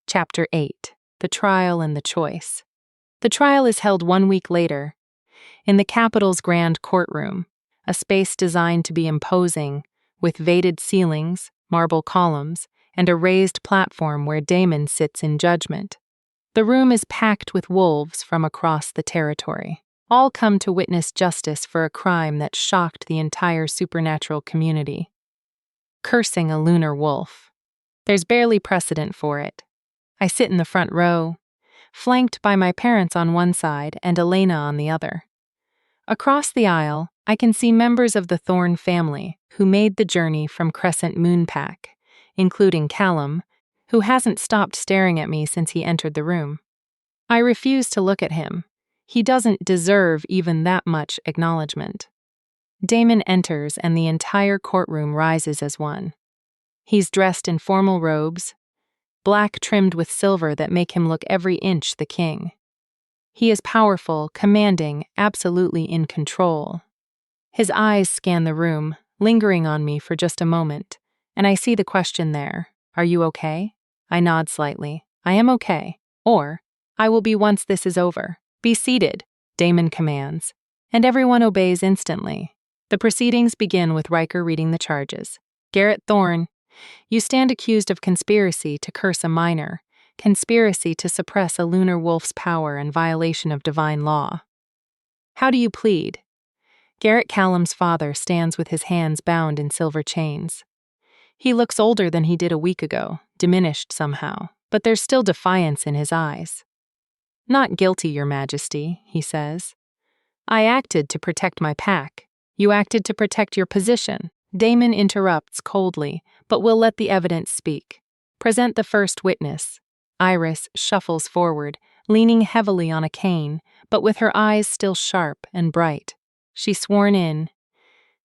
[SPEAKER 1] Chapter 8. The Trial and the Choice. The trial is held 1 week later, in the capital's grand courtroom, a space designed to be imposing, with vated ceilings, marble columns, and a raised platform where Damon sits in judgment. The room is packed with wolves from across the territory. All come to witness justice for a crime that shocked the entire supernatural community. Cursing a lunar wolf. There's barely precedent for it. I sit in the front row, flanked by my parents on one side and Elena on the other. Across the aisle, I can see members of the Thorne family who made the journey from Crescent Moonpack, including Callum, who hasn't stopped staring at me since he entered the room. I refuse to look at him. He doesn't deserve even that much acknowledgement. Damon enters and the entire courtroom rises as one. He's dressed in formal robes, black trimmed with silver that make him look every inch the king. He is powerful, commanding, absolutely in control. His eyes scan the room, lingering on me for just a moment, and I see the question there. Are you okay? I nod slightly. I am okay. Or, I will be once this is over. Be seated, Damon commands, and everyone obeys instantly. The proceedings begin with Riker reading the charges. Garrett Thorne, you stand accused of conspiracy to curse a minor, conspiracy to suppress a lunar wolf's power and violation of divine law. How do you plead? Garrett Callum's father stands with his hands bound in silver chains. He looks older than he did a week ago, diminished somehow, but there's still defiance in his eyes. Not guilty, Your Majesty, he says. I acted to protect my pack. You acted to protect your position. Damon interrupts coldly, but will let the evidence speak. Present the first witness. Iris shuffles forward, leaning heavily on a cane, but with her eyes still sharp and bright. She's sworn in,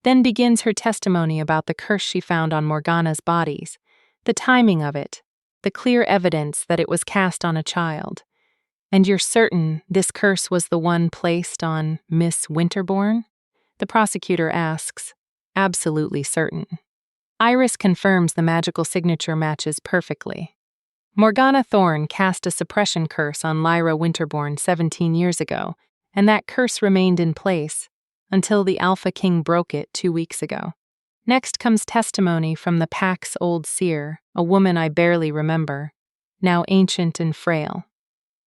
[SPEAKER 1] then begins her testimony about the curse she found on Morgana's bodies, the timing of it, the clear evidence that it was cast on a child. And you're certain this curse was the one placed on Miss Winterbourne? The prosecutor asks. Absolutely certain. Iris confirms the magical signature matches perfectly. Morgana Thorne cast a suppression curse on Lyra Winterbourne 17 years ago, and that curse remained in place until the Alpha King broke it 2 weeks ago. Next comes testimony from the pack's old seer, a woman I barely remember, now ancient and frail.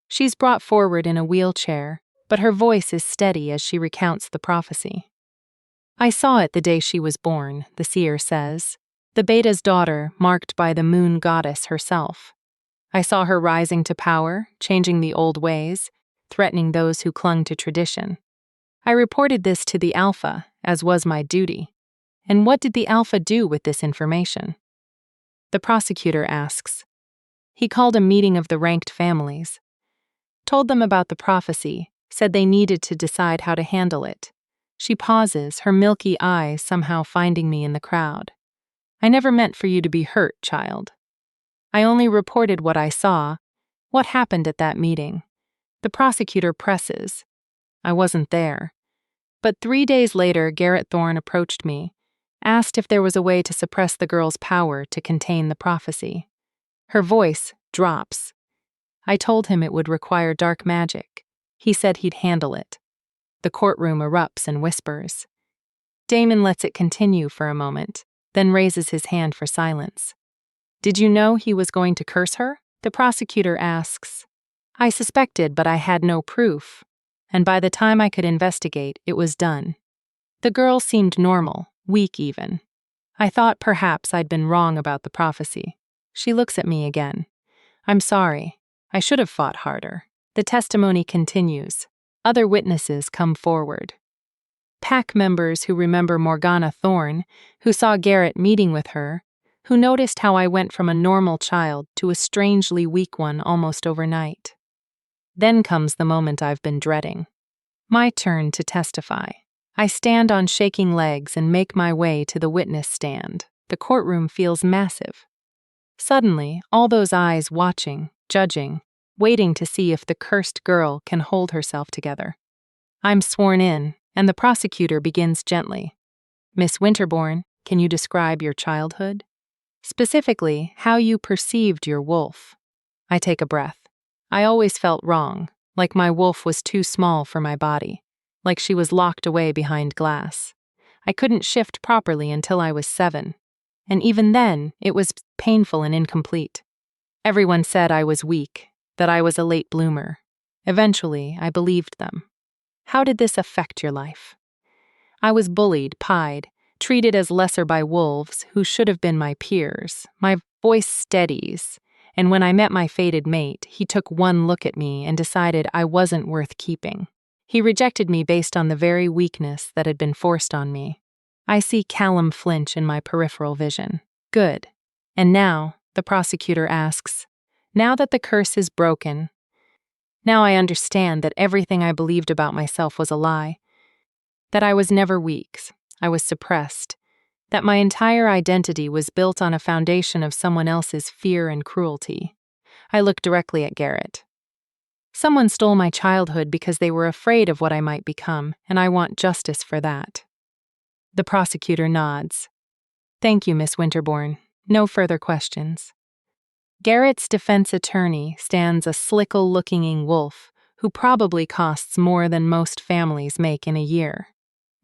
[SPEAKER 1] She's brought forward in a wheelchair, but her voice is steady as she recounts the prophecy. I saw it the day she was born, the seer says, the Beta's daughter marked by the moon goddess herself. I saw her rising to power, changing the old ways, threatening those who clung to tradition. I reported this to the Alpha, as was my duty. And what did the Alpha do with this information? The prosecutor asks. He called a meeting of the ranked families. Told them about the prophecy, said they needed to decide how to handle it. She pauses, her milky eyes somehow finding me in the crowd. I never meant for you to be hurt, child. I only reported what I saw, what happened at that meeting. The prosecutor presses. I wasn't there. But 3 days later, Garrett Thorne approached me, asked if there was a way to suppress the girl's power to contain the prophecy. Her voice drops. I told him it would require dark magic. He said he'd handle it. The courtroom erupts and whispers. Damon lets it continue for a moment, then raises his hand for silence. Did you know he was going to curse her? The prosecutor asks. I suspected, but I had no proof. And by the time I could investigate, it was done. The girl seemed normal, weak even. I thought perhaps I'd been wrong about the prophecy. She looks at me again. I'm sorry. I should have fought harder. The testimony continues. Other witnesses come forward. Pack members who remember Morgana Thorne, who saw Garrett meeting with her, who noticed how I went from a normal child to a strangely weak one almost overnight. Then comes the moment I've been dreading. My turn to testify. I stand on shaking legs and make my way to the witness stand. The courtroom feels massive. Suddenly, all those eyes watching, judging, waiting to see if the cursed girl can hold herself together. I'm sworn in, and the prosecutor begins gently. Miss Winterbourne, can you describe your childhood? Specifically, how you perceived your wolf. I take a breath. I always felt wrong, like my wolf was too small for my body, like she was locked away behind glass. I couldn't shift properly until I was 7. and even then, it was painful and incomplete. Everyone said I was weak, that I was a late bloomer. Eventually, I believed them. How did this affect your life? I was bullied, pied, treated as lesser by wolves who should have been my peers. My voice steadies, and when I met my fated mate, he took one look at me and decided I wasn't worth keeping. He rejected me based on the very weakness that had been forced on me. I see Callum flinch in my peripheral vision. Good. And now, the prosecutor asks, now that the curse is broken, now I understand that everything I believed about myself was a lie, that I was never weak, I was suppressed, that my entire identity was built on a foundation of someone else's fear and cruelty. I look directly at Garrett. Someone stole my childhood because they were afraid of what I might become, and I want justice for that. The prosecutor nods. Thank you, Miss Winterbourne. No further questions. Garrett's defense attorney stands a slickle-looking wolf who probably costs more than most families make in a year.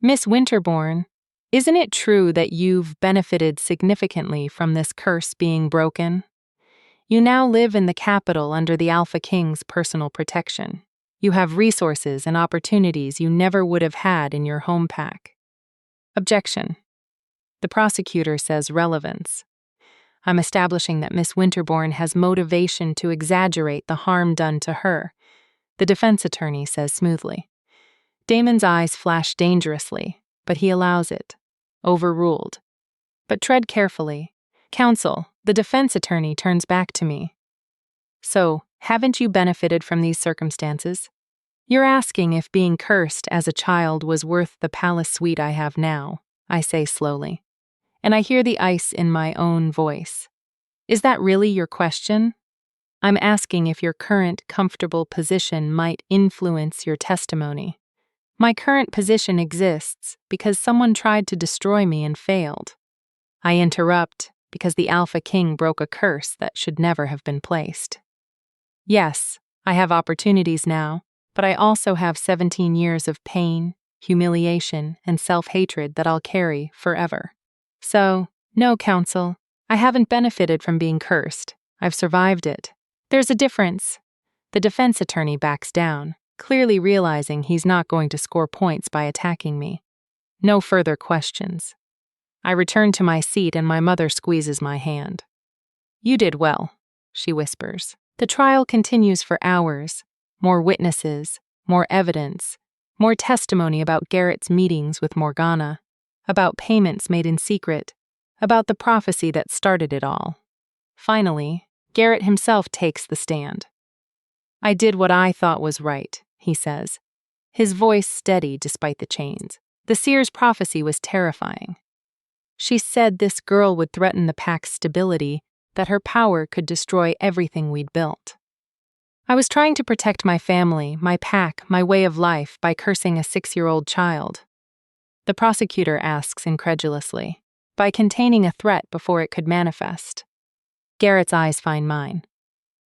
[SPEAKER 1] Miss Winterbourne, isn't it true that you've benefited significantly from this curse being broken? You now live in the capital under the Alpha King's personal protection. You have resources and opportunities you never would have had in your home pack. Objection. The prosecutor says relevance. I'm establishing that Miss Winterbourne has motivation to exaggerate the harm done to her. The defense attorney says smoothly. Damon's eyes flash dangerously, but he allows it. Overruled. But tread carefully. Counsel, the defense attorney turns back to me. So, haven't you benefited from these circumstances? You're asking if being cursed as a child was worth the palace suite I have now, I say slowly. And I hear the ice in my own voice. Is that really your question? I'm asking if your current comfortable position might influence your testimony. My current position exists because someone tried to destroy me and failed. I interrupt because the Alpha King broke a curse that should never have been placed. Yes, I have opportunities now, but I also have 17 years of pain, humiliation, and self-hatred that I'll carry forever. So, no, counsel, I haven't benefited from being cursed. I've survived it. There's a difference. The defense attorney backs down, clearly realizing he's not going to score points by attacking me. No further questions. I return to my seat and my mother squeezes my hand. You did well, she whispers. The trial continues for hours. More witnesses, more evidence, more testimony about Garrett's meetings with Morgana, about payments made in secret, about the prophecy that started it all. Finally, Garrett himself takes the stand. I did what I thought was right, he says, his voice steady despite the chains. The seer's prophecy was terrifying. She said this girl would threaten the pack's stability, that her power could destroy everything we'd built. I was trying to protect my family, my pack, my way of life by cursing a 6-year-old child. The prosecutor asks incredulously, by containing a threat before it could manifest. Garrett's eyes find mine.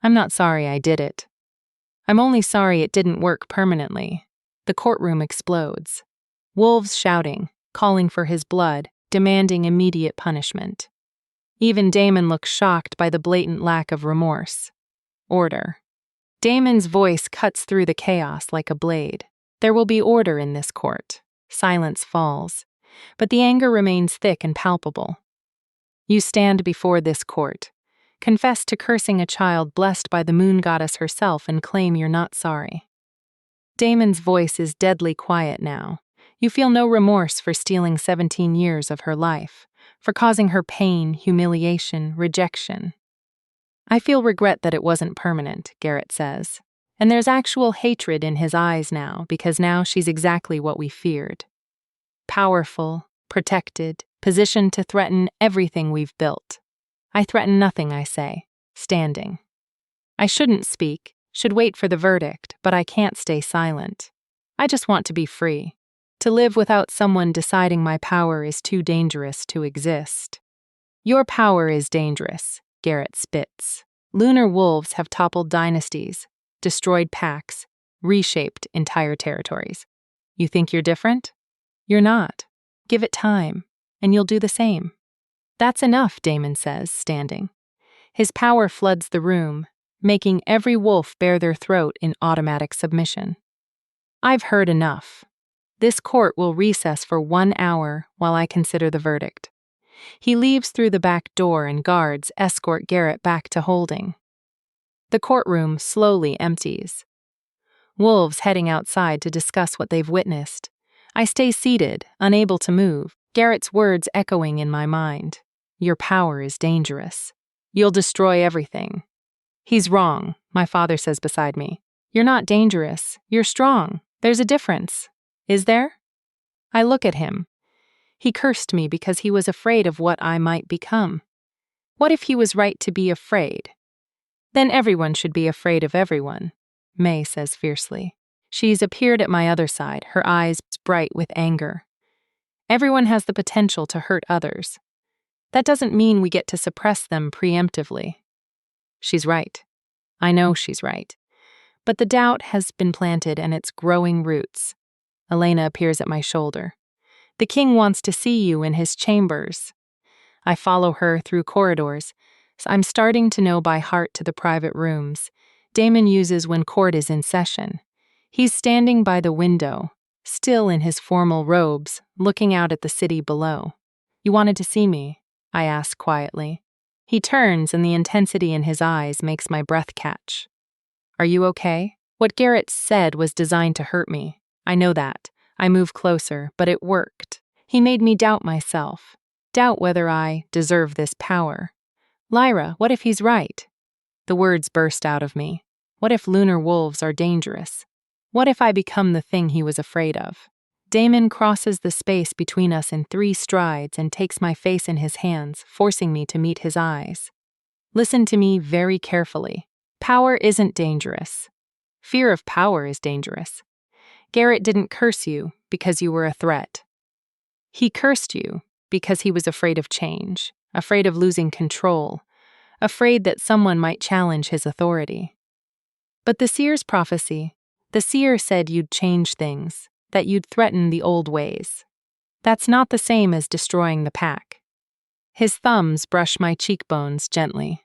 [SPEAKER 1] I'm not sorry I did it. I'm only sorry it didn't work permanently. The courtroom explodes. Wolves shouting, calling for his blood, demanding immediate punishment. Even Damon looks shocked by the blatant lack of remorse. Order. Damon's voice cuts through the chaos like a blade. There will be order in this court. Silence falls, but the anger remains thick and palpable. You stand before this court, confess to cursing a child blessed by the moon goddess herself and claim you're not sorry. Damon's voice is deadly quiet now. You feel no remorse for stealing 17 years of her life, for causing her pain, humiliation, rejection. I feel regret that it wasn't permanent, Garrett says. And there's actual hatred in his eyes now, because now she's exactly what we feared. Powerful, protected, positioned to threaten everything we've built. I threaten nothing, I say, standing. I shouldn't speak, should wait for the verdict, but I can't stay silent. I just want to be free. To live without someone deciding my power is too dangerous to exist. Your power is dangerous, Garrett spits. Lunar wolves have toppled dynasties, destroyed packs, reshaped entire territories. You think you're different? You're not. Give it time, and you'll do the same. That's enough, Damon says, standing. His power floods the room, making every wolf bare their throat in automatic submission. I've heard enough. This court will recess for 1 hour while I consider the verdict. He leaves through the back door and guards escort Garrett back to holding. The courtroom slowly empties. Wolves heading outside to discuss what they've witnessed. I stay seated, unable to move, Garrett's words echoing in my mind. Your power is dangerous. You'll destroy everything. He's wrong, my father says beside me. You're not dangerous. You're strong. There's a difference. Is there? I look at him. He cursed me because he was afraid of what I might become. What if he was right to be afraid? Then everyone should be afraid of everyone, May says fiercely. She's appeared at my other side, her eyes bright with anger. Everyone has the potential to hurt others. That doesn't mean we get to suppress them preemptively. She's right. I know she's right. But the doubt has been planted and it's growing roots. Elena appears at my shoulder. The king wants to see you in his chambers. I follow her through corridors. I'm starting to know by heart to the private rooms Damon uses when court is in session. He's standing by the window, still in his formal robes, looking out at the city below. You wanted to see me? I ask quietly. He turns and the intensity in his eyes makes my breath catch. Are you okay? What Garrett said was designed to hurt me. I know that. I move closer, but it worked. He made me doubt myself. Doubt whether I deserve this power. Lyra, what if he's right? The words burst out of me. What if lunar wolves are dangerous? What if I become the thing he was afraid of? Damon crosses the space between us in 3 strides and takes my face in his hands, forcing me to meet his eyes. Listen to me very carefully. Power isn't dangerous. Fear of power is dangerous. Garrett didn't curse you because you were a threat. He cursed you because he was afraid of change, afraid of losing control, afraid that someone might challenge his authority. But the seer's prophecy, the seer said you'd change things, that you'd threaten the old ways. That's not the same as destroying the pack. His thumbs brush my cheekbones gently.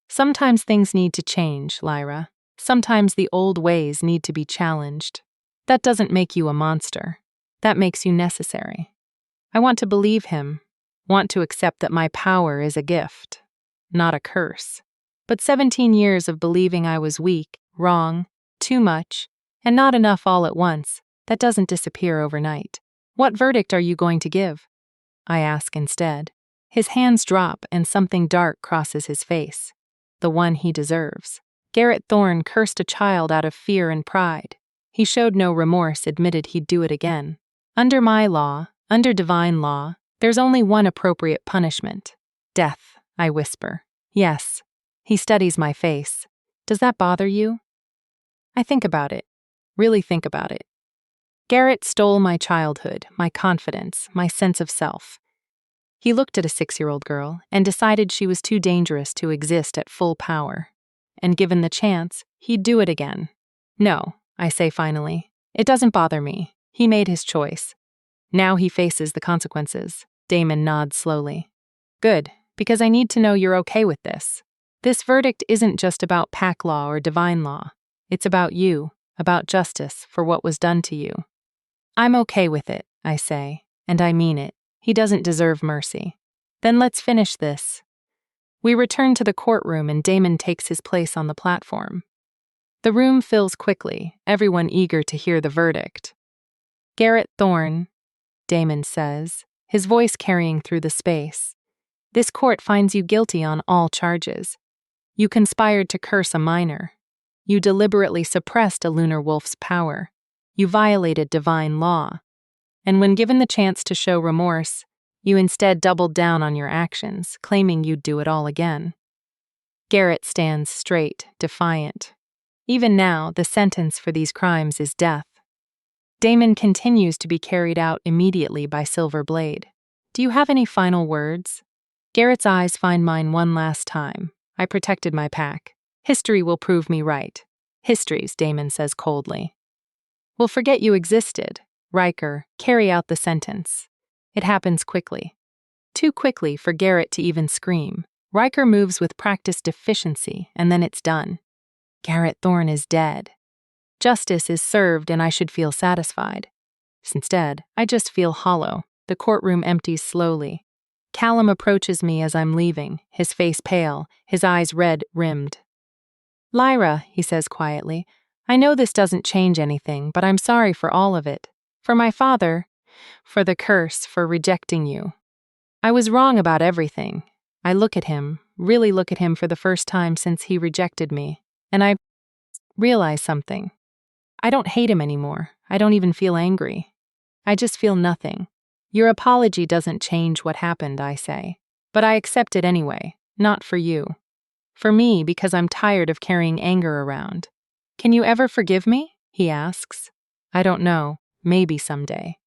[SPEAKER 1] Sometimes things need to change, Lyra. Sometimes the old ways need to be challenged. That doesn't make you a monster. That makes you necessary. I want to believe him, want to accept that my power is a gift, not a curse. But 17 years of believing I was weak, wrong, too much, and not enough all at once, that doesn't disappear overnight. What verdict are you going to give? I ask instead. His hands drop and something dark crosses his face. The one he deserves. Garrett Thorne cursed a child out of fear and pride. He showed no remorse, admitted he'd do it again. Under my law, under divine law, there's only one appropriate punishment. Death, I whisper. Yes. He studies my face. Does that bother you? I think about it. Really think about it. Garrett stole my childhood, my confidence, my sense of self. He looked at a 6-year-old girl and decided she was too dangerous to exist at full power. And given the chance, he'd do it again. No, I say finally. It doesn't bother me. He made his choice. Now he faces the consequences. Damon nods slowly. Good, because I need to know you're okay with this. This verdict isn't just about pack law or divine law. It's about you, about justice for what was done to you. I'm okay with it, I say, and I mean it. He doesn't deserve mercy. Then let's finish this. We return to the courtroom and Damon takes his place on the platform. The room fills quickly, everyone eager to hear the verdict. Garrett Thorne, Damon says, his voice carrying through the space. This court finds you guilty on all charges. You conspired to curse a minor. You deliberately suppressed a lunar wolf's power. You violated divine law. And when given the chance to show remorse, you instead doubled down on your actions, claiming you'd do it all again. Garrett stands straight, defiant. Even now, the sentence for these crimes is death. Damon continues to be carried out immediately by Silver Blade. Do you have any final words? Garrett's eyes find mine one last time. I protected my pack. History will prove me right. Histories, Damon says coldly. We'll forget you existed. Riker, carry out the sentence. It happens quickly. Too quickly for Garrett to even scream. Riker moves with practiced efficiency, and then it's done. Garrett Thorne is dead. Justice is served, and I should feel satisfied. Instead, I just feel hollow. The courtroom empties slowly. Callum approaches me as I'm leaving, his face pale, his eyes red-rimmed. "Lyra," he says quietly, "I know this doesn't change anything, but I'm sorry for all of it. For my father, for the curse, for rejecting you. I was wrong about everything." I look at him, really look at him for the first time since he rejected me, and I realize something. I don't hate him anymore. I don't even feel angry. I just feel nothing. "Your apology doesn't change what happened," I say. "But I accept it anyway, not for you. For me, because I'm tired of carrying anger around." "Can you ever forgive me?" he asks. I don't know, maybe someday.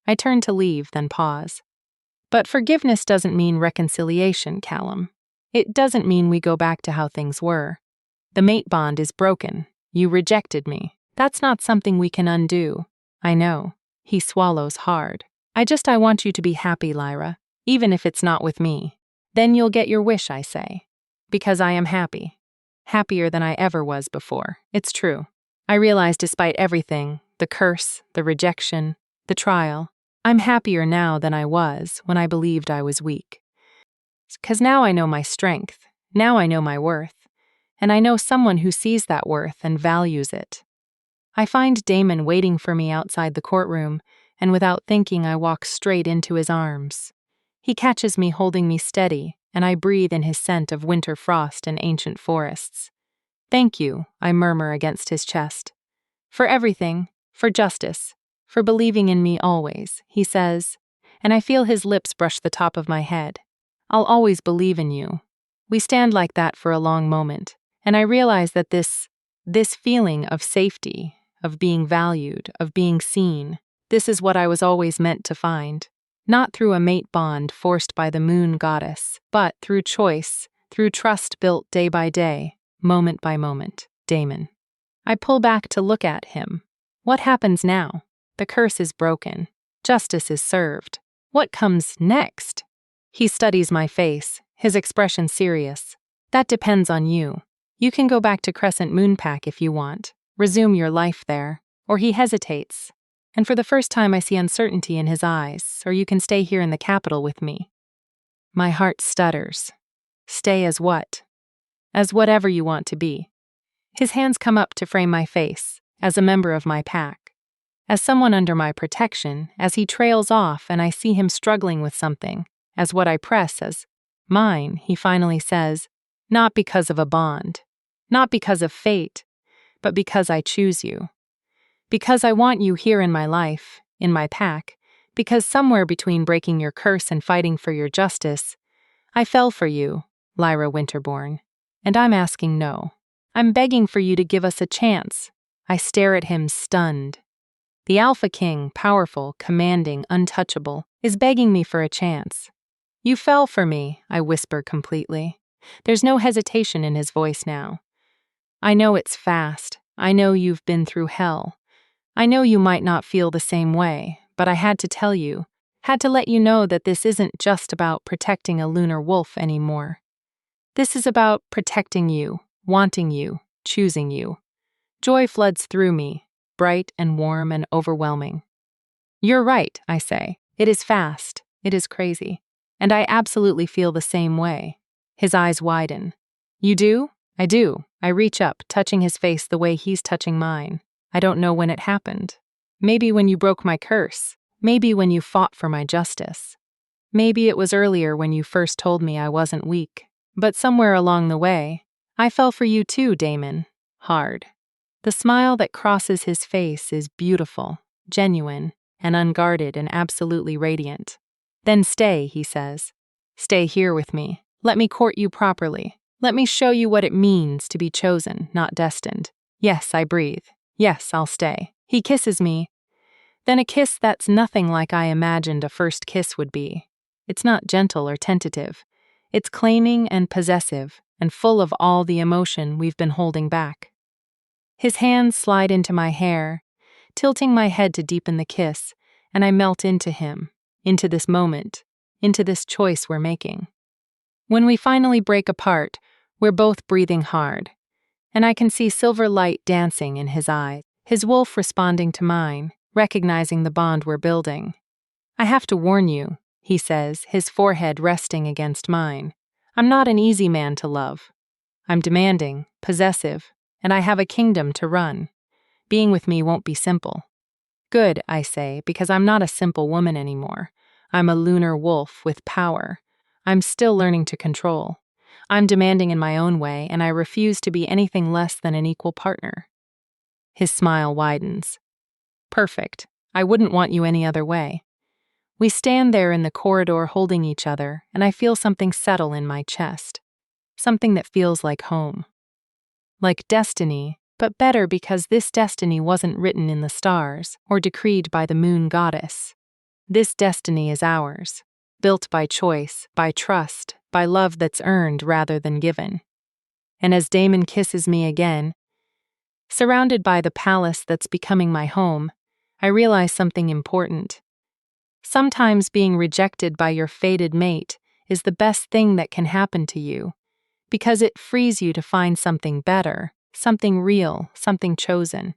[SPEAKER 1] I turn to leave, then pause. But forgiveness doesn't mean reconciliation, Callum. It doesn't mean we go back to how things were. The mate bond is broken. You rejected me. That's not something we can undo. I know. He swallows hard. I want you to be happy, Lyra, even if it's not with me. Then you'll get your wish, I say. Because I am happy. Happier than I ever was before. It's true. I realize despite everything, the curse, the rejection, the trial, I'm happier now than I was when I believed I was weak. 'Cause now I know my strength. Now I know my worth. And I know someone who sees that worth and values it. I find Damon waiting for me outside the courtroom, and without thinking I walk straight into his arms. He catches me holding me steady, and I breathe in his scent of winter frost and ancient forests. "Thank you," I murmur against his chest. "For everything, for justice, for believing in me always," he says, and I feel his lips brush the top of my head. "I'll always believe in you." We stand like that for a long moment, and I realize that this feeling of safety, of being valued, of being seen, this is what I was always meant to find. Not through a mate bond forced by the moon goddess, but through choice, through trust built day by day, moment by moment. Damon. I pull back to look at him. What happens now? The curse is broken. Justice is served. What comes next? He studies my face, his expression serious. "That depends on you. You can go back to Crescent Moonpack if you want, resume your life there." Or he hesitates, and for the first time I see uncertainty in his eyes. "Or you can stay here in the capital with me." My heart stutters. Stay as what? As whatever you want to be. His hands come up to frame my face, as a member of my pack. As someone under my protection, as he trails off and I see him struggling with something, as what I press as mine, he finally says, "Not because of a bond, not because of fate, but because I choose you. Because I want you here in my life, in my pack, because somewhere between breaking your curse and fighting for your justice, I fell for you, Lyra Winterbourne, and I'm asking no. I'm begging for you to give us a chance." I stare at him stunned. The Alpha King, powerful, commanding, untouchable, is begging me for a chance. "You fell for me," I whisper completely. There's no hesitation in his voice now. "I know it's fast. I know you've been through hell. I know you might not feel the same way, but I had to tell you, had to let you know that this isn't just about protecting a lunar wolf anymore. This is about protecting you, wanting you, choosing you." Joy floods through me, bright and warm and overwhelming. "You're right," I say. "It is fast. It is crazy. And I absolutely feel the same way." His eyes widen. "You do?" "I do." I reach up, touching his face the way he's touching mine. "I don't know when it happened. Maybe when you broke my curse. Maybe when you fought for my justice. Maybe it was earlier when you first told me I wasn't weak. But somewhere along the way, I fell for you too, Damon. Hard." The smile that crosses his face is beautiful, genuine, and unguarded and absolutely radiant. "Then stay," he says. "Stay here with me. Let me court you properly. Let me show you what it means to be chosen, not destined." "Yes," I breathe. "Yes, I'll stay." He kisses me. Then a kiss that's nothing like I imagined a first kiss would be. It's not gentle or tentative. It's claiming and possessive, and full of all the emotion we've been holding back. His hands slide into my hair, tilting my head to deepen the kiss, and I melt into him, into this moment, into this choice we're making. When we finally break apart, we're both breathing hard, and I can see silver light dancing in his eyes, his wolf responding to mine, recognizing the bond we're building. I have to warn you, he says, his forehead resting against mine. I'm not an easy man to love. I'm demanding, possessive, and I have a kingdom to run. Being with me won't be simple. Good, I say, because I'm not a simple woman anymore. I'm a lunar wolf with power. I'm still learning to control. I'm demanding in my own way, and I refuse to be anything less than an equal partner. His smile widens. Perfect. I wouldn't want you any other way. We stand there in the corridor holding each other, and I feel something settle in my chest. Something that feels like home. Like destiny, but better because this destiny wasn't written in the stars or decreed by the moon goddess. This destiny is ours, built by choice, by trust, by love that's earned rather than given. And as Damon kisses me again, surrounded by the palace that's becoming my home, I realize something important. Sometimes being rejected by your fated mate is the best thing that can happen to you, because it frees you to find something better, something real, something chosen.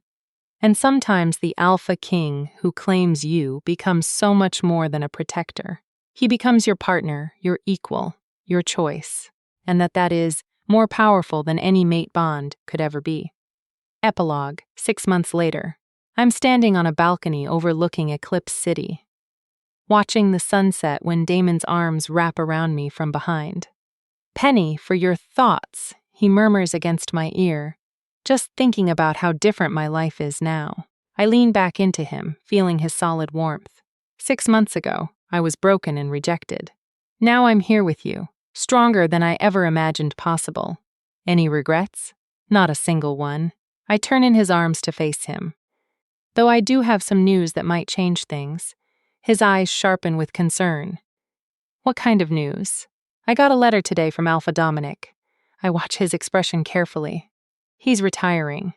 [SPEAKER 1] And sometimes the alpha king who claims you becomes so much more than a protector. He becomes your partner, your equal, your choice, and that is more powerful than any mate bond could ever be. Epilogue, 6 months later. I'm standing on a balcony overlooking Eclipse City, watching the sunset when Damon's arms wrap around me from behind. Penny, for your thoughts, he murmurs against my ear, just thinking about how different my life is now. I lean back into him, feeling his solid warmth. 6 months ago, I was broken and rejected. Now I'm here with you, stronger than I ever imagined possible. Any regrets? Not a single one. I turn in his arms to face him. Though I do have some news that might change things. His eyes sharpen with concern. What kind of news? I got a letter today from Alpha Dominic. I watch his expression carefully. He's retiring.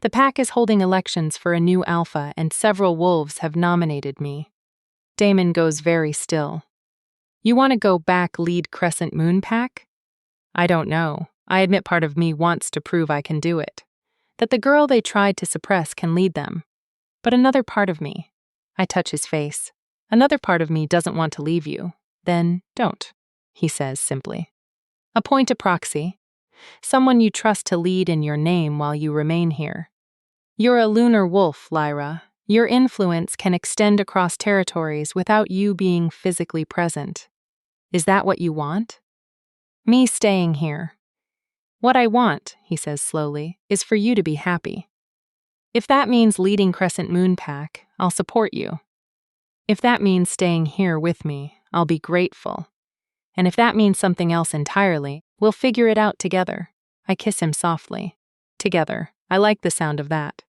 [SPEAKER 1] The pack is holding elections for a new alpha, and several wolves have nominated me. Damon goes very still. You want to go back lead Crescent Moon Pack? I don't know. I admit part of me wants to prove I can do it. That the girl they tried to suppress can lead them. But another part of me, I touch his face, another part of me doesn't want to leave you. Then don't, he says simply. Appoint a proxy, someone you trust to lead in your name while you remain here. You're a lunar wolf, Lyra. Your influence can extend across territories without you being physically present. Is that what you want? Me staying here. What I want, he says slowly, is for you to be happy. If that means leading Crescent Moon Pack, I'll support you. If that means staying here with me, I'll be grateful. And if that means something else entirely, we'll figure it out together. I kiss him softly. Together. I like the sound of that.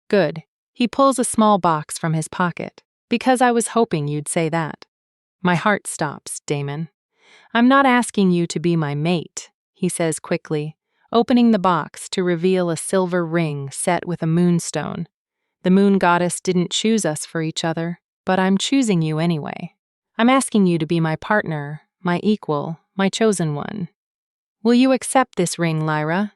[SPEAKER 1] Good. He pulls a small box from his pocket. Because I was hoping you'd say that. My heart stops, Damon. I'm not asking you to be my mate, he says quickly, opening the box to reveal a silver ring set with a moonstone. The moon goddess didn't choose us for each other, but I'm choosing you anyway. I'm asking you to be my partner, my equal, my chosen one. Will you accept this ring, Lyra?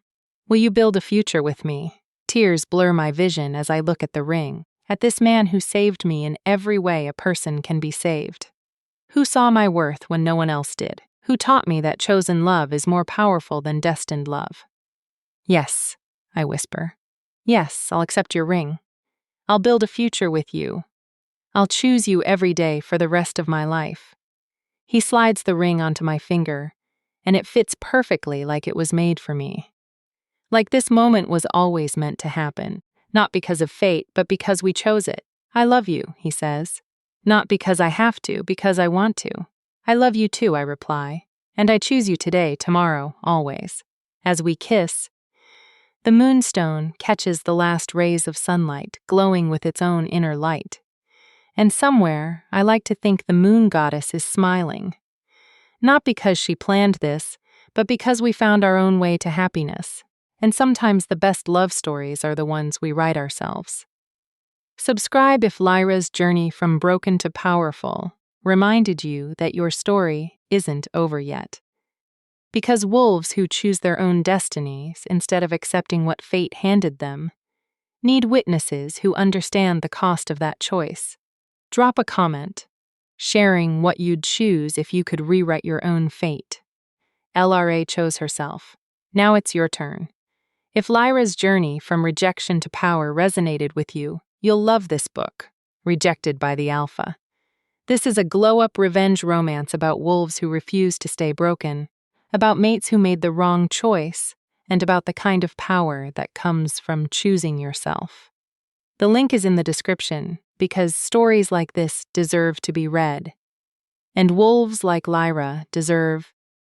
[SPEAKER 1] Will you build a future with me? Tears blur my vision as I look at the ring, at this man who saved me in every way a person can be saved. Who saw my worth when no one else did? Who taught me that chosen love is more powerful than destined love? Yes, I whisper. Yes, I'll accept your ring. I'll build a future with you. I'll choose you every day for the rest of my life. He slides the ring onto my finger, and it fits perfectly like it was made for me. Like this moment was always meant to happen, not because of fate, but because we chose it. I love you, he says. Not because I have to, because I want to. I love you too, I reply. And I choose you today, tomorrow, always. As we kiss, the moonstone catches the last rays of sunlight, glowing with its own inner light. And somewhere, I like to think the moon goddess is smiling. Not because she planned this, but because we found our own way to happiness. And sometimes the best love stories are the ones we write ourselves. Subscribe if Lyra's journey from broken to powerful reminded you that your story isn't over yet. Because wolves who choose their own destinies instead of accepting what fate handed them need witnesses who understand the cost of that choice. Drop a comment, sharing what you'd choose if you could rewrite your own fate. LRA chose herself. Now it's your turn. If Lyra's journey from rejection to power resonated with you, you'll love this book, Rejected by the Alpha. This is a glow-up revenge romance about wolves who refuse to stay broken, about mates who made the wrong choice, and about the kind of power that comes from choosing yourself. The link is in the description because stories like this deserve to be read. And wolves like Lyra deserve